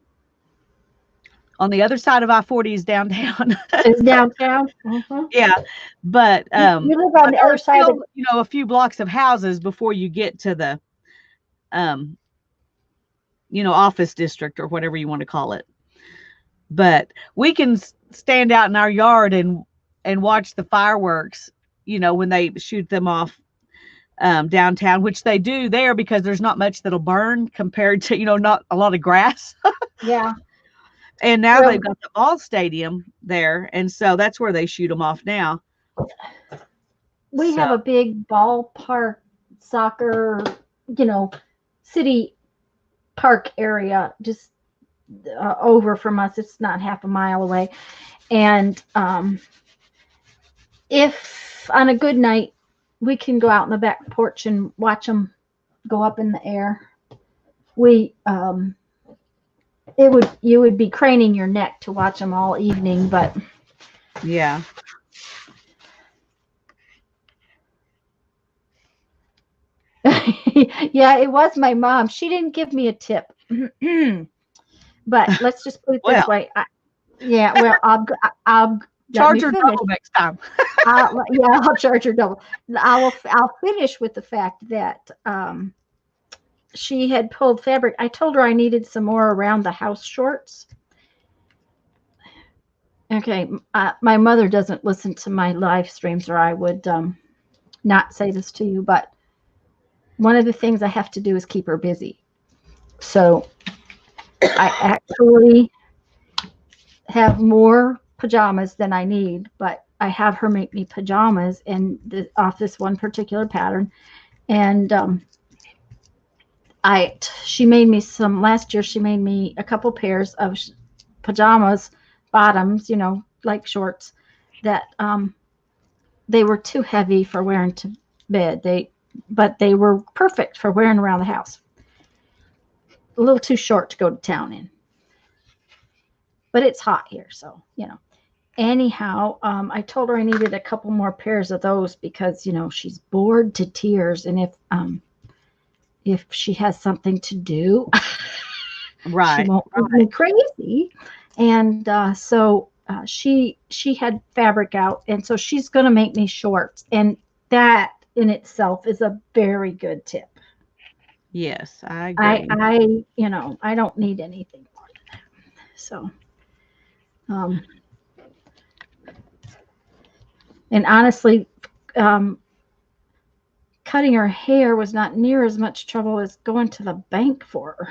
On the other side of I-40 is downtown. Is downtown. Uh-huh. Yeah, but You live on the other side still, a few blocks of houses before you get to the office district or whatever you want to call it. But we can stand out in our yard and watch the fireworks, when they shoot them off downtown, which they do there because there's not much that'll burn compared to, not a lot of grass. Yeah. And now they've got the ball stadium there, and so that's where they shoot them off now. We have a big ballpark soccer, city park area just over from us. It's not half a mile away. And if on a good night, we can go out in the back porch and watch them go up in the air. You would be craning your neck to watch them all evening, but yeah. Yeah, it was my mom. She didn't give me a tip. But let's just put it this way. I'll charge her double next time. I'll charge her double. I'll finish with the fact that she had pulled fabric. I told her I needed some more around the house shorts. Okay, my mother doesn't listen to my live streams, or I would not say this to you, but one of the things I have to do is keep her busy. So I actually have more pajamas than I need, but I have her make me pajamas off this one particular pattern. And she made me some last year. She made me a couple pairs of pajamas, bottoms, like shorts, that they were too heavy for wearing to bed. But they were perfect for wearing around the house. A little too short to go to town in. But it's hot here, so, Anyhow, I told her I needed a couple more pairs of those because, she's bored to tears. And if she has something to do, right, she won't drive me crazy. And so she had fabric out, and so she's going to make me shorts. And that in itself is a very good tip. Yes, I agree. I don't need anything more than that. So, and honestly, cutting her hair was not near as much trouble as going to the bank for her.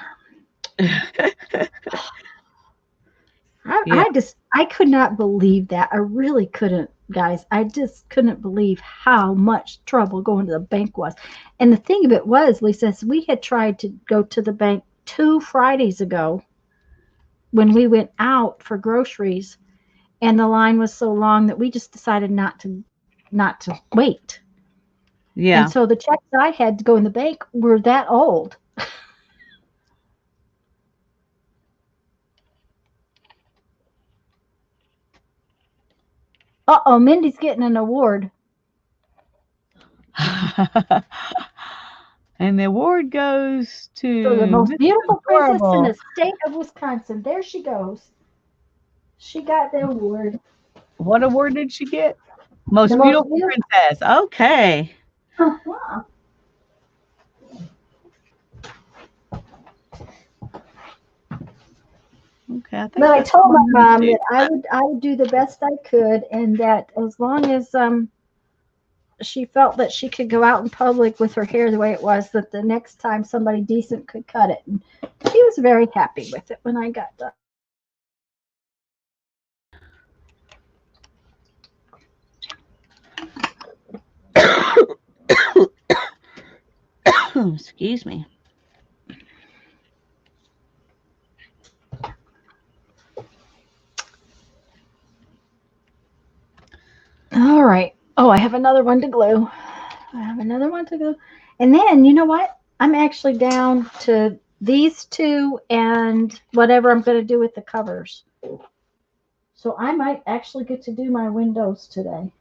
I could not believe that. I really couldn't, guys. I just couldn't believe how much trouble going to the bank was. And the thing of it was, Lisa, is we had tried to go to the bank 2 Fridays ago when we went out for groceries, and the line was so long that we just decided not to wait. And Yeah. so the checks I had to go in the bank were that old. Uh-oh, Mindy's getting an award. And the award goes So the to most Miss beautiful princess in the Adorable. state of Wisconsin. There she goes. She got the award. What award did she get? The Most most beautiful beautiful. princess. Okay. Uh-huh. Okay. I think But I that's the told one my I'm mom gonna that I would do the best I could, and that as long as she felt that she could go out in public with her hair the way it was, that the next time somebody decent could cut it. And she was very happy with it when I got done. do. Excuse me. All right. Oh, I have another one to glue. I have another one to glue. And then, you know what? I'm actually down to these two and whatever I'm going to do with the covers. So I might actually get to do my windows today.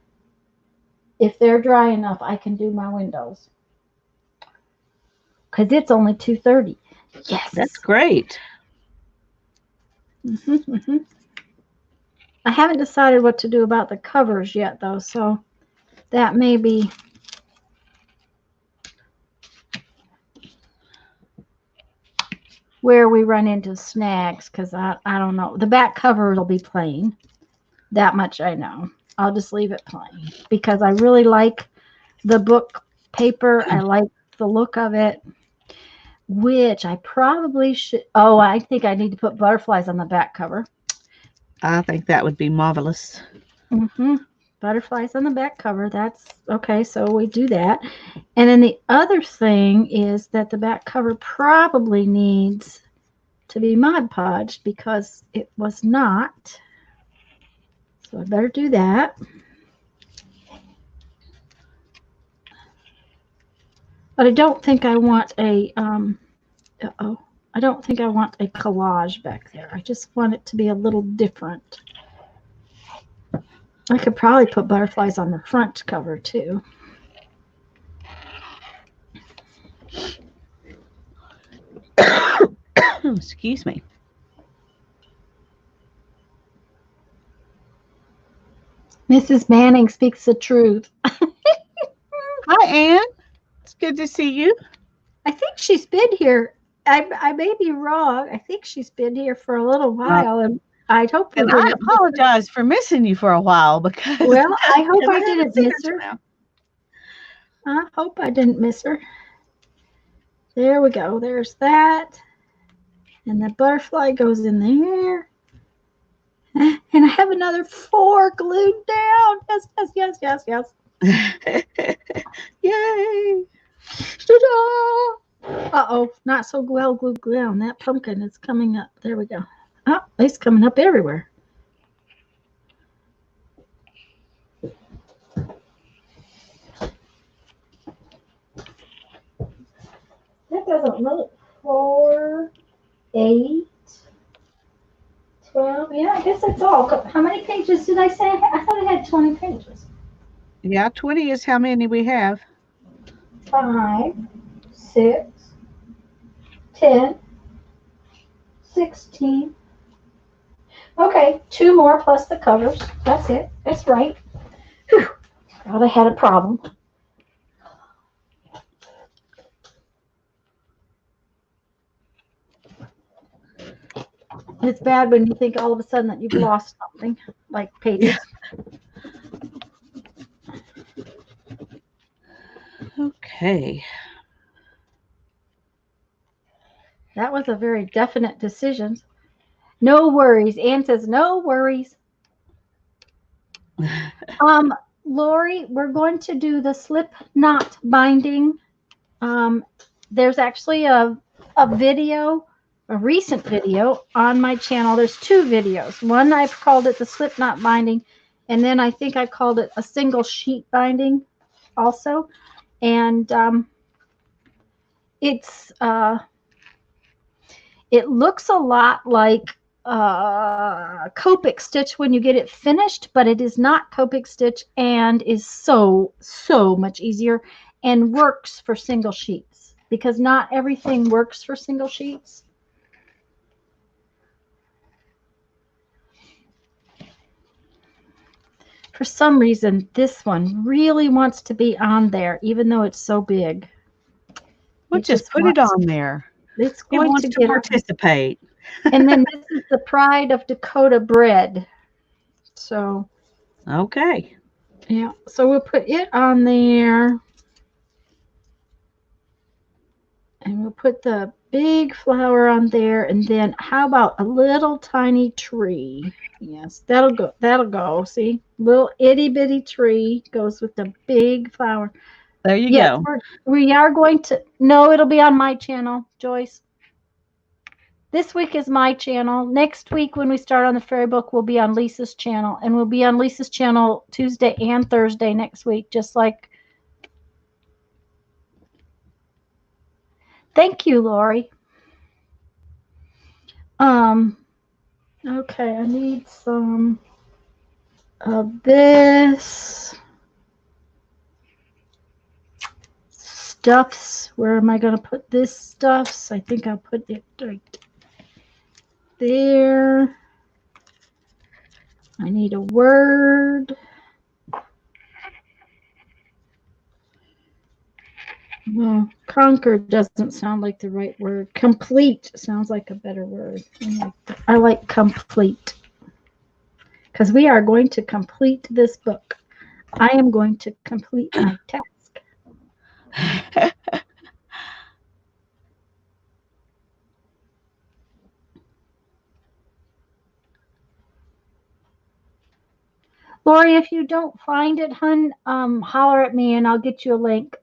If they're dry enough, I can do my windows. Because it's only 2:30. Yes. That's great. Mm-hmm. I haven't decided what to do about the covers yet, though, so that may be where we run into snags, because I don't know. The back cover will be plain. That much I know. I'll just leave it plain because I really like the book paper. I like the look of it, which I probably should. Oh, I think I need to put butterflies on the back cover. I think that would be marvelous. Mm-hmm. Butterflies on the back cover. That's okay. So we do that. And then the other thing is that the back cover probably needs to be Mod Podged because it was not. So I better do that. But I don't think I want a uh-oh. I don't think I want a collage back there. I just want it to be a little different. I could probably put butterflies on the front cover too. Excuse me. Mrs. Manning speaks the truth. Hi, Anne. It's good to see you. I think she's been here. I may be wrong. I think she's been here for a little while, and I hope we And I didn't. apologize for missing you for a while because Well, I hope I I haven't didn't seen miss her her. now. I hope I didn't miss her. There we go. There's that. And the butterfly goes in there. And I have another 4 glued down. Yes, yes, yes, yes, yes. Yay! Uh-oh, not so well glued down. That pumpkin is coming up. There we go. Oh, it's coming up everywhere. That doesn't look 4, 8, 12. Yeah, I guess that's all. How many pages did I say? I thought I had 20 pages. Yeah, 20 is how many we have. 5, 6, 10, 16. Okay, 2 more plus the covers. That's it. That's right. Whew. Thought I had a problem. It's bad when you think all of a sudden that you've lost something, like pages. Okay. That was a very definite decision. No worries. Ann says, no worries. Lori, we're going to do the slip knot binding. There's actually a video, a recent video on my channel. There's two videos. One I've called it the slip knot binding, and then I think I called it a single sheet binding also. And it looks a lot like Copic stitch when you get it finished, but it is not Copic stitch and is so much easier and works for single sheets because not everything works for single sheets. For some reason, this one really wants to be on there, even though it's so big. We'll just put it on there. It's It going wants to to get participate. And then this is the Pride of Dakota bread. So, Okay. yeah. So we'll put it on there. And we'll put the big flower on there. And then how about a little tiny tree? Yes, that'll go. That'll go. See? Little itty bitty tree goes with the big flower. There you Yes, go. we are going to. No, it'll be on my channel, Joyce. This week is my channel. Next week, when we start on the fairy book, we'll be on Lisa's channel. And we'll be on Lisa's channel Tuesday and Thursday next week, just like. Thank you, Lori. Okay, I need some of this. Stuffs. Where am I going to put this stuffs? I think I'll put it right there. I need a word. Well, conquer doesn't sound like the right word. Complete sounds like a better word. I like complete. Because we are going to complete this book. I am going to complete my task. Lori, if you don't find it, hun, holler at me and I'll get you a link.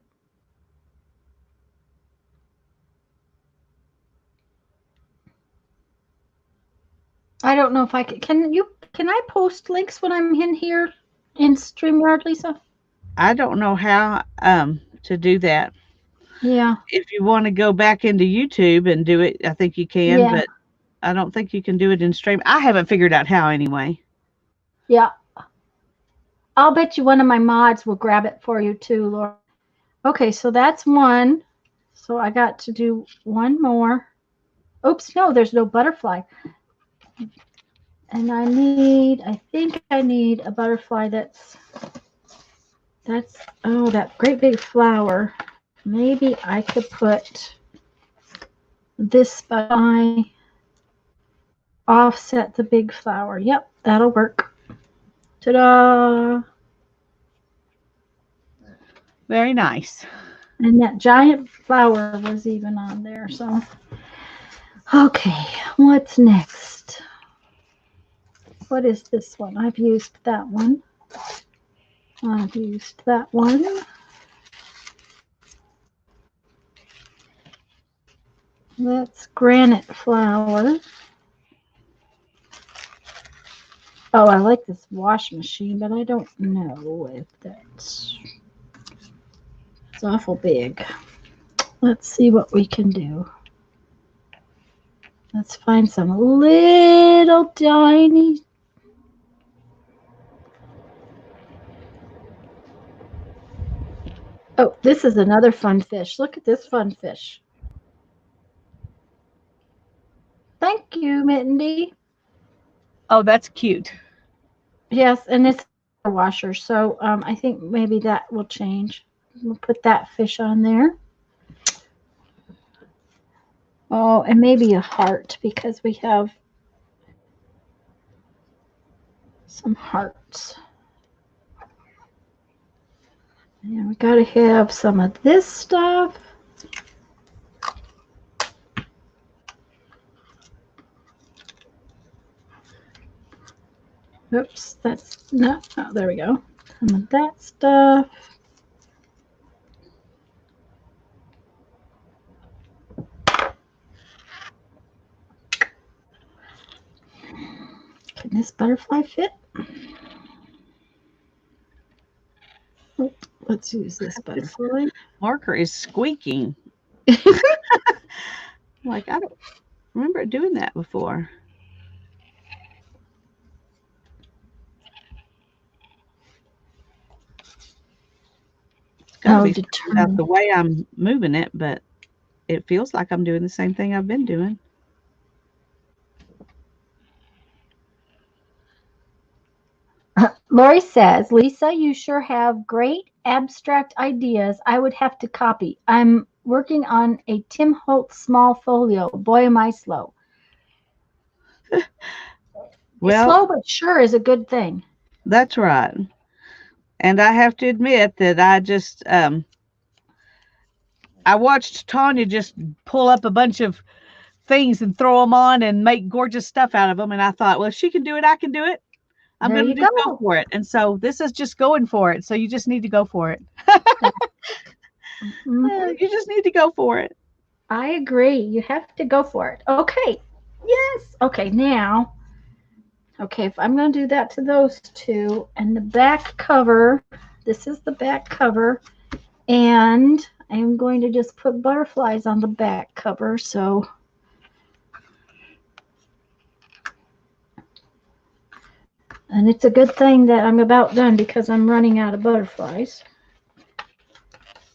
I don't know if I can. Can I post links when I'm in here in StreamYard, Lisa? I don't know how to do that. Yeah. If you want to go back into YouTube and do it, I think you can, Yeah. but I don't think you can do it in stream. I haven't figured out how anyway. Yeah. I'll bet you one of my mods will grab it for you too, Laura. Okay, so that's one. So I got to do one more. Oops, no, there's no butterfly. And I think I need a butterfly that's, oh, that great big flower. Maybe I could put this butterfly, offset the big flower. Yep, that'll work. Ta-da! Very nice. And that giant flower was even on there. So, okay, what's next? What is this one? I've used that one. I've used that one. That's granite flower. Oh, I like this wash machine, but I don't know if that's... It's awful big. Let's see what we can do. Let's find some little tiny... Oh, this is another fun fish. Look at this fun fish. Thank you, Mittendy. Oh, that's cute. Yes, and it's a washer, so I think maybe that will change. We'll put that fish on there. Oh, and maybe a heart because we have some hearts. And we got to have some of this stuff. Oops, that's no. Oh, there we go. Some of that stuff. Can this butterfly fit? Oh, let's use this butterfly. Marker is squeaking. Like, I don't remember doing that before. It's gotta be about the way I'm moving it, but it feels like I'm doing the same thing I've been doing. Lori says, Lisa, you sure have great abstract ideas I would have to copy. I'm working on a Tim Holtz small folio. Boy, am I slow. Well, slow but sure is a good thing. That's right. And I have to admit that I watched Tanya just pull up a bunch of things and throw them on and make gorgeous stuff out of them. And I thought, well, if she can do it, I can do it. I'm going to just go for it. And so this is just going for it. So you just need to go for it. You just need to go for it. I agree. You have to go for it. Okay. Yes. Okay. Now, okay, if I'm going to do that to those two, and the back cover, this is the back cover, and I'm going to just put butterflies on the back cover. So and it's a good thing that I'm about done because I'm running out of butterflies.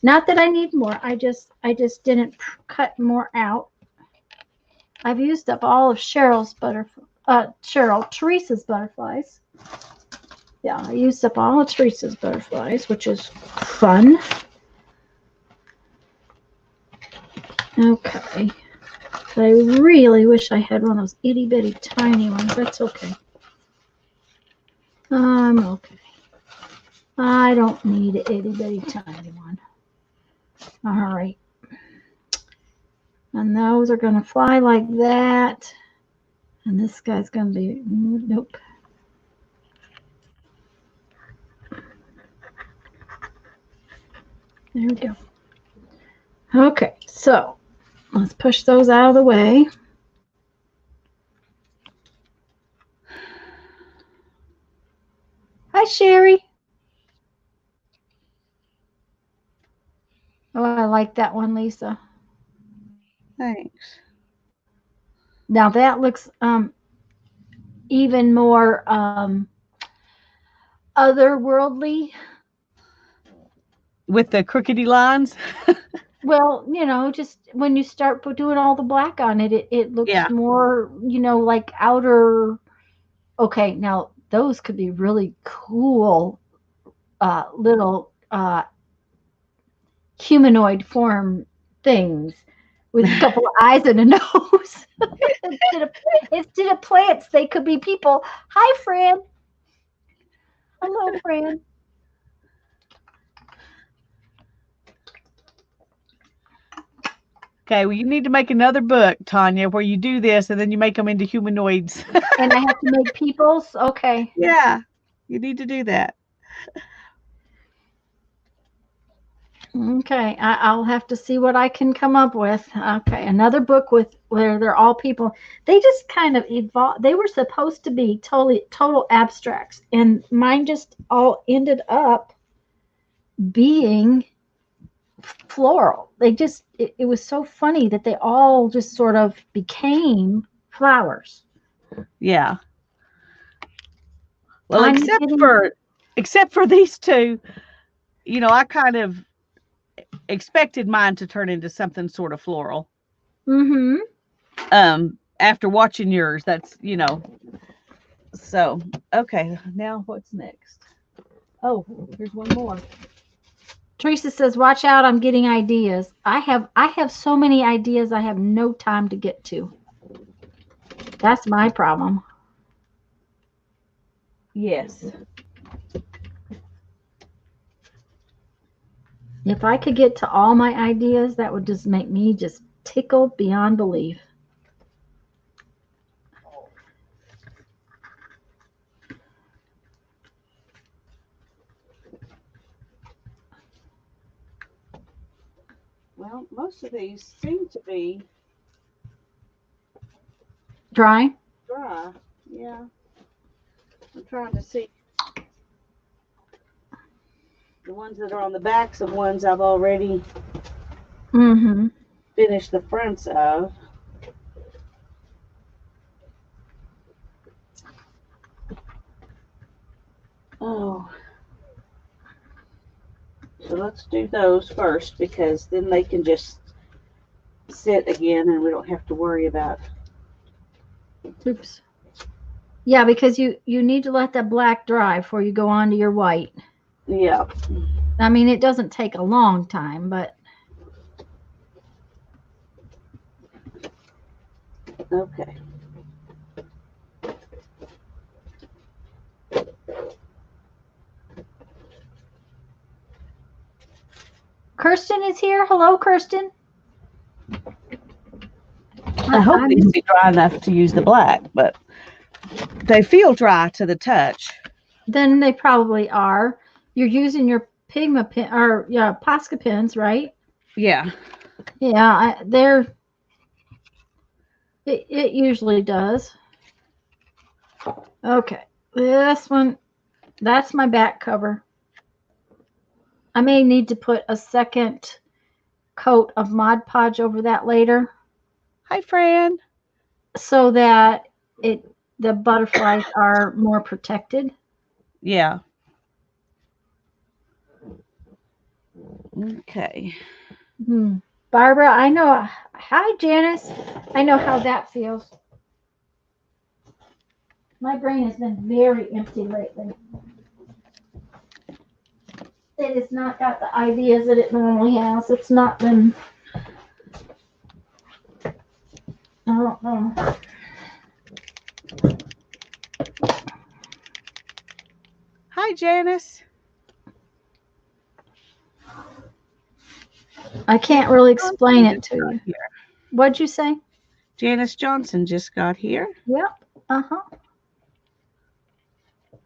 Not that I need more. I just didn't cut more out. I've used up all of Teresa's butterflies. Yeah, I used up all of Teresa's butterflies, which is fun. Okay. But I really wish I had one of those itty bitty tiny ones. That's okay. I'm okay. I don't need an itty bitty tiny one. All right. And those are going to fly like that. And this guy's going to be, nope. There we go. Okay, so let's push those out of the way. Hi, Sherry. Oh, I like that one, Lisa. Thanks. Now that looks even more otherworldly. With the crookedy lines? Well, you know, just when you start doing all the black on it, it looks more, you know, like outer. Okay, now those could be really cool little humanoid form things with a couple of eyes and a nose. instead of plants, they could be people. Hi, Fran. Hello, Fran. Okay, well, you need to make another book, Tanya, where you do this and then you make them into humanoids. And I have to make peoples? Okay. Yeah, you need to do that. Okay, I'll have to see what I can come up with. Okay, another book where they're all people. They just kind of evolved. They were supposed to be total abstracts, and mine just all ended up being floral. They just it was so funny that they all just sort of became flowers. Yeah. Well, except for these two, you know, I kind of expected mine to turn into something sort of floral. Mm-hmm. After watching yours, that's, you know. So, okay, now what's next? Oh, here's one more. Teresa says, "Watch out! I'm getting ideas. I have so many ideas. I have no time to get to. That's my problem." Yes. If I could get to all my ideas, that would just make me just tickle beyond belief. Well, most of these seem to be Dry. dry. Yeah. I'm trying to see the ones that are on the backs of ones I've already Mm-hmm. finished the fronts of. Oh, so let's do those first because then they can just sit again and we don't have to worry about. Oops. Yeah, because you need to let that black dry before you go on to your white. Yeah. I mean, it doesn't take a long time, but Okay. Kirsten is here. Hello, Kirsten. I hope these be dry enough to use the black, but they feel dry to the touch. Then they probably are. You're using your Pigma pen or Posca pens, right? Yeah. Yeah, they're. It usually does. Okay, this one, that's my back cover. I may need to put a second coat of Mod Podge over that later, Hi, Fran. so that the butterflies are more protected. Yeah. Okay. Barbara, I know. Hi, Janice. I know how that feels. My brain has been very empty lately. It has not got the ideas that it normally has. It's not been. I don't know. Hi, Janice. I can't really explain it to you. Here. What'd you say? Janice Johnson just got here. Yep. Uh-huh.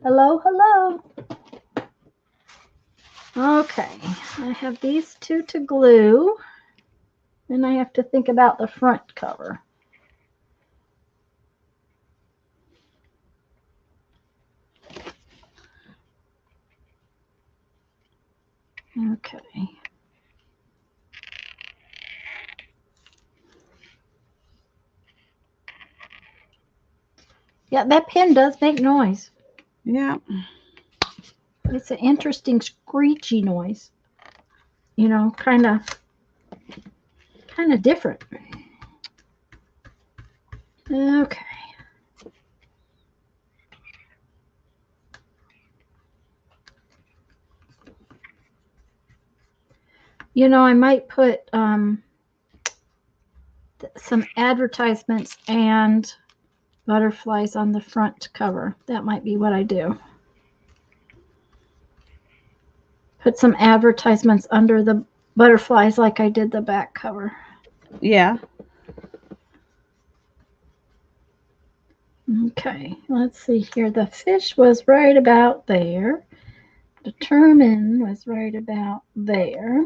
Hello, hello. Okay. I have these two to glue. Then I have to think about the front cover. Okay. Yeah, that pen does make noise. Yeah. It's an interesting screechy noise. You know, kind of different. Okay. You know, I might put some advertisements and butterflies on the front cover. That might be what I do. Put some advertisements under the butterflies like I did the back cover. Yeah. Okay, let's see here. The fish was right about there. Determine was right about there.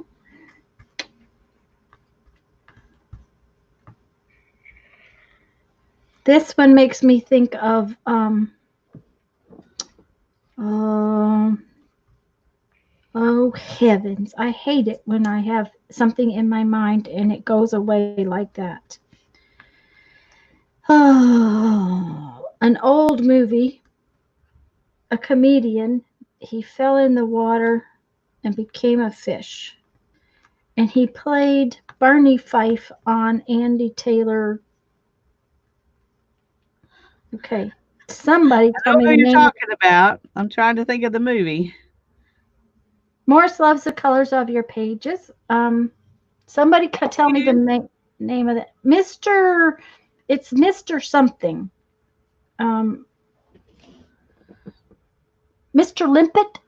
This one makes me think of oh heavens, I hate it when I have something in my mind and it goes away like that. Oh, an old movie. A comedian, he fell in the water and became a fish. And he played Barney Fife on Andy Taylor. Okay. Somebody I tell know me who the you're name. talking about. I'm trying to think of the movie. Morse loves the colors of your pages. Somebody tell me the name of it. It's Mr. something. Mr. Limpet?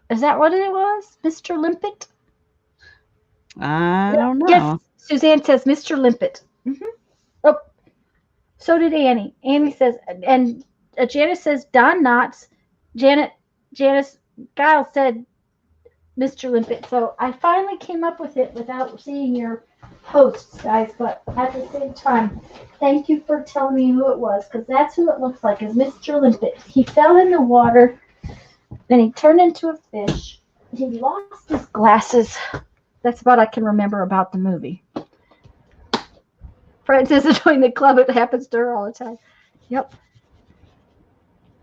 Is that what it was? Mr. Limpet? I don't know. Yes, Suzanne says Mr. Limpet. Oh, so did Annie. Annie says, and Janice says Don Knotts. Janice Giles said Mr. Limpet. So I finally came up with it without seeing your posts, guys. But at the same time, thank you for telling me who it was, because that's who it looks like, is Mr. Limpet. He fell in the water, then he turned into a fish. He lost his glasses. That's about I can remember about the movie. Frances is joining the club. It happens to her all the time. Yep.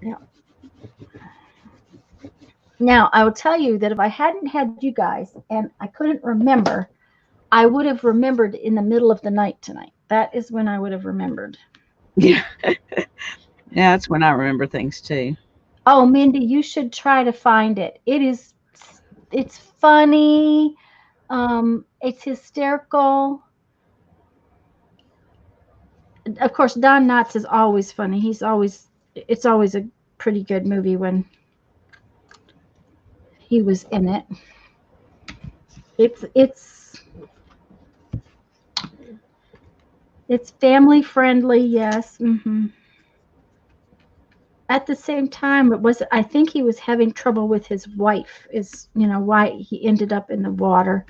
Yep. Now, I will tell you that if I hadn't had you guys and I couldn't remember, I would have remembered in the middle of the night tonight. That is when I would have remembered. Yeah. Yeah, that's when I remember things too. Oh, Mindy, you should try to find it. It's funny. It's hysterical. Of course, Don Knotts is always funny. It's always a pretty good movie when he was in it. It's family friendly, yes. At the same time, I think he was having trouble with his wife, is why he ended up in the water.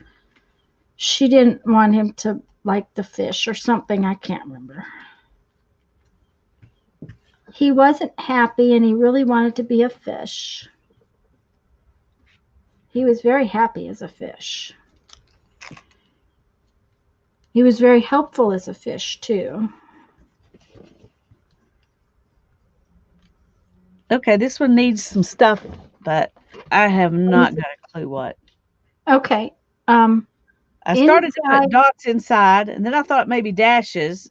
She didn't want him to like the fish or something, I can't remember. He wasn't happy and he really wanted to be a fish. He was very happy as a fish. He was very helpful as a fish too. Okay, this one needs some stuff, but I have not got a clue what. Okay. I started to Inside, put dots inside, and then I thought maybe dashes.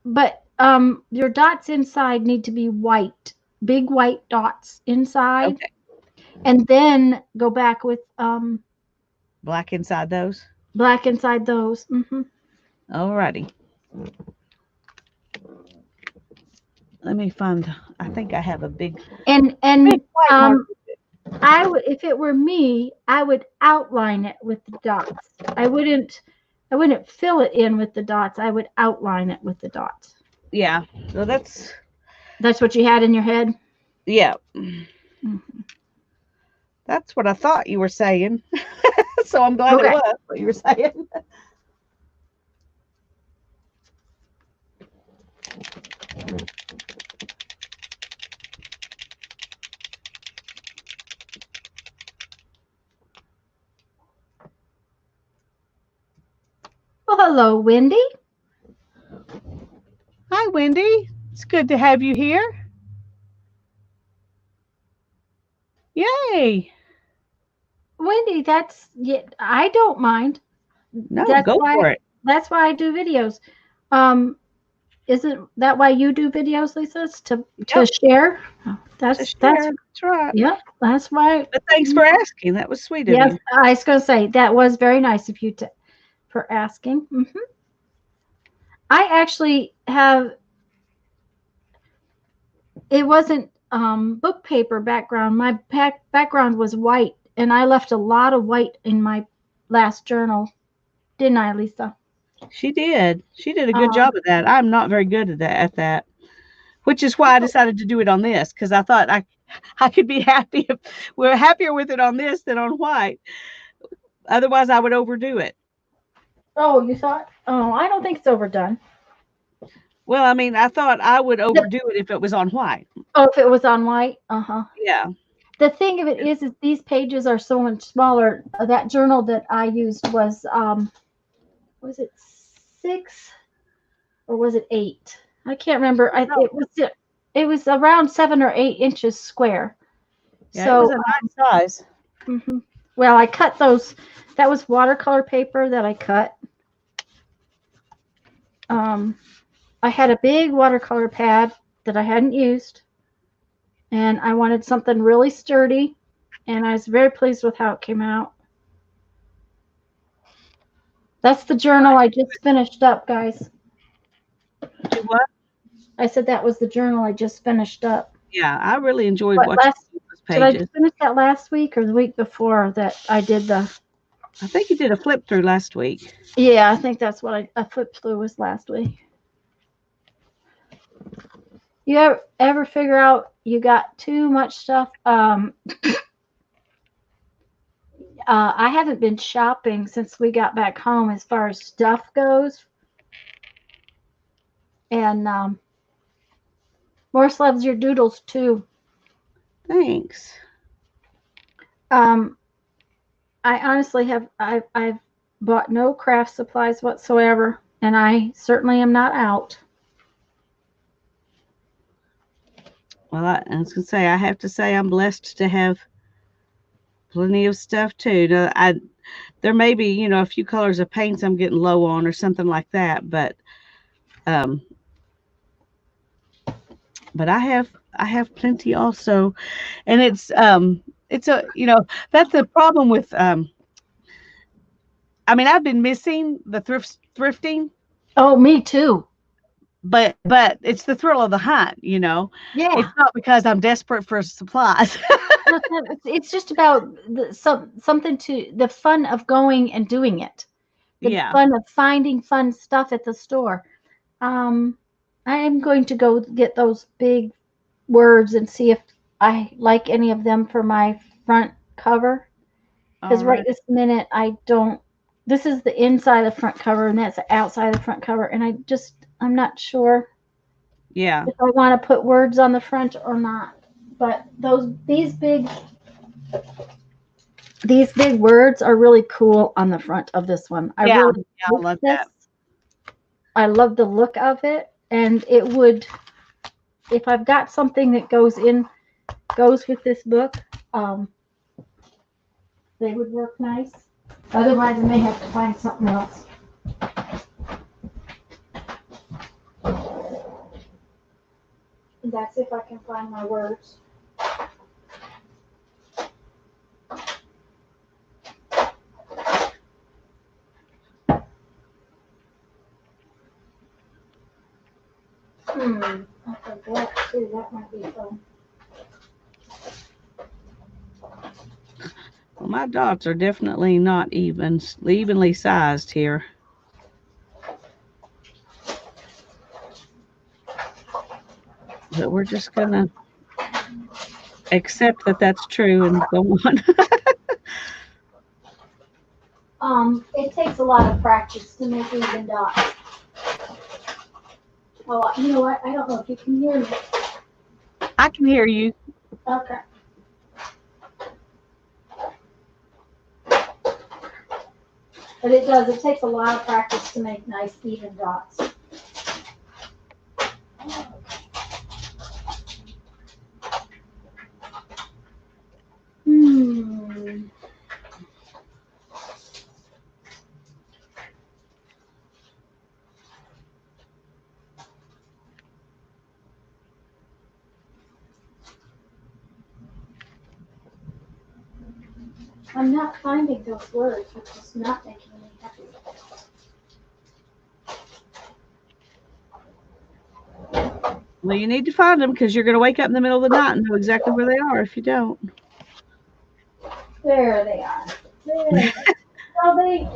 but your dots inside need to be white, big white dots inside, Okay, and then go back with black inside those. black inside those. Alrighty. Let me find. I think I have a big And white mark. I would, if it were me, I would outline it with the dots. I wouldn't fill it in with the dots. I would outline it with the dots. Yeah. So that's what you had in your head. yeah. Mm-hmm. That's what I thought you were saying. So I'm glad it Okay. was what you were saying. Well, hello, Wendy. Hi, Wendy. It's good to have you here. Yay. Wendy, I don't mind. No, That's go why for it. that's why I do videos. Isn't that why you do videos, Lisa? To Yep. share? Oh, To that's share. That's right. yeah, that's why. But thanks for asking. That was sweet of Yes, you. I was going to say that was very nice of you for asking. I actually have. It wasn't book paper background. My background was white, and I left a lot of white in my last journal, didn't I, Lisa? She did. She did a good job of that. I'm not very good at that. Which is why I decided to do it on this, because I thought I could be happy if we're happier with it on this than on white. Otherwise I would overdo it. Oh, you thought? Oh, I don't think it's overdone. Well, I mean, I thought I would overdo it if it was on white. Oh, if it was on white? Yeah. The thing of it is these pages are so much smaller. That journal that I used was it 6 or was it 8? I can't remember. It was around 7 or 8 inches square. Yeah, So it was a nice size. well, I cut those. That was watercolor paper that I cut. I had a big watercolor pad that I hadn't used, and I wanted something really sturdy, and I was very pleased with how it came out. That's the journal I just finished up, guys. Do what? I said that was the journal I just finished up. Yeah, I really enjoyed watching those pages. Did I finish that last week or the week before that I did the... I think you did a flip through last week. Yeah, I think that's what I flipped through was last week. You ever figure out you got too much stuff? I haven't been shopping since we got back home as far as stuff goes. And Morris loves your doodles too. Thanks. Um, I honestly I've bought no craft supplies whatsoever, and I certainly am not out. Well, I was gonna say I have to say I'm blessed to have plenty of stuff too. Now, there may be a few colors of paints I'm getting low on or something like that, um, but I have plenty also, and it's a that's the problem with I mean I've been missing the thrifting, Oh, me too. but it's the thrill of the hunt. Yeah. It's not because I'm desperate for supplies. It's just about something to the fun of going and doing it, the Yeah. fun of finding fun stuff at the store. Um, I am going to go get those big words and see if I like any of them for my front cover. All Because right right. this minute I don't. This is the inside of the front cover, and that's the outside of the front cover, and I'm not sure Yeah. if I want to put words on the front or not. But these big words are really cool on the front of this one. I Yeah. really Yeah, I like love this. that. I love the look of it, and it would, if I've got something that goes with this book, um, they would work nice. Otherwise, I may have to find something else. And that's if I can find my words. I forgot too. That might be fun. Well, my dots are definitely not evenly sized here. But we're just gonna accept that that's true and go on. It takes a lot of practice to make even dots. Oh, you know what? I don't know if you can hear me. I can hear you. Okay. But it does. It takes a lot of practice to make nice even dots. Hmm. I'm not finding those words, which is not making me happy. Well, you need to find them because you're going to wake up in the middle of the night and know exactly where they are if you don't. There they are. There. Well,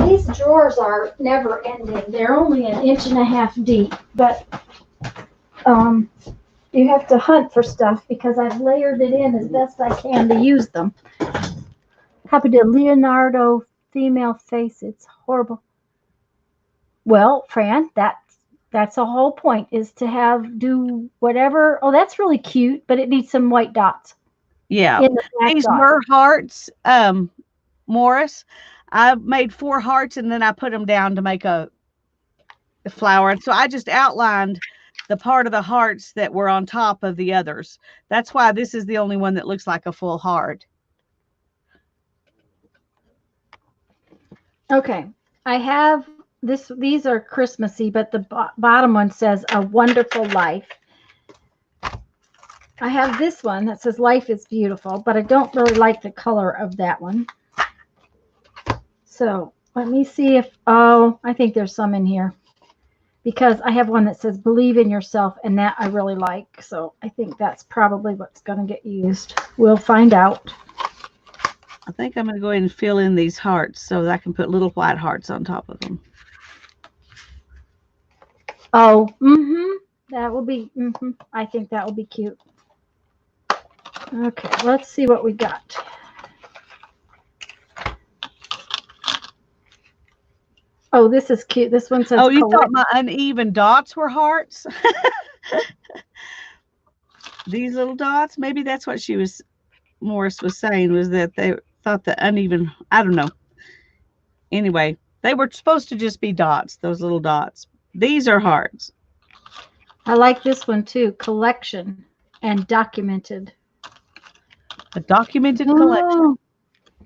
these drawers are never ending. They're only an inch and a half deep, but you have to hunt for stuff because I've layered it in as best I can to use them. Copied a Leonardo female face. It's horrible. Well, Fran, that's the whole point is to do whatever. Oh, that's really cute, but it needs some white dots Yeah. in the black These dot. were hearts, Morris. I made 4 hearts and then I put them down to make a flower. And so I just outlined the part of the hearts that were on top of the others. That's why this is the only one that looks like a full heart. Okay, I have this. These are Christmassy, but the bottom one says "A Wonderful Life." I have this one that says "Life is Beautiful," but I don't really like the color of that one. So let me see if, oh, I think there's some in here because I have one that says "Believe in Yourself," and that I really like. So I think that's probably what's going to get used. We'll find out. I think I'm going to go ahead and fill in these hearts so that I can put little white hearts on top of them. Oh, that will be, I think that will be cute. Okay, let's see what we got. Oh, this is cute. This one says Oh, you collect. thought my uneven dots were hearts? These little dots? Maybe that's what Morris was saying, was that they thought the uneven, I don't know. Anyway, they were supposed to just be dots, those little dots. These are hearts. I like this one too. Collection and documented. A documented collection. Oh,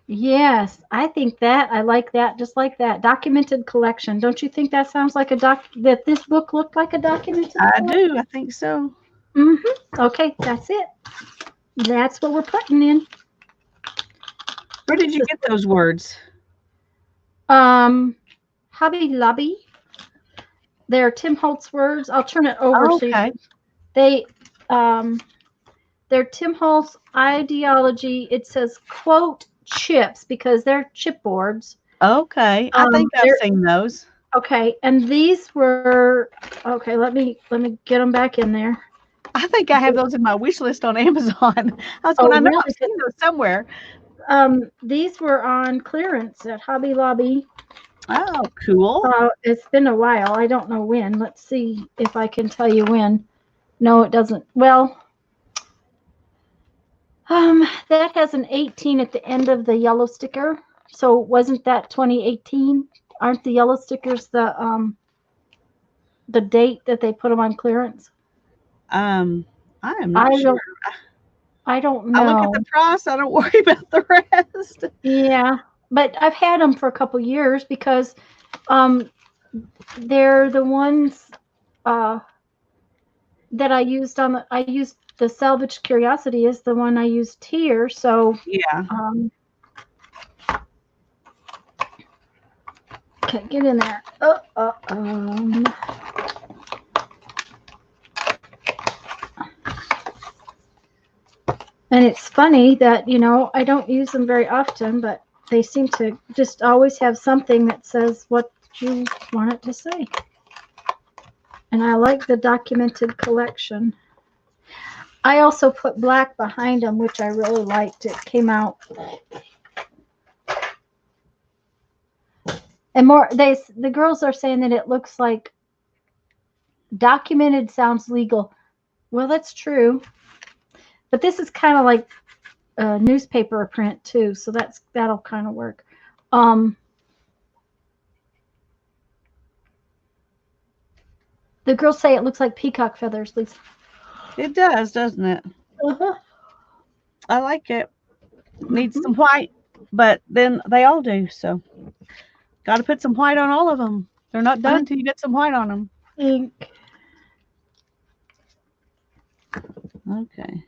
yes. I think that. I like that. Just like that. Documented collection. Don't you think that sounds like that this book looked like a documented I collection? do. I think so. Mm-hmm. Okay, that's it. That's what we're putting in. Where did you get those words? Hobby Lobby. They're Tim Holtz words. I'll turn it over so Okay. they're Tim Holtz ideology. It says quote chips because they're chipboards. Okay. I think I've seen those. Okay, and these were okay. Let me get them back in there. I think I have those in my wish list on Amazon. I was going, I know really? I've seen those somewhere. These were on clearance at Hobby Lobby. Oh, cool. It's been a while. I don't know when. Let's see if I can tell you when. No, it doesn't. Well, that has an 18 at the end of the yellow sticker. So wasn't that 2018? Aren't the yellow stickers the date that they put them on clearance? I am not sure. I don't know. I look at the price. I don't worry about the rest. Yeah, but I've had them for a couple years because they're the ones that I used I used the Salvage Curiosity is the one I used here. So yeah. Okay, get in there. And it's funny that, I don't use them very often, but they seem to just always have something that says what you want it to say. And I like the documented collection. I also put black behind them, which I really liked. It came out. And the girls are saying that it looks like documented sounds legal. Well, that's true. But this is kind of like a newspaper print too, so that'll kind of work. The girls say it looks like peacock feathers, Lisa. It does, doesn't it? I like it. Needs some white, but then they all do, so got to put some white on all of them. They're not done until you get some white on them. Ink. Okay.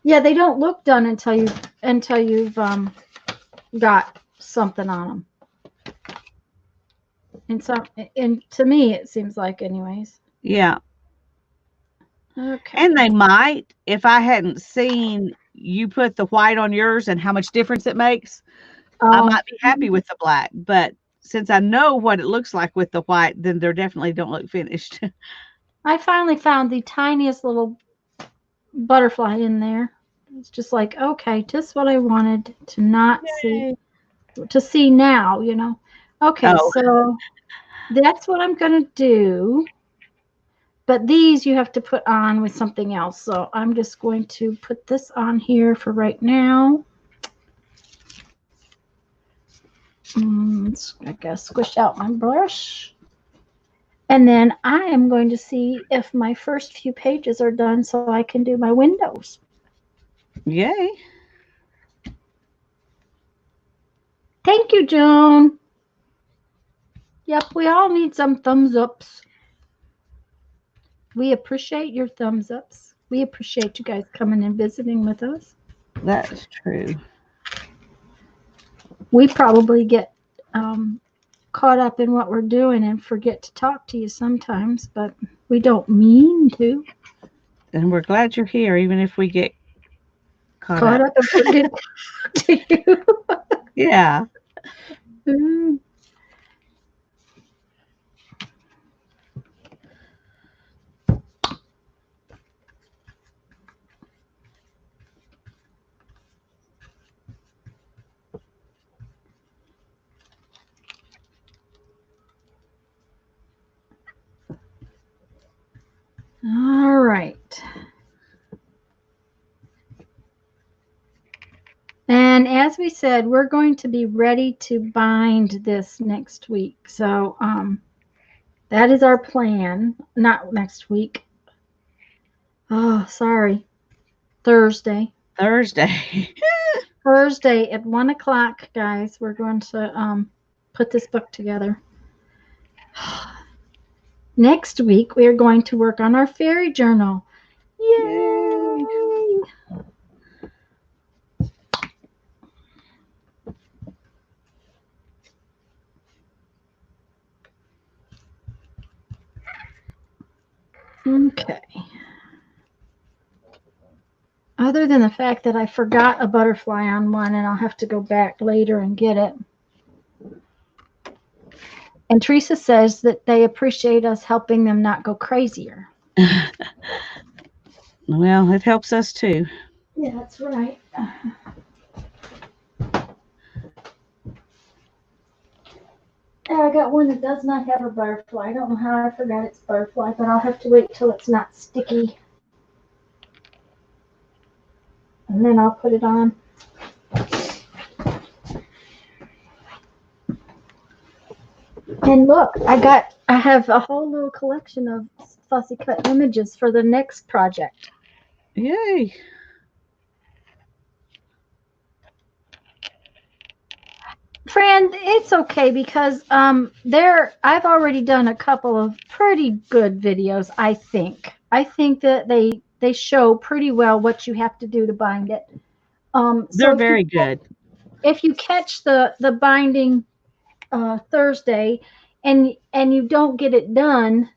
Yeah, they don't look done until you've got something on them. And to me, it seems like, anyways. Yeah. Okay. And they might, if I hadn't seen you put the white on yours and how much difference it makes, I might be happy with the black. But since I know what it looks like with the white, then they definitely don't look finished. I finally found the tiniest little butterfly in there. It's just like, okay, just what I wanted to not see, to see now, Okay, so that's what I'm going to do. But these you have to put on with something else. So I'm just going to put this on here for right now. I gotta squish out my brush. And then I am going to see if my first few pages are done so I can do my windows. Yay. Thank you, Joan. Yep, we all need some thumbs ups. We appreciate your thumbs ups. We appreciate you guys coming and visiting with us. That's true. We probably get caught up in what we're doing and forget to talk to you sometimes, but we don't mean to. And we're glad you're here, even if we get caught up and forget to you. Yeah. All right. And as we said, we're going to be ready to bind this next week. So that is our plan. Not next week. Oh, sorry. Thursday. Thursday. Thursday at 1 o'clock, guys. We're going to put this book together. Next week, we are going to work on our fairy journal. Yay! Okay. Other than the fact that I forgot a butterfly on one and I'll have to go back later and get it. And Teresa says that they appreciate us helping them not go crazier. Well, it helps us too. Yeah, that's right. And I got one that does not have a butterfly. I don't know how I forgot it's butterfly, but I'll have to wait till it's not sticky. And then I'll put it on. And look, I have a whole little collection of fussy cut images for the next project. Yay. Fran, it's okay because I've already done a couple of pretty good videos, I think. I think that they show pretty well what you have to do to bind it. They're very good. If you catch the binding Thursday and you don't get it done,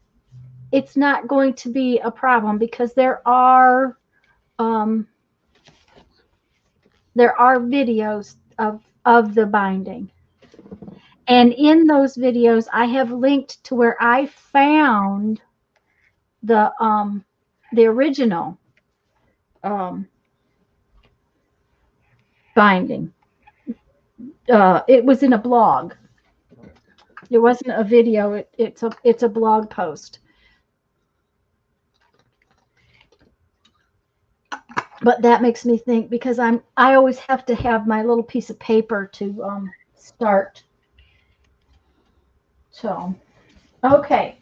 it's not going to be a problem because there are videos of the binding. And in those videos, I have linked to where I found the original binding. It was in a blog. It wasn't a video. It's a blog post. But that makes me think because I always have to have my little piece of paper to start. So, okay.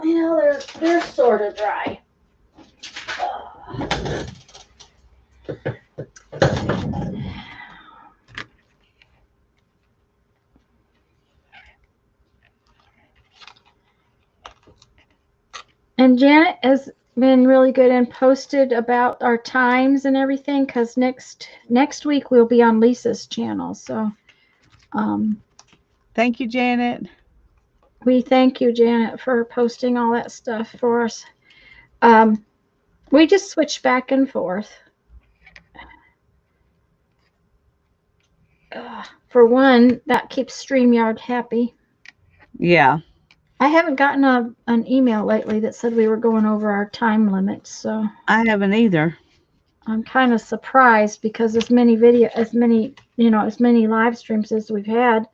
You know, they're sort of dry. And Janet has been really good and posted about our times and everything because next week we'll be on Lisa's channel. So Thank you, Janet. We thank you, Janet, for posting all that stuff for us. We just switch back and forth. For one, that keeps StreamYard happy. Yeah. I haven't gotten an email lately that said we were going over our time limits, so I haven't either. I'm kind of surprised because as many live streams as we've had.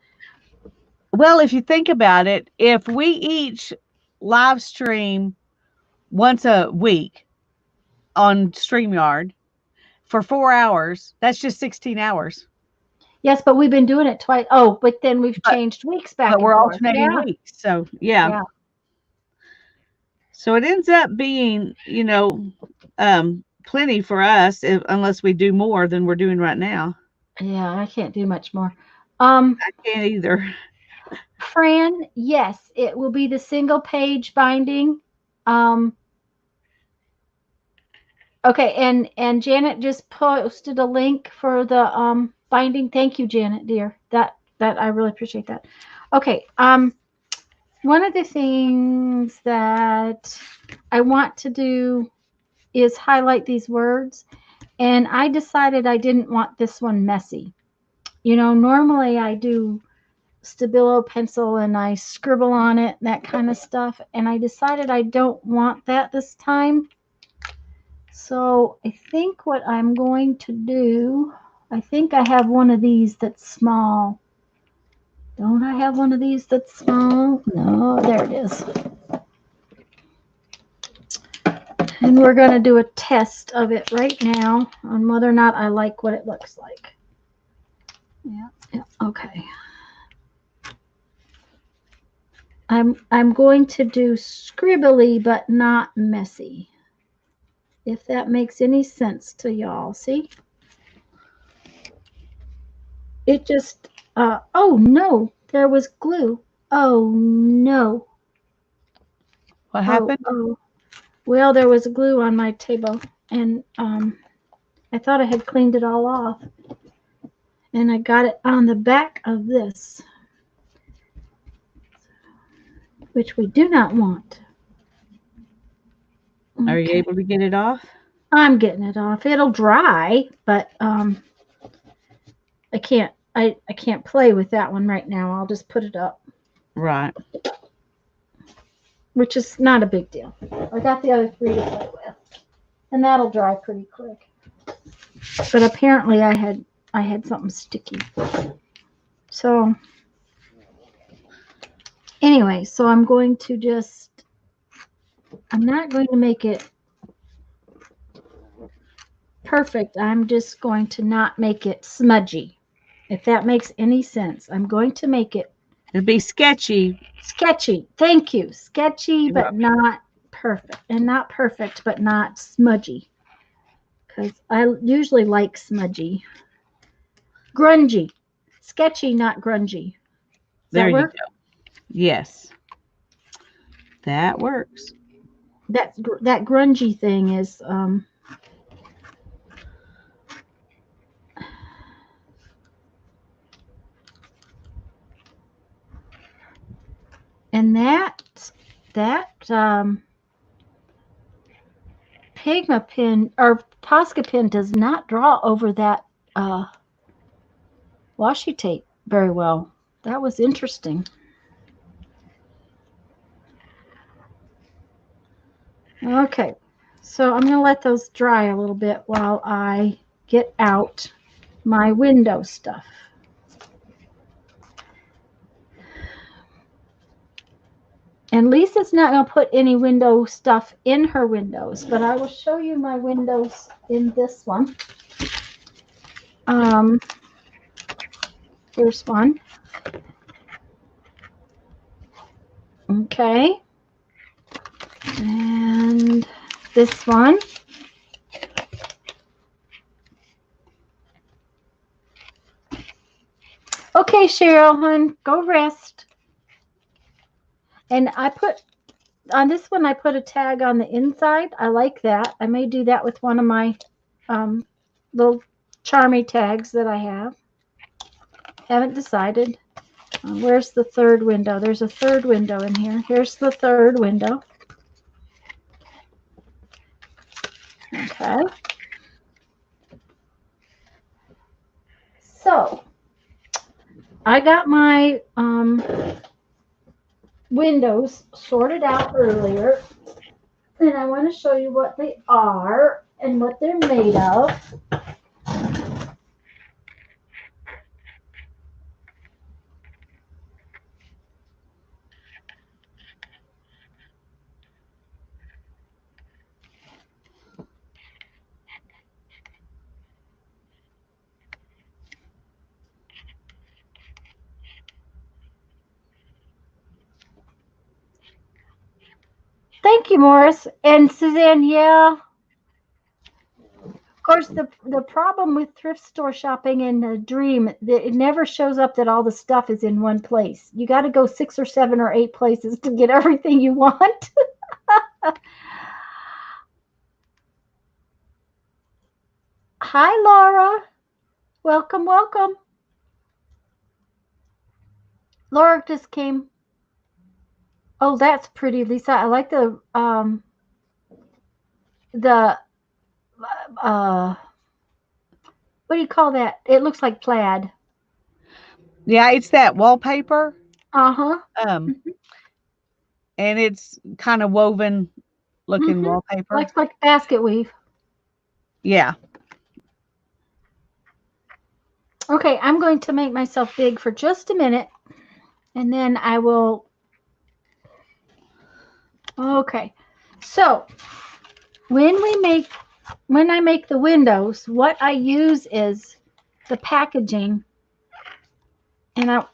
Well, if you think about it, if we each live stream once a week on StreamYard for 4 hours, that's just 16 hours. Yes, but we've been doing it twice. Oh, but then we've changed weeks back But and we're forth. alternating weeks. So, yeah. So it ends up being, plenty for us unless we do more than we're doing right now. Yeah, I can't do much more. I can't either. Fran, yes, it will be the single page binding. Okay, and Janet just posted a link for the binding. Thank you, Janet, dear. That I really appreciate that. Okay, one of the things that I want to do is highlight these words, and I decided I didn't want this one messy. Normally I do Stabilo pencil and I scribble on it, that kind of stuff, and I decided I don't want that this time. So I think what I'm going to do, I think I have one of these that's small. Don't I have one of these that's small? No, there it is. And we're going to do a test of it right now on whether or not I like what it looks like. Yeah, okay. I'm going to do scribbly but not messy. If that makes any sense to y'all. See? It just oh no, there was glue. Oh no. What happened? Oh. Well, there was glue on my table, and I thought I had cleaned it all off, and I got it on the back of this, which we do not want. Are you able to get it off? I'm getting it off. It'll dry, but I can't. I can't play with that one right now. I'll just put it up, Right. which is not a big deal. I got the other 3 to play with, and that'll dry pretty quick. But apparently I had something sticky. So anyway, so I'm going to just, I'm not going to make it perfect. I'm just going to not make it smudgy. If that makes any sense. I'm going to make it It'd be sketchy. sketchy. Thank you. Sketchy, You're but welcome. not perfect. And not perfect, but not smudgy. Because I usually like smudgy. Grungy. Sketchy, not grungy. Does There that you work? go. Yes. That works. That grungy thing is and that Pigma pen or Posca pen does not draw over that washi tape very well. That was interesting. Okay, so I'm going to let those dry a little bit while I get out my window stuff. And Lisa's not going to put any window stuff in her windows, but I will show you my windows in this one. Here's one. Okay. And this one. Okay, Cheryl, hon, go rest. And I put, on this one, I put a tag on the inside. I like that. I may do that with one of my little Charmy tags that I have. Haven't decided. Where's the third window? There's a third window in here. Here's the third window. Okay. So, I got my windows sorted out earlier, and I want to show you what they are and what they're made of. Thank you, Morris. And Suzanne, yeah. Of course, the problem with thrift store shopping and the dream, it never shows up that all the stuff is in one place. You got to go 6 or 7 or 8 places to get everything you want. Hi, Laura. Welcome, welcome. Laura just came. Oh, that's pretty, Lisa. I like the what do you call that? It looks like plaid. Yeah, it's that wallpaper. Uh-huh. And it's kind of woven looking wallpaper. Looks like basket weave. Yeah. Okay, I'm going to make myself big for just a minute. And then I will, okay. So when I make the windows, what I use is the packaging. And oh,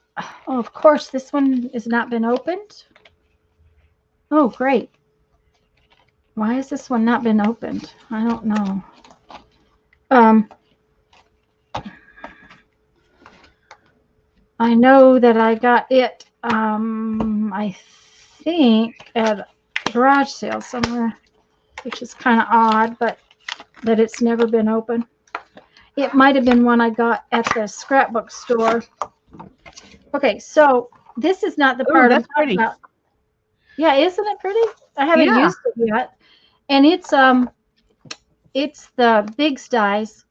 of course, this one has not been opened. Oh, great. Why has this one not been opened? I don't know. I know that I got it, I think, at a garage sale somewhere, which is kind of odd, but that it's never been open. It might have been one I got at the scrapbook store. Okay, so this is not the Ooh, part I'm that's talking pretty. about. Yeah, isn't it pretty? I haven't Yeah. used it yet. And it's the big size.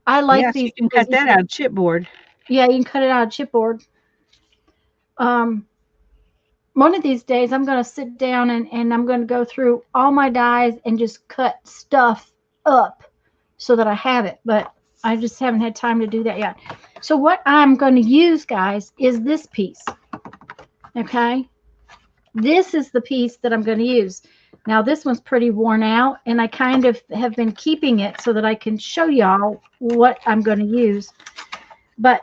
I like Yeah, so these you can because cut that out of chipboard. yeah, you can cut it out of chipboard. One of these days I'm going to sit down and I'm going to go through all my dies and just cut stuff up so that I have it, but I just haven't had time to do that yet. So what I'm going to use, guys, is this piece. Okay, this is the piece that I'm going to use. Now this one's pretty worn out, and I kind of have been keeping it so that I can show y'all what I'm going to use. But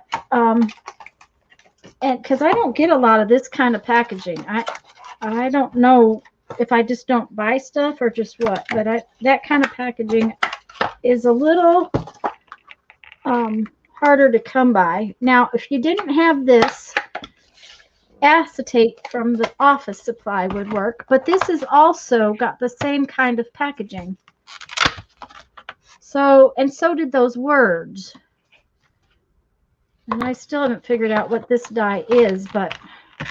and because I don't get a lot of this kind of packaging, I don't know if I just don't buy stuff or just what, but that kind of packaging is a little harder to come by. Now, if you didn't have this, acetate from the office supply would work, but this has also got the same kind of packaging. So, and so did those words. And I still haven't figured out what this die is, but,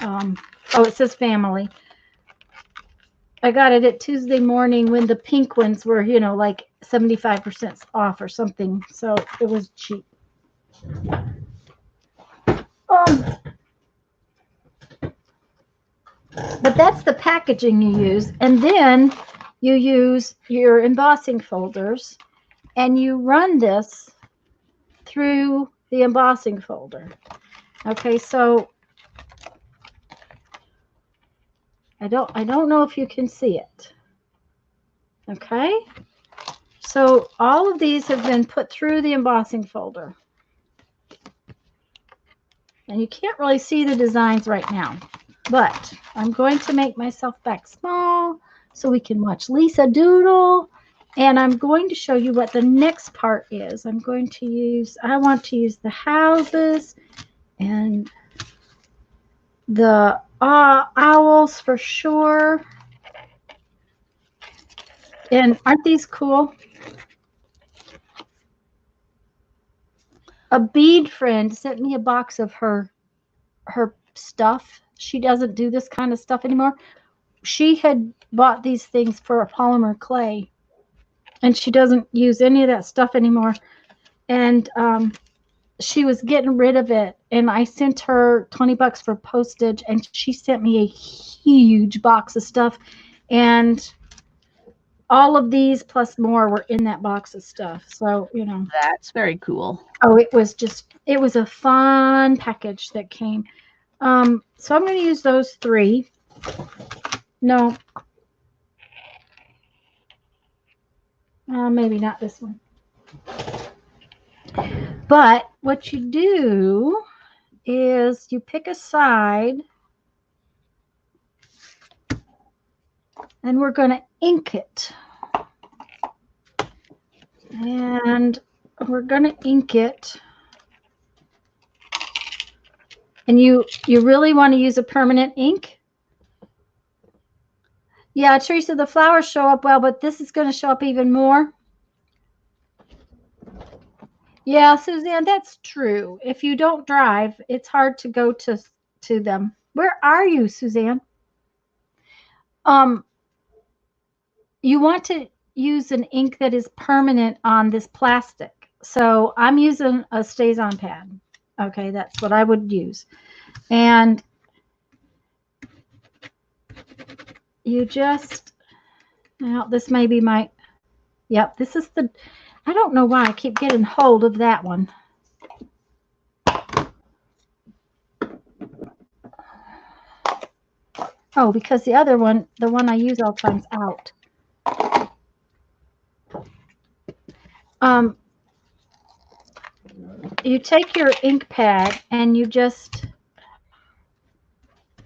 oh, it says family. I got it at Tuesday morning when the pink ones were, you know, like 75% off or something. So it was cheap. But that's the packaging you use. And then you use your embossing folders and you run this through the embossing folder. Okay, so I don't know if you can see it. Okay, so all of these have been put through the embossing folder. And you can't really see the designs right now, but I'm going to make myself back small so we can watch Lisa doodle. And I'm going to show you what the next part is. I want to use the houses and the owls for sure. And aren't these cool? A bead friend sent me a box of her stuff. She doesn't do this kind of stuff anymore. She had bought these things for a polymer clay, and she doesn't use any of that stuff anymore. And she was getting rid of it, and I sent her $20 for postage, and she sent me a huge box of stuff, and all of these plus more were in that box of stuff. So, you know, That's very cool. oh, it was a fun package that came. So I'm going to use those 3. No, maybe not this one. But what you do is you pick a side, and we're going to ink it. And we're going to ink it. And you really want to use a permanent ink? Yeah, Teresa, the flowers show up well, but this is going to show up even more. Yeah, Suzanne, that's true. If you don't drive, it's hard to go to them. Where are you, Suzanne? You want to use an ink that is permanent on this plastic. So I'm using a StazOn pad. Okay, that's what I would use. And you just, now this may be my, yep, this is the, I don't know why I keep getting hold of that one. Oh, because the other one, the one I use all the time's out. Um, you take your ink pad and you just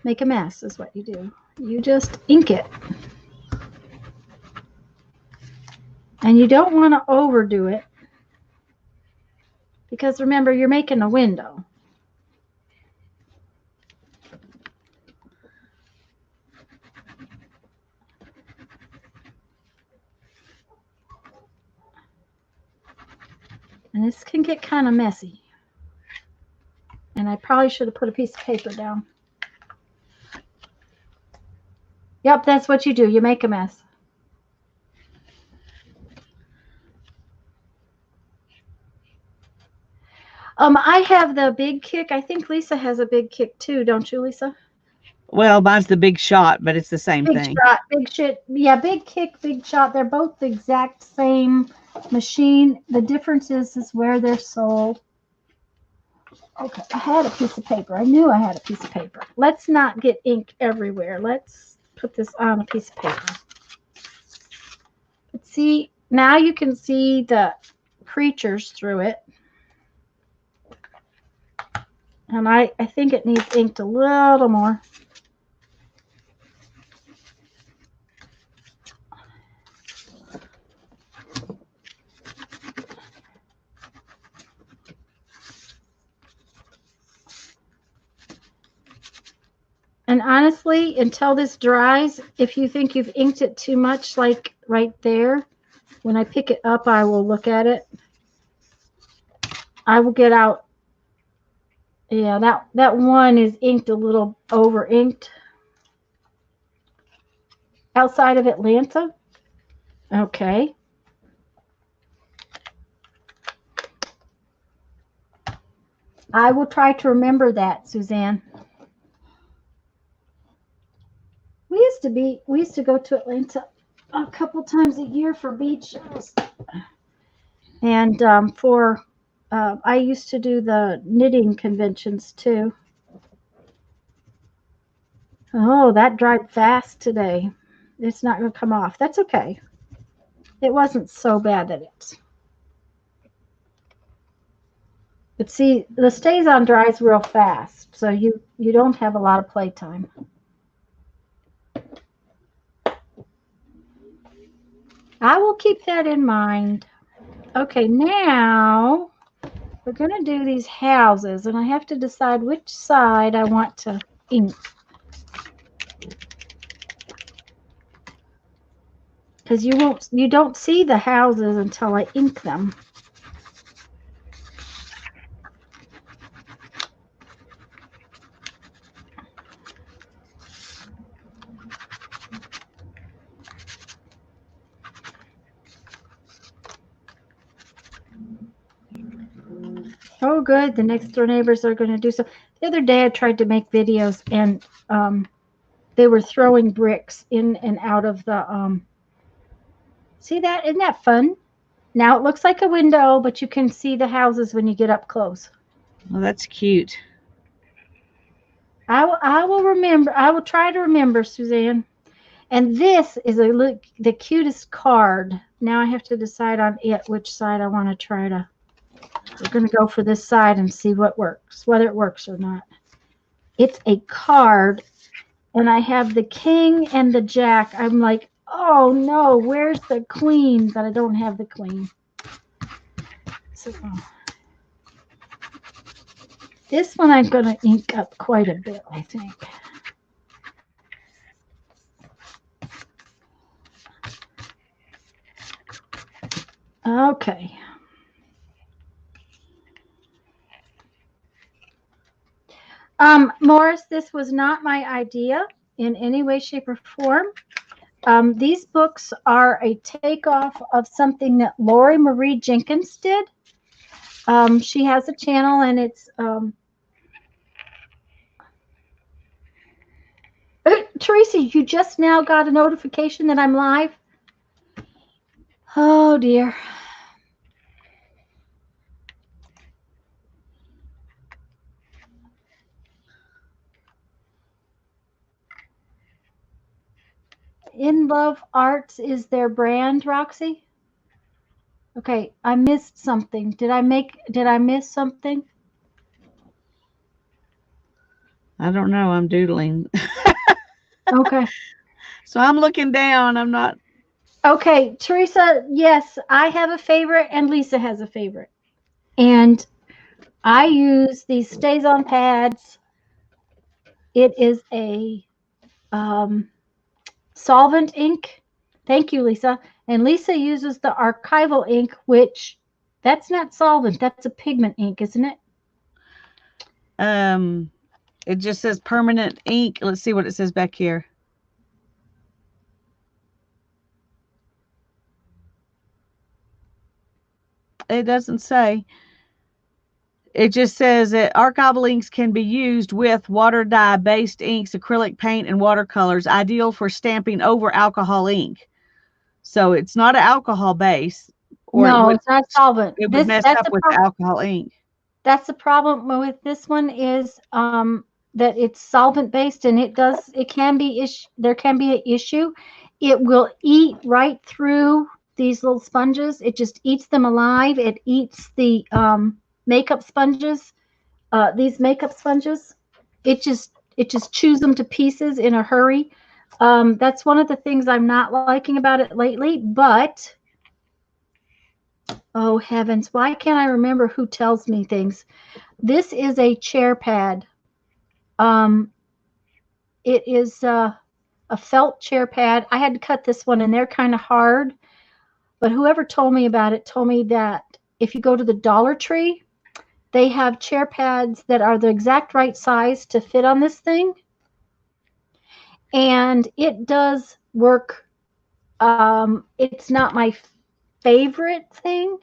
make a mess is what you do. You just ink it. And you don't want to overdo it because remember, you're making a window. And this can get kind of messy. And I probably should have put a piece of paper down. Yep, that's what you do. You make a mess. I have the big kick. I think Lisa has a big kick too, don't you, Lisa? Well, mine's the Big Shot, but it's the same Big thing. shot, big shit. Yeah, big kick, big shot. They're both the exact same machine. The difference is where they're sold. Okay, I had a piece of paper. I knew I had a piece of paper. Let's not get ink everywhere. Let's put this on a piece of paper. But see, now you can see the creatures through it. And I think it needs inked a little more. And honestly, until this dries, if you think you've inked it too much, like right there, when I pick it up, I will look at it. I will get out. Yeah, that one is inked a little over inked. Outside of Atlanta. Okay. I will try to remember that, Suzanne. We used to go to Atlanta a couple times a year for beach shows. And I used to do the knitting conventions too. Oh, that dried fast today. It's not going to come off. That's okay. It wasn't so bad that it's. But see, the Stays-On dries real fast, so you don't have a lot of playtime. I will keep that in mind. Okay, now we're going to do these houses, and I have to decide which side I want to ink. Because you don't see the houses until I ink them. Oh, good. The next door neighbors are going to do so. The other day I tried to make videos, and they were throwing bricks in and out of the. See that? Isn't that fun? Now it looks like a window, but you can see the houses when you get up close. Well, that's cute. I will remember. I will try to remember, Suzanne. And this is the cutest card. Now I have to decide on it which side I want to try to. We're going to go for this side and see what works, whether it works or not. It's a card, and I have the king and the jack. I'm like, oh no, where's the queen? But I don't have the queen. So, this one I'm going to ink up quite a bit, I think. Okay. Morris, this was not my idea in any way, shape, or form. These books are a takeoff of something that Lori Marie Jenkins did. She has a channel, and it's Teresa, you just now got a notification that I'm live? Oh, dear. In Love Arts is their brand, Roxy? Okay, I missed something. Did I miss something? I don't know. I'm doodling. Okay. So I'm looking down. I'm not. Okay, Teresa, yes, I have a favorite and Lisa has a favorite. And I use these Stays On pads. It is a solvent ink. Thank you, Lisa. And Lisa uses the archival ink, which that's not solvent, that's a pigment ink, isn't it? It just says permanent ink. Let's see what it says back here. It doesn't say. It just says that archival inks can be used with water dye based inks, acrylic paint, and watercolors, ideal for stamping over alcohol ink. So it's not an alcohol base, or No, it's not solvent. it would mess That's up with the alcohol ink. that's the problem with this one is that it's solvent based and it can be there can be an issue. It will eat right through these little sponges. It just eats them alive. It eats the makeup sponges. These makeup sponges. It just chews them to pieces in a hurry. That's one of the things I'm not liking about it lately. But oh heavens, why can't I remember who tells me things? This is a chair pad. It is a felt chair pad. I had to cut this one, and they're kind of hard. But whoever told me about it told me that if you go to the Dollar Tree, they have chair pads that are the exact right size to fit on this thing. And it does work. It's not my favorite thing,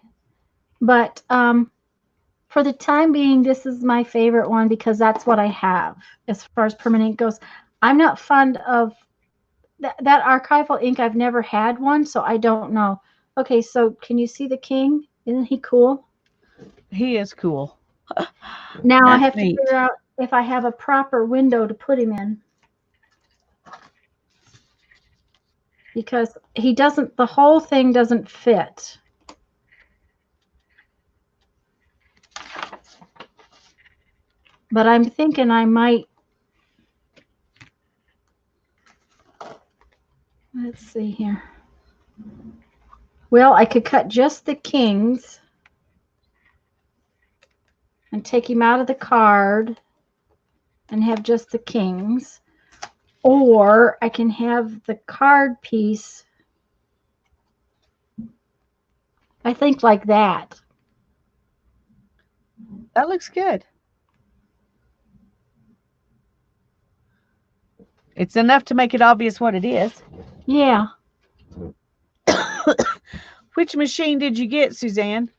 but for the time being, this is my favorite one because that's what I have as far as permanent goes. I'm not fond of that archival ink. I've never had one, so I don't know. Okay, so can you see the king? Isn't he cool? He is cool. Now I That's have to neat. figure out if I have a proper window to put him in. Because he doesn't, the whole thing doesn't fit. But I'm thinking I might, let's see here. Well, I could cut just the kings and take him out of the card and have just the kings. Or I can have the card piece, I think, like that. That looks good. It's enough to make it obvious what it is. Yeah. Which machine did you get, Suzanne?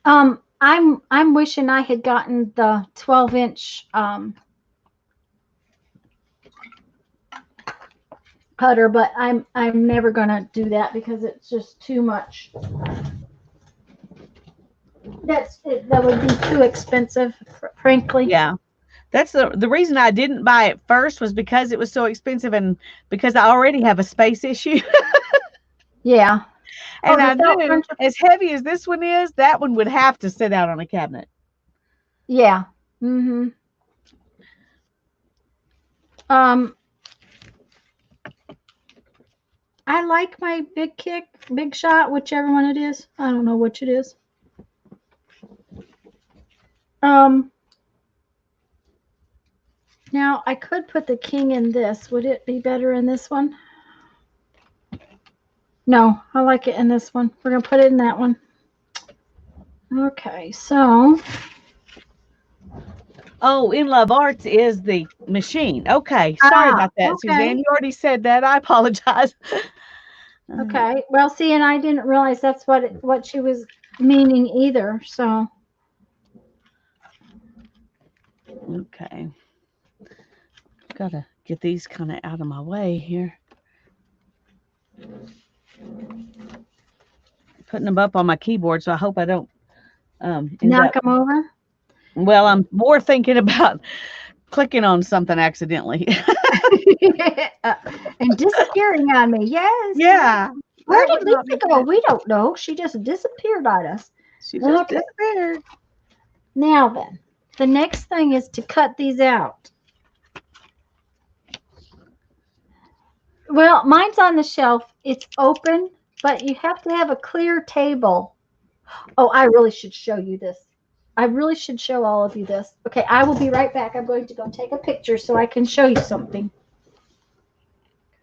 I'm wishing I had gotten the 12-inch putter, but I'm never gonna do that because it's just too much. That would be too expensive, frankly. Yeah. That's the reason I didn't buy it first was because it was so expensive and because I already have a space issue. Yeah. And I the felt knew cruncher. as heavy as this one is, that one would have to sit out on a cabinet. Yeah. Mm-hmm. I like my big shot, whichever one it is. I don't know which it is. Now I could put the king in this. Would it be better in this one? No, I like it in this one. We're gonna put it in that one. Okay, so. Oh, In Love Arts is the machine. Okay, sorry about that, okay. Suzanne. You already said that. I apologize. Okay. Well, see, and I didn't realize that's what she was meaning either. So. Okay. Gotta get these kind of out of my way here. Putting them up on my keyboard, so I hope I don't Knock them over. Well, I'm more thinking about clicking on something accidentally. And disappearing on me. Yes. Yeah. Where That did would not Lisa be go? good. We don't know. She just disappeared on us. She just Okay. disappeared. Now then, the next thing is to cut these out. Well, mine's on the shelf. It's open, but you have to have a clear table. Oh, I really should show you this. I really should show all of you this. Okay, I will be right back. I'm going to go take a picture so I can show you something.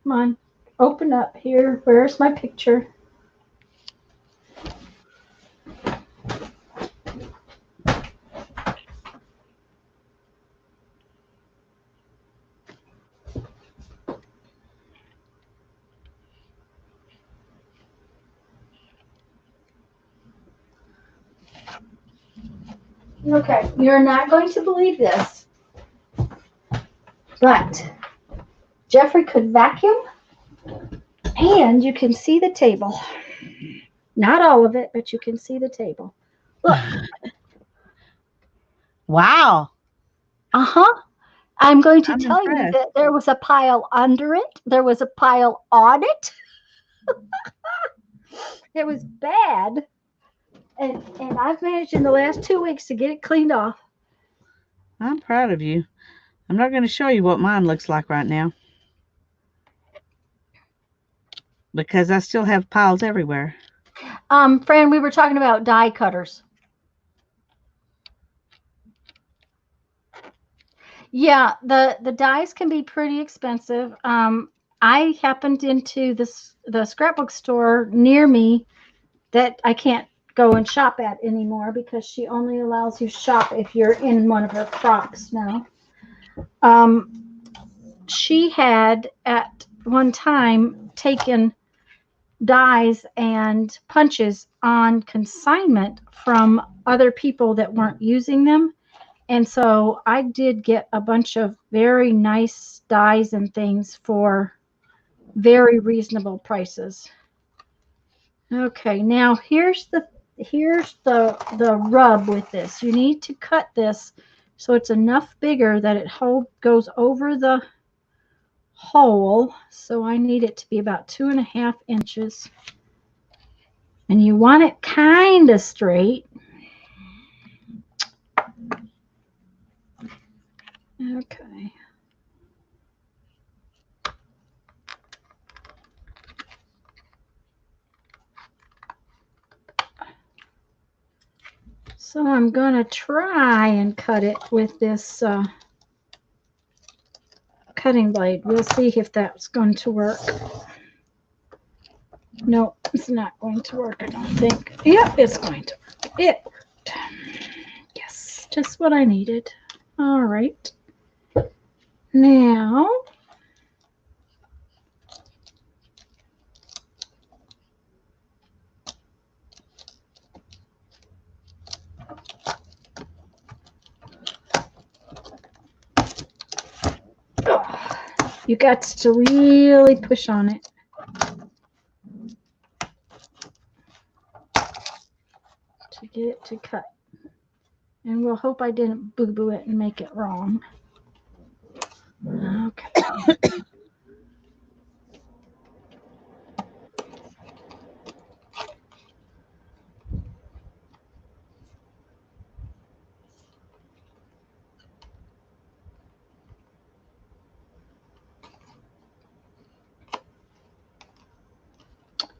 Come on, open up here. Where's my picture? Okay, you're not going to believe this, but Jeffrey could vacuum, and you can see the table. Not all of it, but you can see the table. Look. Wow. Uh-huh. I'm going to I'm tell you impressed. that there was a pile under it. There was a pile on it. It was bad. And I've managed in the last 2 weeks to get it cleaned off. I'm proud of you. I'm not going to show you what mine looks like right now, because I still have piles everywhere. Fran, we were talking about die cutters. Yeah, the dies can be pretty expensive. I happened into the scrapbook store near me that I can't go and shop at anymore because she only allows you shop if you're in one of her crops now. She had at one time taken dies and punches on consignment from other people that weren't using them. And so I did get a bunch of very nice dies and things for very reasonable prices. Okay, now here's the rub with this. You need to cut this so it's enough bigger that it goes over the hole. So I need it to be about 2.5 inches. And you want it kind of straight. Okay. So I'm going to try and cut it with this cutting blade. We'll see if that's going to work. No, it's not going to work, I don't think. Yep, it's going to work. It worked. Yes, just what I needed. All right. Now, you got to really push on it. To get it to cut. And we'll hope I didn't boo-boo it and make it wrong. Okay.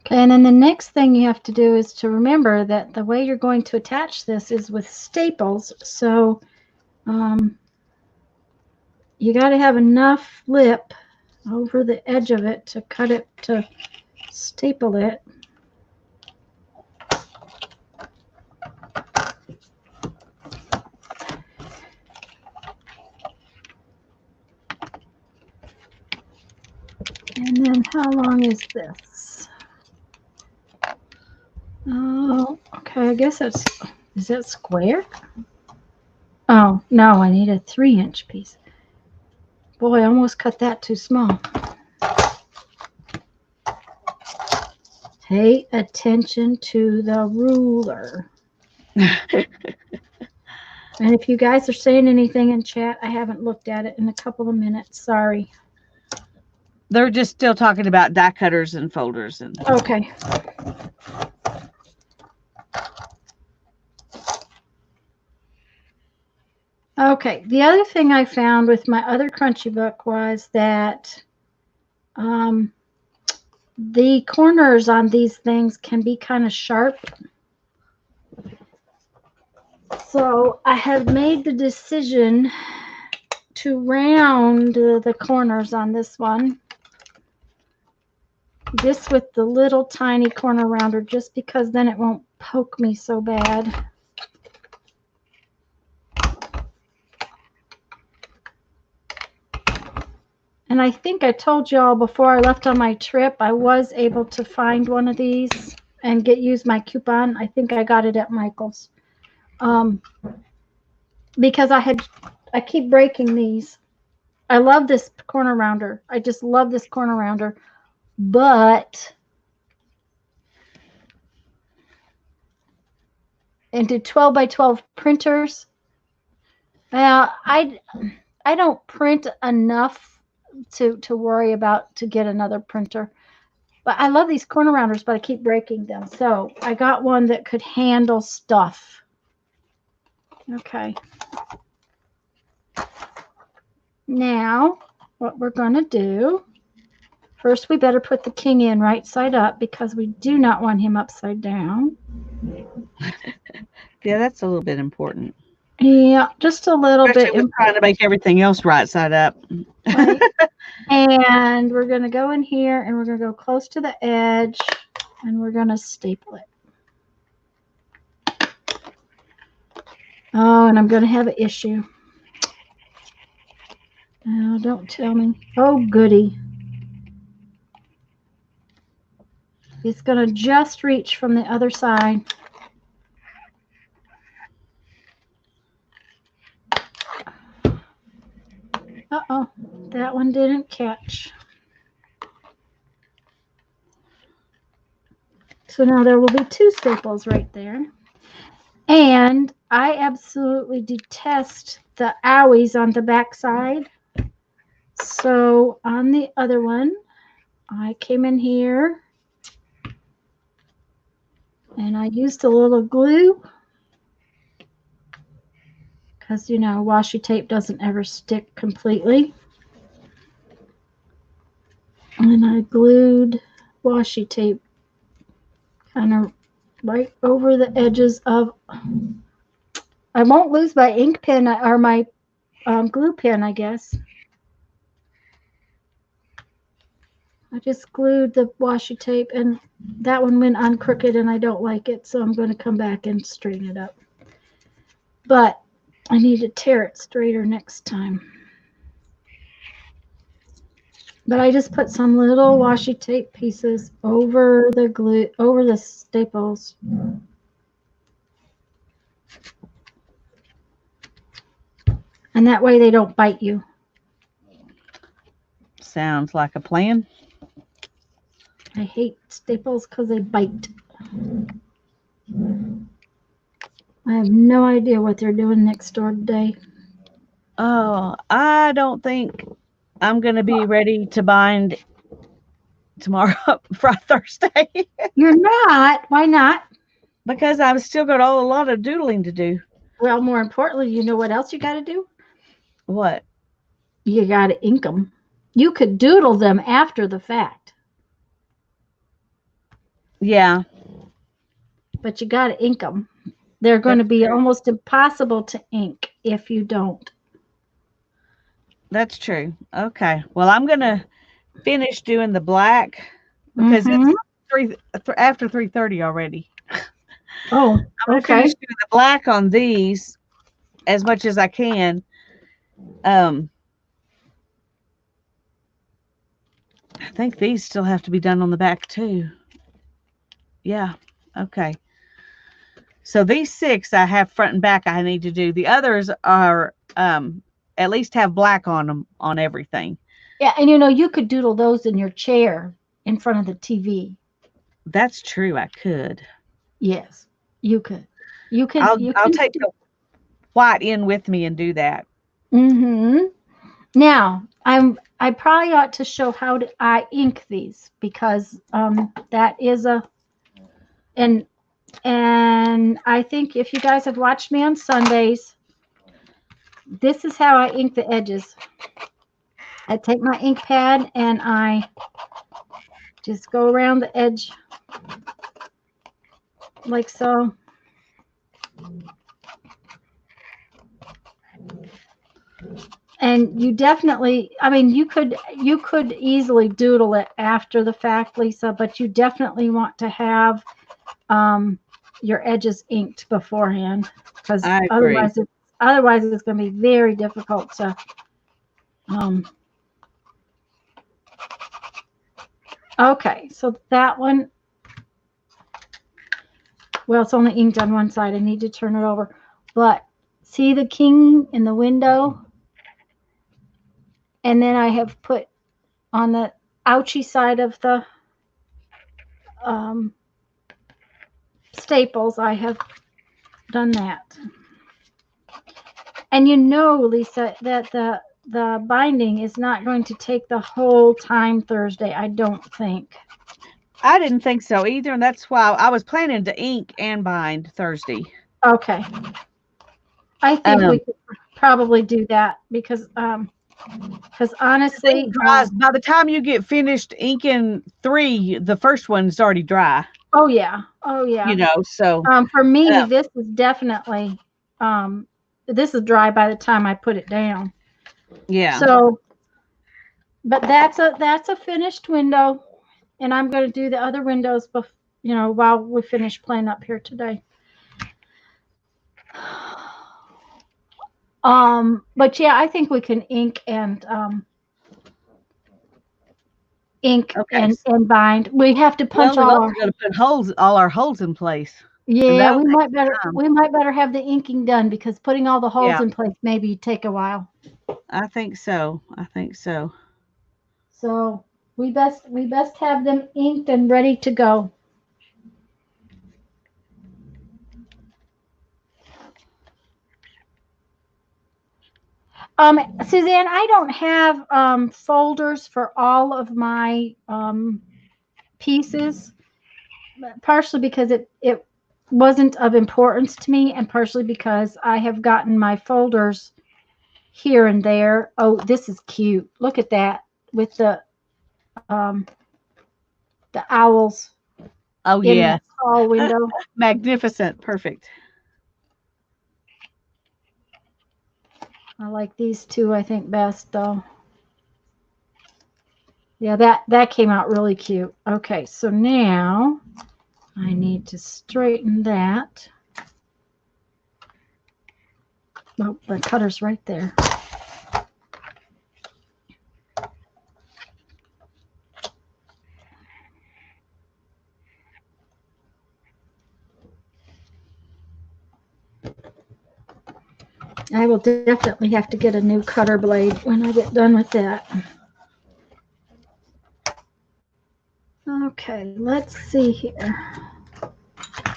Okay, and then the next thing you have to do is to remember that the way you're going to attach this is with staples. So you got to have enough lip over the edge of it to cut it, to staple it. And then how long is this? Oh, okay, I guess that's, is that square? Oh, no, I need a 3-inch piece. Boy, I almost cut that too small. Pay attention to the ruler. And if you guys are saying anything in chat, I haven't looked at it in a couple of minutes. Sorry. They're just still talking about die cutters and folders. And Okay. Okay. The other thing I found with my other Crunchy book was that the corners on these things can be kind of sharp. So I have made the decision to round the corners on this one. Just with the little tiny corner rounder, just because then it won't poke me so bad. And I think I told y'all before I left on my trip, I was able to find one of these and use my coupon. I think I got it at Michael's. Because I keep breaking these. I love this corner rounder. I just love this corner rounder. But into 12 by 12 printers, I don't print enough to worry about to get another printer. But I love these corner rounders, but I keep breaking them. So I got one that could handle stuff. Okay. Now, what we're going to do, first we better put the king in right side up because we do not want him upside down. yeah, that's a little bit important. Yeah, just a little bit. We're trying to make everything else right side up. Right. And we're going to go in here and we're going to go close to the edge and we're going to staple it. Oh, and I'm going to have an issue. Oh, don't tell me. Oh, goody. It's going to just reach from the other side. Uh-oh, that one didn't catch. So now there will be two staples right there. And I absolutely detest the owies on the back side. So on the other one, I came in here and I used a little glue because, you know, washi tape doesn't ever stick completely. And I glued washi tape kind of right over the edges of. I won't lose my ink pen or my glue pen, I guess. I just glued the washi tape and that one went on crooked and I don't like it, so I'm going to come back and straighten it up. But I need to tear it straighter next time. But I just put some little washi tape pieces over the glue, over the staples. And that way they don't bite you. Sounds like a plan. I hate staples because they bite. I have no idea what they're doing next door today. Oh, I don't think I'm going to be ready to bind tomorrow, Friday, Thursday. You're not? Why not? Because I've still got a lot of doodling to do. Well, more importantly, you know what else you got to do? What? You got to ink them. You could doodle them after the fact. Yeah. But you got to ink them. They're going to be almost impossible to ink if you don't. That's true. Okay. Well, I'm going to finish doing the black because it's after 3:30 already. Oh, I'm going to finish doing the black on these as much as I can. I think these still have to be done on the back too. Yeah. Okay. So these 6 I have front and back I need to do. The others are at least have black on them on everything. Yeah, and you know, you could doodle those in your chair in front of the TV. That's true. I could. Yes, you could. I'll take the white in with me and do that. Mm-hmm. Now, I probably ought to show how I ink these because that is and I think if you guys have watched me on Sundays, this is how I ink the edges. I take my ink pad and I just go around the edge like so. And you definitely, I mean, you could easily doodle it after the fact, Lisa, but you definitely want to have your edges inked beforehand because I agree. otherwise it's going to be very difficult to okay, so that one, well, it's only inked on one side. I need to turn it over, but see the king in the window, and then I have put on the ouchy side of the staples, I have done that. And you know, Lisa, that the binding is not going to take the whole time Thursday, I don't think. I didn't think so either, and that's why I was planning to ink and bind Thursday. Okay. I think we could probably do that because honestly, ink dries by the time you get finished inking 3, the first one's already dry. oh yeah, You know, so for me, this is definitely this is dry by the time I put it down. yeah. So, but that's a finished window, and I'm going to do the other windows, while we finish playing up here today. But yeah, I think we can ink and and bind. We have to punch Well, all we're our. going to put all our holes in place. Yeah, we might better have the inking done because putting all the holes Yeah. in place maybe take a while. I think so. So we best have them inked and ready to go. Suzanne, I don't have folders for all of my pieces, partially because it wasn't of importance to me, and partially because I have gotten my folders here and there. Oh, this is cute. Look at that with the owls. Oh in yeah. the tall window. Magnificent. Perfect. I like these two, I think, best though. Yeah, that came out really cute. Okay, so now I need to straighten that. Oh, the cutter's right there. I will definitely have to get a new cutter blade when I get done with that. Okay, let's see here. I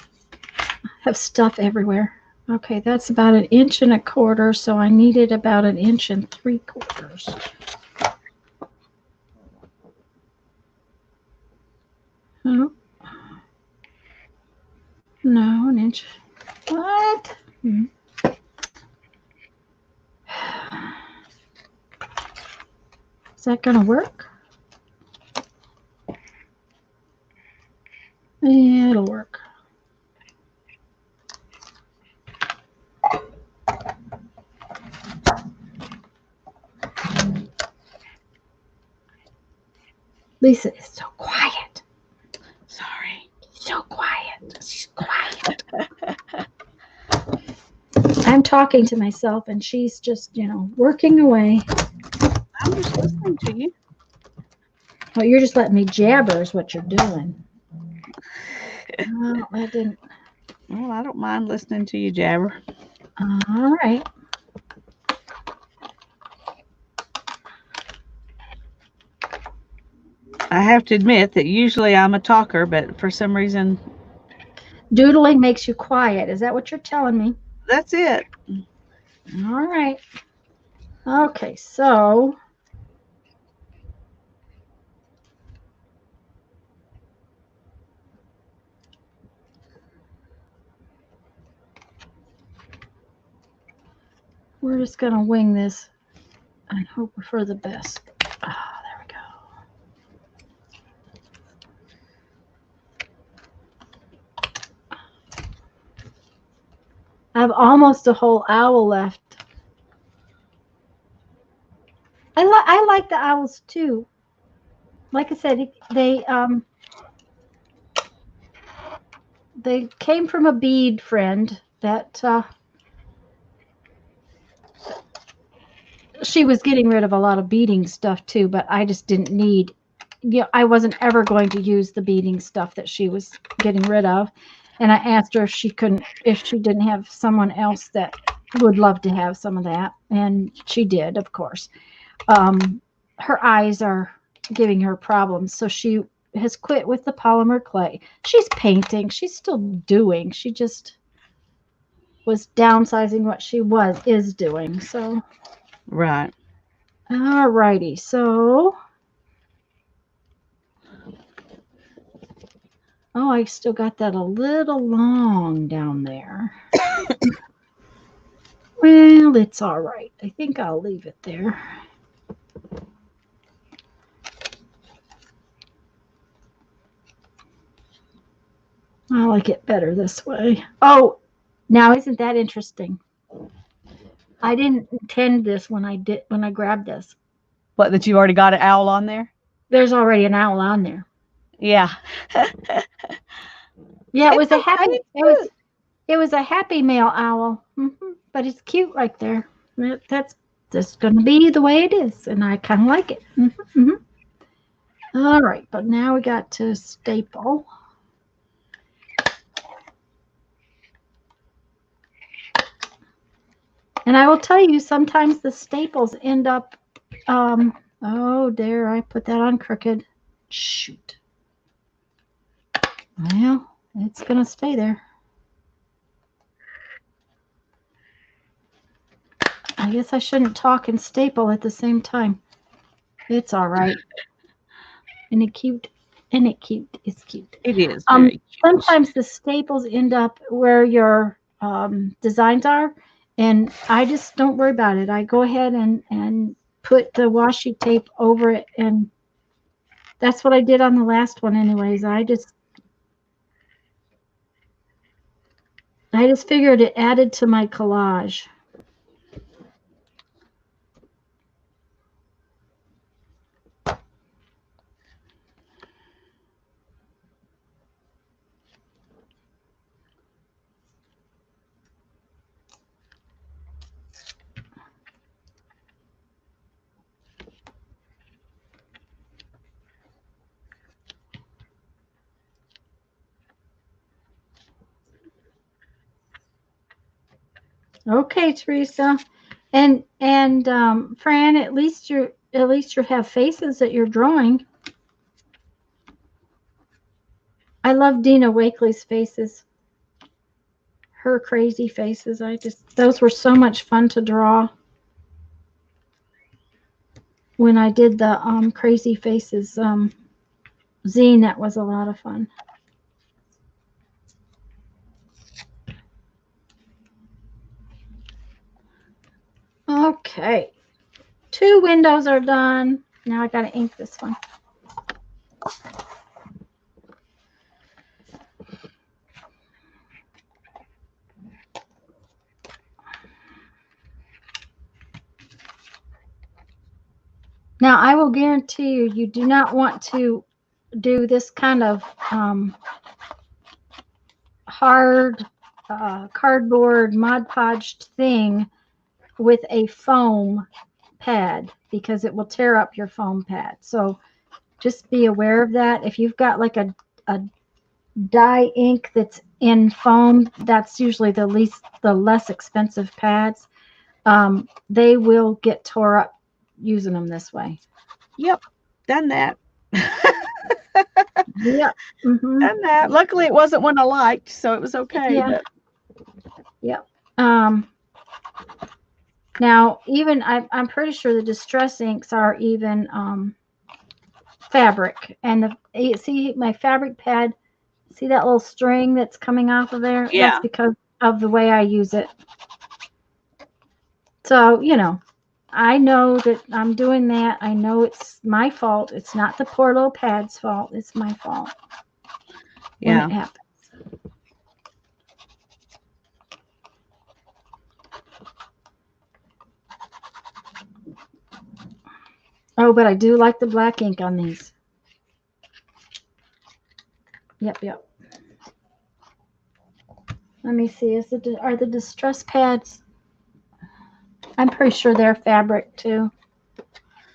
have stuff everywhere. Okay, that's about 1 1/4 inches, so I needed about 1 3/4 inches. Oh. No, 1 inch. What? Is that gonna work? Yeah, it'll work. Lisa is so quiet. Sorry. So quiet. She's quiet. I'm talking to myself and she's just, working away. I'm just listening to you. Oh, you're just letting me jabber is what you're doing. Well, that didn't. Well, I don't mind listening to you jabber. All right. I have to admit that usually I'm a talker, but for some reason, Doodling makes you quiet. Is that what you're telling me? that's it. All right. Okay, so we're just going to wing this and hope for the best. Ah, there we go. I have almost a whole owl left. I like the owls too. Like I said, they came from a bead friend that she was getting rid of a lot of beading stuff too, but I just didn't need. I wasn't ever going to use the beading stuff that she was getting rid of, and I asked her if she didn't have someone else that would love to have some of that, and she did, of course. Her eyes are giving her problems, so she has quit with the polymer clay. She's painting. She's still doing. She just was downsizing what she is doing. So, Right. all righty. So, oh, I still got that a little long down there. Well, it's all right. I think I'll leave it there. I like it better this way. Oh, now isn't that interesting? I didn't intend this when I grabbed this. What, that you already got an owl on there? There's already an owl on there. Yeah. Yeah, it was It's a happy. okay. It was a happy male owl, but it's cute right there. That's just going to be the way it is, and I kind of like it. All right, but now we got to staple. And I will tell you, sometimes the staples end up. Oh, there, I put that on crooked. Shoot. Well, it's going to stay there. I guess I shouldn't talk and staple at the same time. It's all right. And it cute. And it cute. It's cute. It is very cute. Sometimes the staples end up where your designs are, and I just don't worry about it. I go ahead and put the washi tape over it, and that's what I did on the last one anyways. I just figured it added to my collage. Okay, Teresa, and Fran, at least you have faces that you're drawing. I love Dina Wakely's faces. Her crazy faces. Those were so much fun to draw. When I did the crazy faces zine, that was a lot of fun. Okay, 2 windows are done. Now I got to ink this one. Now I will guarantee you do not want to do this kind of hard cardboard Mod Podged thing with a foam pad, because it will tear up your foam pad. So just be aware of that. If you've got like a dye ink that's in foam, that's usually the less expensive pads. They will get tore up using them this way. Yep, done that. Yep. Done that. Luckily, it wasn't one I liked, so it was okay. Yeah. But... Yep. Now, even I'm pretty sure the distress inks are even fabric. And you see my fabric pad, see that little string that's coming off of there? Yeah. That's because of the way I use it. So, I know that I'm doing that. I know it's my fault. It's not the poor little pad's fault. It's my fault when Yeah. it happens. Oh, but I do like the black ink on these. Yep. Let me see. Are the distress pads? I'm pretty sure they're fabric too.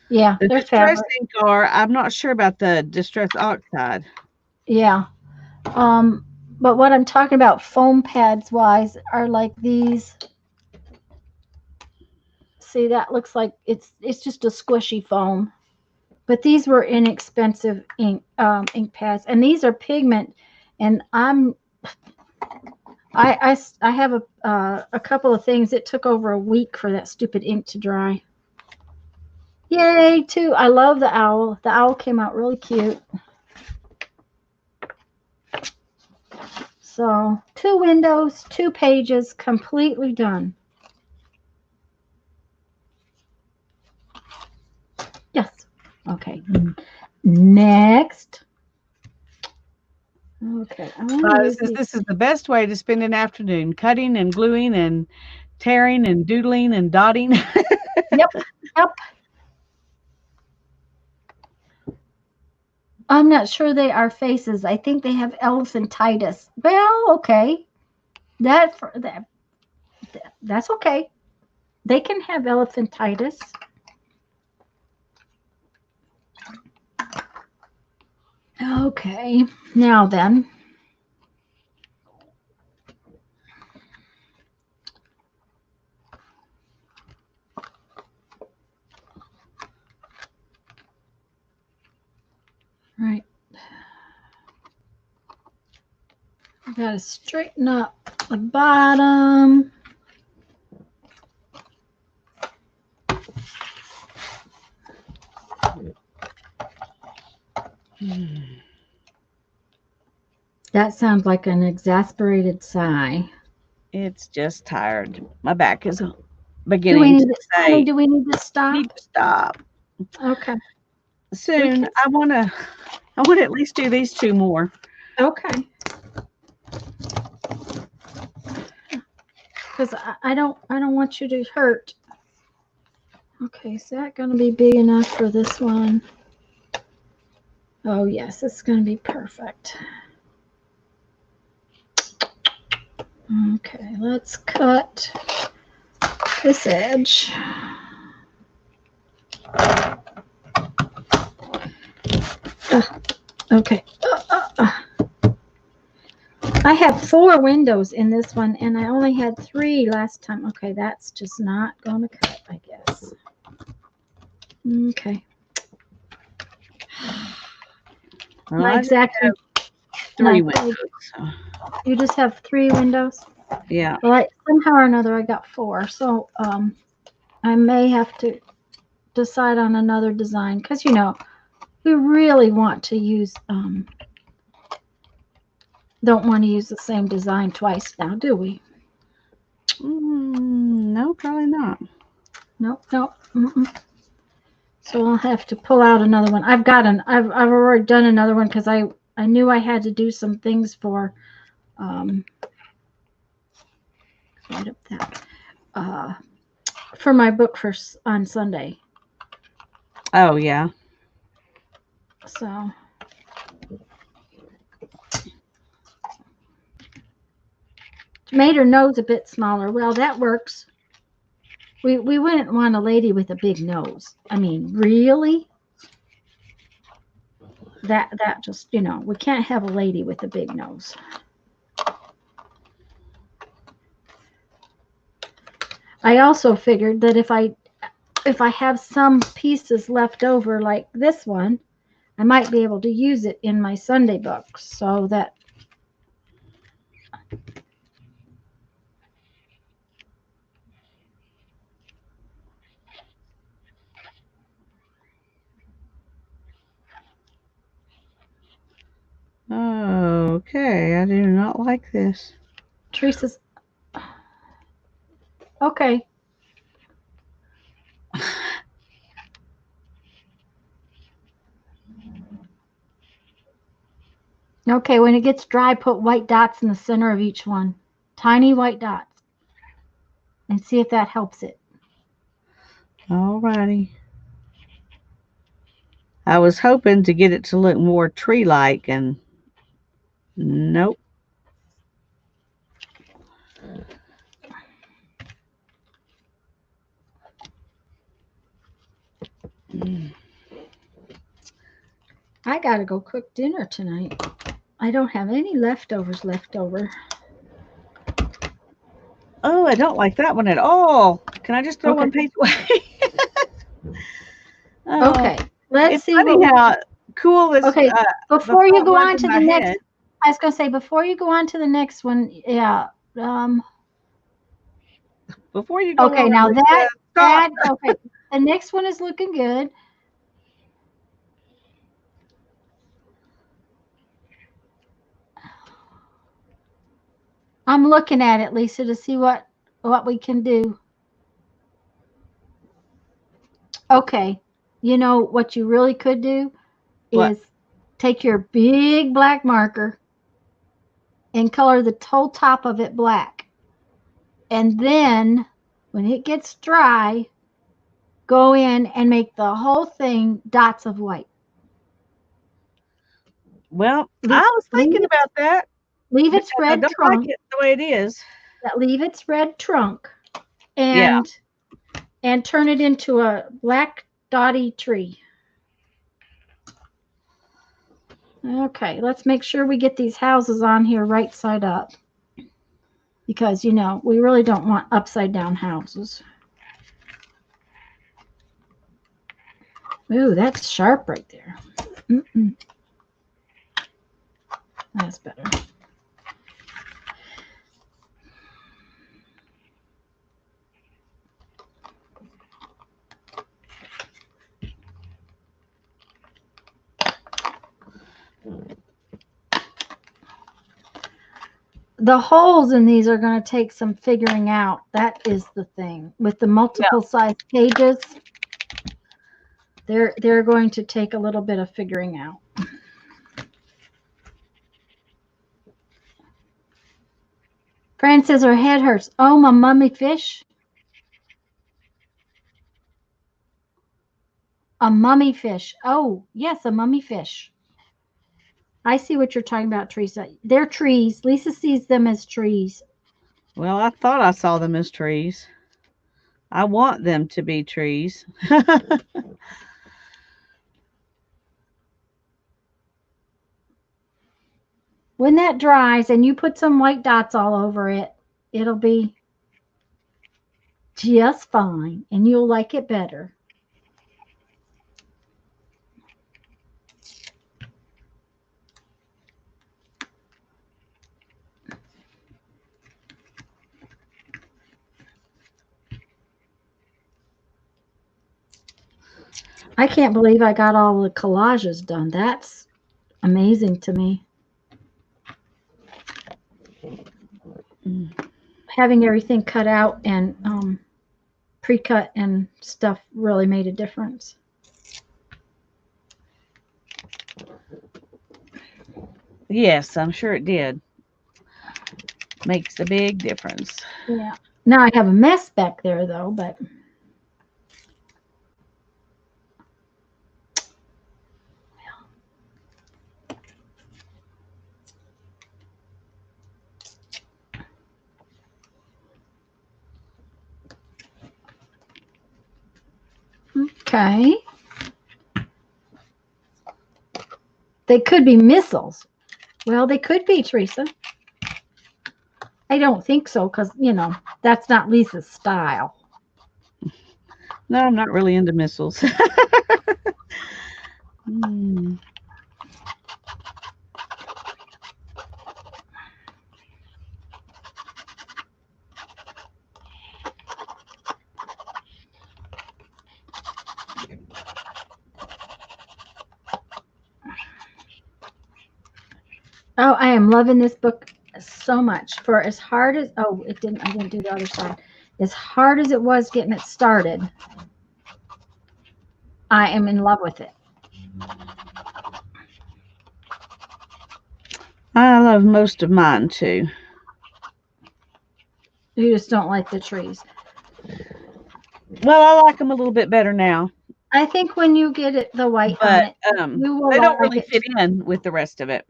Yeah, The they're distress fabric. ink are, I'm not sure about the distress oxide. Yeah. But what I'm talking about foam pads wise are like these. See, that looks like it's just a squishy foam. But these were inexpensive ink pads, and these are pigment. And I have a couple of things. It took over a week for that stupid ink to dry. Yay, too. I love the owl. The owl came out really cute. So 2 windows, 2 pages, completely done. Yes. Okay. Next. Okay. I want to use This is the best way to spend an afternoon, cutting and gluing and tearing and doodling and dotting. Yep. I'm not sure they are faces. I think they have elephantitis. Well, okay. That's okay. They can have elephantitis. Okay. Now then. Right. I gotta straighten up the bottom. That sounds like an exasperated sigh. It's just tired. My back is Do we beginning need to to, honey, say, do we need to stop? need to stop. Okay. Soon. I wanna at least do these 2 more. Okay. Because I don't want you to hurt. Okay, is that going to be big enough for this one? Oh yes, it's going to be perfect. Okay, let's cut this edge. Okay. I have 4 windows in this one, and I only had 3 last time. Okay, that's just not going to cut, I guess. Okay. Well, Not I just exactly. have 3 not quite. windows. So, You just have 3 windows? yeah. Well, somehow or another, I got 4. So I may have to decide on another design because, we really want to use, don't want to use the same design twice now, do we? No, probably not. Nope. Mm-mm. So I'll have to pull out another one. I've already done another one because I knew I had to do some things for, right up that, for my book on Sunday. Oh, yeah. So made her nose a bit smaller. Well, that works. We wouldn't want a lady with a big nose. I mean, really? That just, we can't have a lady with a big nose. I also figured that if I have some pieces left over like this one, I might be able to use it in my Sunday books so that I do not like this. Teresa's. Okay. Okay, when it gets dry, put white dots in the center of each one. Tiny white dots. And see if that helps it. Alrighty. I was hoping to get it to look more tree-like, and nope. I gotta go cook dinner tonight. I don't have any leftovers left over. Oh, I don't like that one at all. Can I just throw Okay. one page away? Oh, Okay, let's it's see funny what. how cool this Okay, the before you thought go was on in to my the next, head. I was gonna say before you go on to the next one, yeah. Before you go Okay, on, now Lisa, stop. okay, the next one is looking good. I'm looking at it, Lisa, to see what we can do. Okay, you know what you really could do What? is take your big black marker and color the whole top of it black. And then when it gets dry, go in and make the whole thing dots of white. Well, Leave, I was leave thinking it, about that leave its because I red don't like trunk. it the way it is. Leave its red trunk Yeah. and turn it into a black dotty tree. Okay, let's make sure we get these houses on here right side up. Because, you know, we really don't want upside down houses. Ooh, that's sharp right there. That's better. The holes in these are going to take some figuring out. That is the thing. With the multiple size pages, they're going to take a little bit of figuring out. Fran says her head hurts. Oh, my mummy fish. A mummy fish. Oh, yes, a mummy fish. I see what you're talking about, Teresa. They're trees. Lisa sees them as trees. Well, I thought I saw them as trees. I want them to be trees. When that dries and you put some white dots all over it, it'll be just fine and you'll like it better. I can't believe I got all the collages done. That's amazing to me. Having everything cut out and pre-cut and stuff really made a difference. Yes, I'm sure it did. Makes a big difference. Yeah. Now I have a mess back there though, but okay. They could be missiles. Well, they could be, Teresa. I don't think so because, you know, that's not Lisa's style. No, I'm not really into missiles. Hmm. Oh, I am loving this book so much. For as hard as I didn't do the other side. As hard as it was getting it started, I am in love with it. I love most of mine too. You just don't like the trees. Well, I like them a little bit better now, I think when you get it the white on but it, you will they don't like really it. fit in with the rest of it.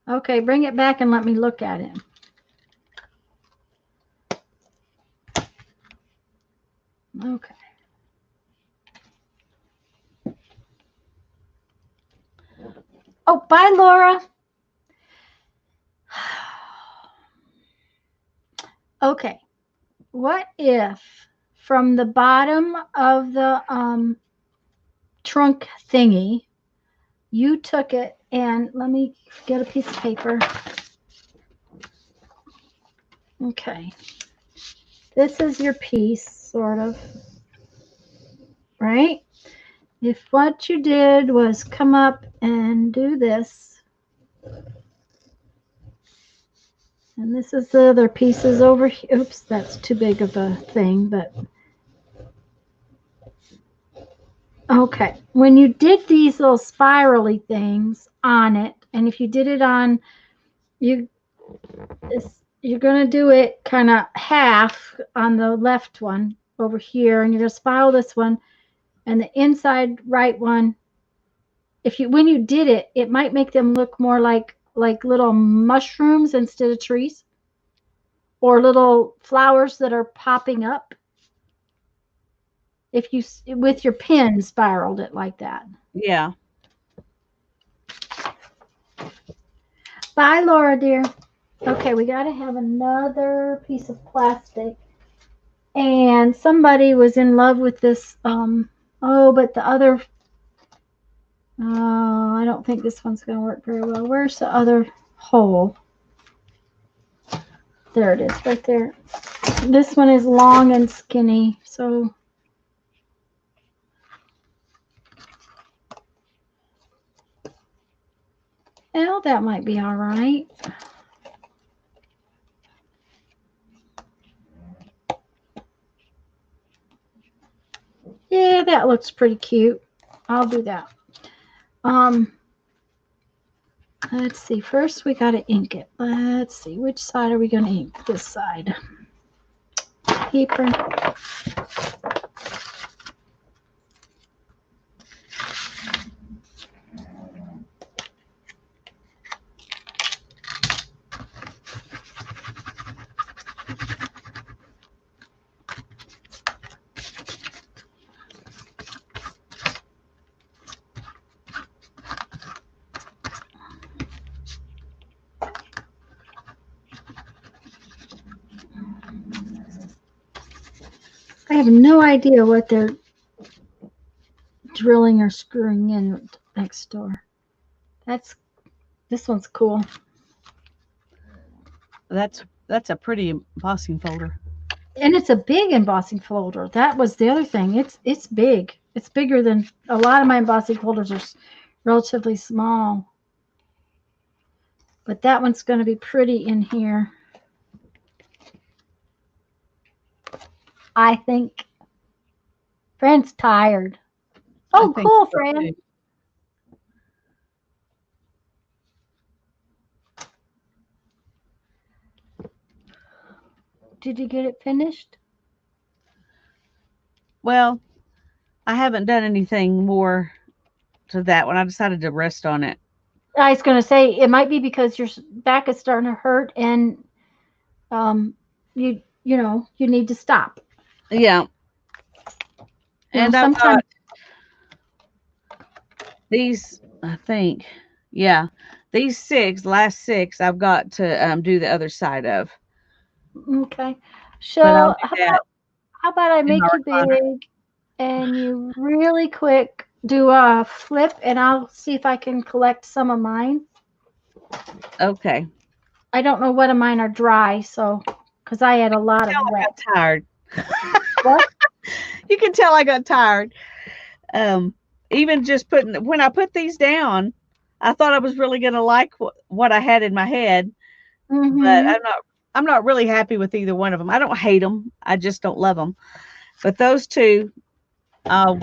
Okay, bring it back and let me look at it. Okay. Oh, bye, Laura. Okay. What if from the bottom of the trunk thingy, you took it and let me get a piece of paper. Okay. This is your piece, sort of. Right? If what you did was come up and do this, and this is the other pieces over here. Oops, that's too big of a thing, but okay. When you did these little spirally things on it, and if you did it on you, you're going to do it kind of half on the left one over here, and you're going to spiral this one, and the inside right one. If you when you did it, it might make them look more like little mushrooms instead of trees, or little flowers that are popping up. If you with your pen spiraled it like that. Yeah. Bye, Laura, dear. Okay, we got to have another piece of plastic. And somebody was in love with this. But the other. I don't think this one's going to work very well. Where's the other hole? There it is, right there. This one is long and skinny, so. Well, that might be all right. Yeah, that looks pretty cute. I'll do that. Let's see. First, we got to ink it. Let's see. Which side are we going to ink? This side. Paper. I have no idea what they're drilling or screwing in next door. This one's cool. That's a pretty embossing folder. And it's a big embossing folder. That was the other thing. It's big. It's bigger than a lot of my embossing folders are relatively small. But that one's going to be pretty in here. I think. Fran's tired. Oh, cool, Fran. Did you get it finished? Well, I haven't done anything more to that one. I decided to rest on it. I was going to say it might be because your back is starting to hurt and you need to stop. Yeah. And I've got these, I think, yeah, these last six, I've got to do the other side of. Okay. So how about I make you big and you really quick do a flip, and I'll see if I can collect some of mine. Okay. I don't know what of mine are dry, so because I had a lot of wet. I got tired. What? You can tell I got tired. Even just when I put these down, I thought I was really going to like what I had in my head, but Mm-hmm. I'm not really happy with either one of them. I don't hate them. I just don't love them. But those two, I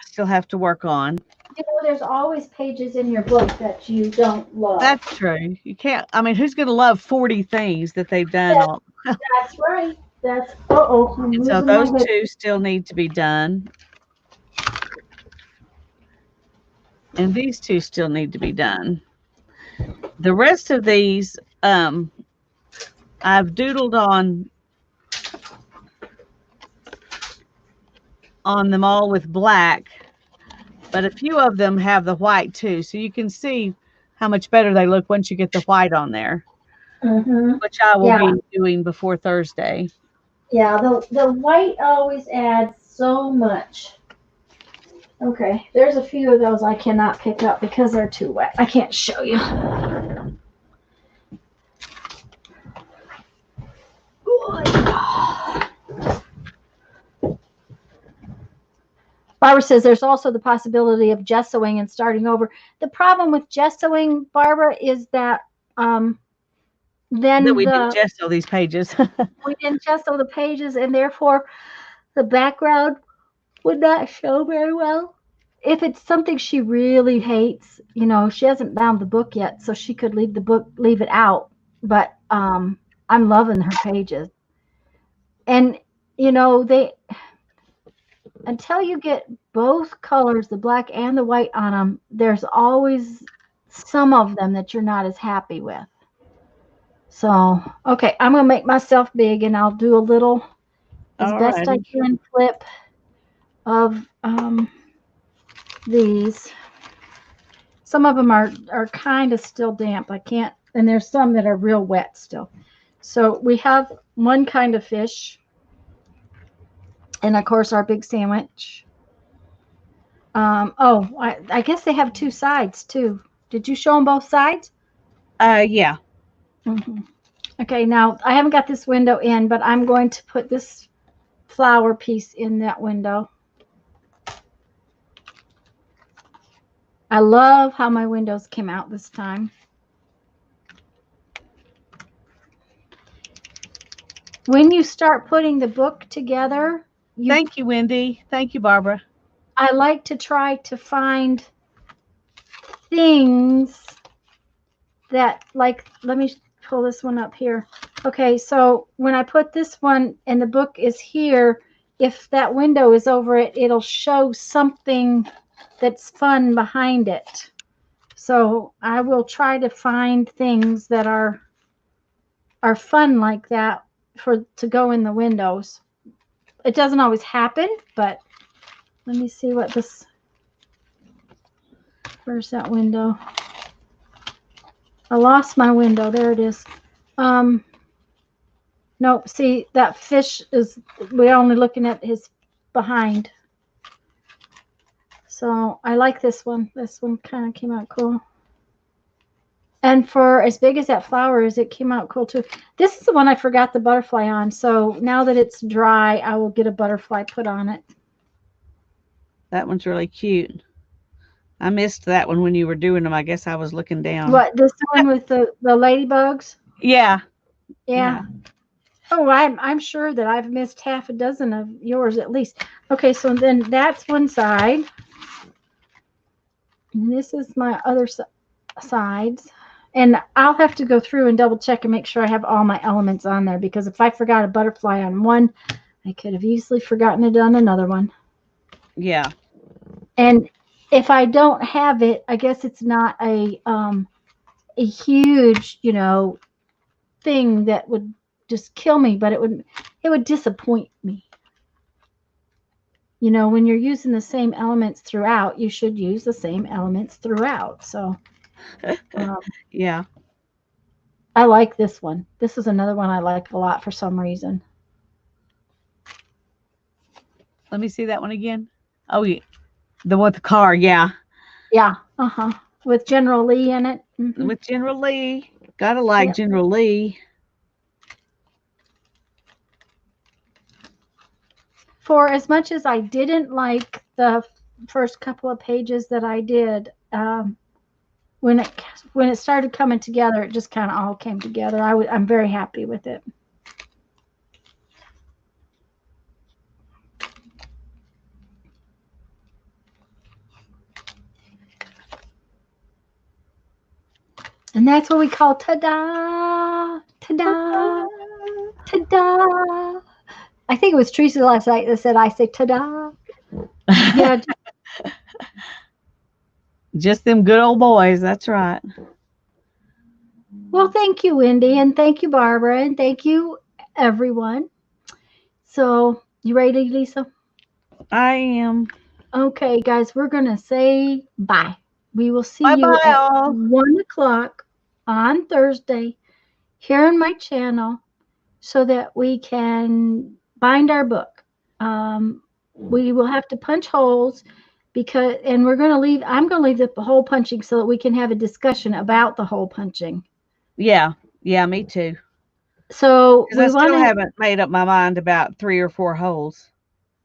still have to work on. You know, there's always pages in your book that you don't love. That's true. You can't. I mean, who's going to love 40 things that they've done That, all? that's right. That's uh-oh, I'm And so losing my those book. two still need to be done, and these two still need to be done. The rest of these, I've doodled on them all with black, but a few of them have the white too, so you can see how much better they look once you get the white on there, Mm-hmm. which I will Yeah, be doing before Thursday. yeah. The white always adds so much. Okay, there's a few of those I cannot pick up because they're too wet. I can't show you. Barbara says there's also the possibility of gessoing and starting over. The problem with gessoing, Barbara, is that That then we didn't the gesso these pages. we didn't gesso the pages, and therefore the background would not show very well. If it's something she really hates, you know, she hasn't bound the book yet, so she could leave it out. But I'm loving her pages, and you know they until you get both colors, the black and the white on them, there's always some of them that you're not as happy with. So, okay, I'm going to make myself big and I'll do a little, as All best I righty. can, flip of these. Some of them are kind of still damp. I can't, and there's some that are real wet still. So we have one kind of fish, and of course our big sandwich. I guess they have two sides too. Did you show them both sides? Yeah. Hmm. Okay, now I haven't got this window in, but I'm going to put this flower piece in that window. I love how my windows came out this time. When you start putting the book together, Thank you, Wendy. Thank you, Barbara. I like to try to find things that, like, let me pull this one up here. Okay, so when I put this one and the book is here, if that window is over it, it'll show something that's fun behind it. So I will try to find things that are fun like that for to go in the windows. It doesn't always happen, but let me see what this. Where's that window? I lost my window. There it is. Um, no, see that fish is. We're only looking at his behind. So I like this one. This one kind of came out cool. And for as big as that flower is, it came out cool too. This is the one I forgot the butterfly on. So now that it's dry, I will get a butterfly put on it. That one's really cute. I missed that one when you were doing them. I guess I was looking down. What, this one with the ladybugs? Yeah. Yeah. Yeah. Oh, I'm sure that I've missed half a dozen of yours at least. Okay, so then that's one side. And this is my other sides. And I'll have to go through and double check and make sure I have all my elements on there, because if I forgot a butterfly on one, I could have easily forgotten it on another one. Yeah. And if I don't have it, I guess it's not a huge, you know, thing that would just kill me, but it would disappoint me. You know, when you're using the same elements throughout, you should use the same elements throughout. So Yeah. I like this one. This is another one I like a lot for some reason. Let me see that one again. Oh, yeah. The one with the car. Yeah. Yeah. Uh-huh. With General Lee in it. Mm-hmm. With General Lee. Gotta like Yep. General Lee. For as much as I didn't like the first couple of pages that I did, when it started coming together, it just kind of all came together. I'm very happy with it. And that's what we call ta-da, ta-da, ta-da. I think it was Teresa last night that said I say ta-da. Yeah. Just them good old boys. That's right. Well, thank you, Wendy, and thank you, Barbara, and thank you, everyone. So, you ready, Lisa? I am. Okay, guys, we're going to say bye. We will see Bye you bye, at all. 1 o'clock on Thursday here on my channel so that we can bind our book. We will have to punch holes and we're going to leave, I'm going to leave the hole punching so that we can have a discussion about the hole punching. Yeah. Yeah, me too. So Because I we want still to, haven't made up my mind about 3 or 4 holes.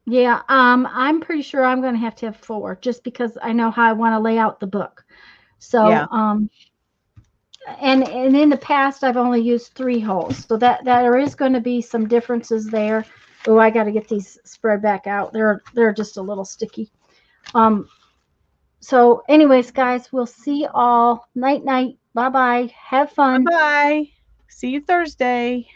yeah, I'm pretty sure I'm going to have 4 just because I know how I want to lay out the book. So, Yeah. and in the past I've only used 3 holes, so that there is going to be some differences there. Oh, I got to get these spread back out. They're just a little sticky. So anyways, guys, we'll see you all. Night night. Bye bye. Have Bye fun. bye. See you Thursday.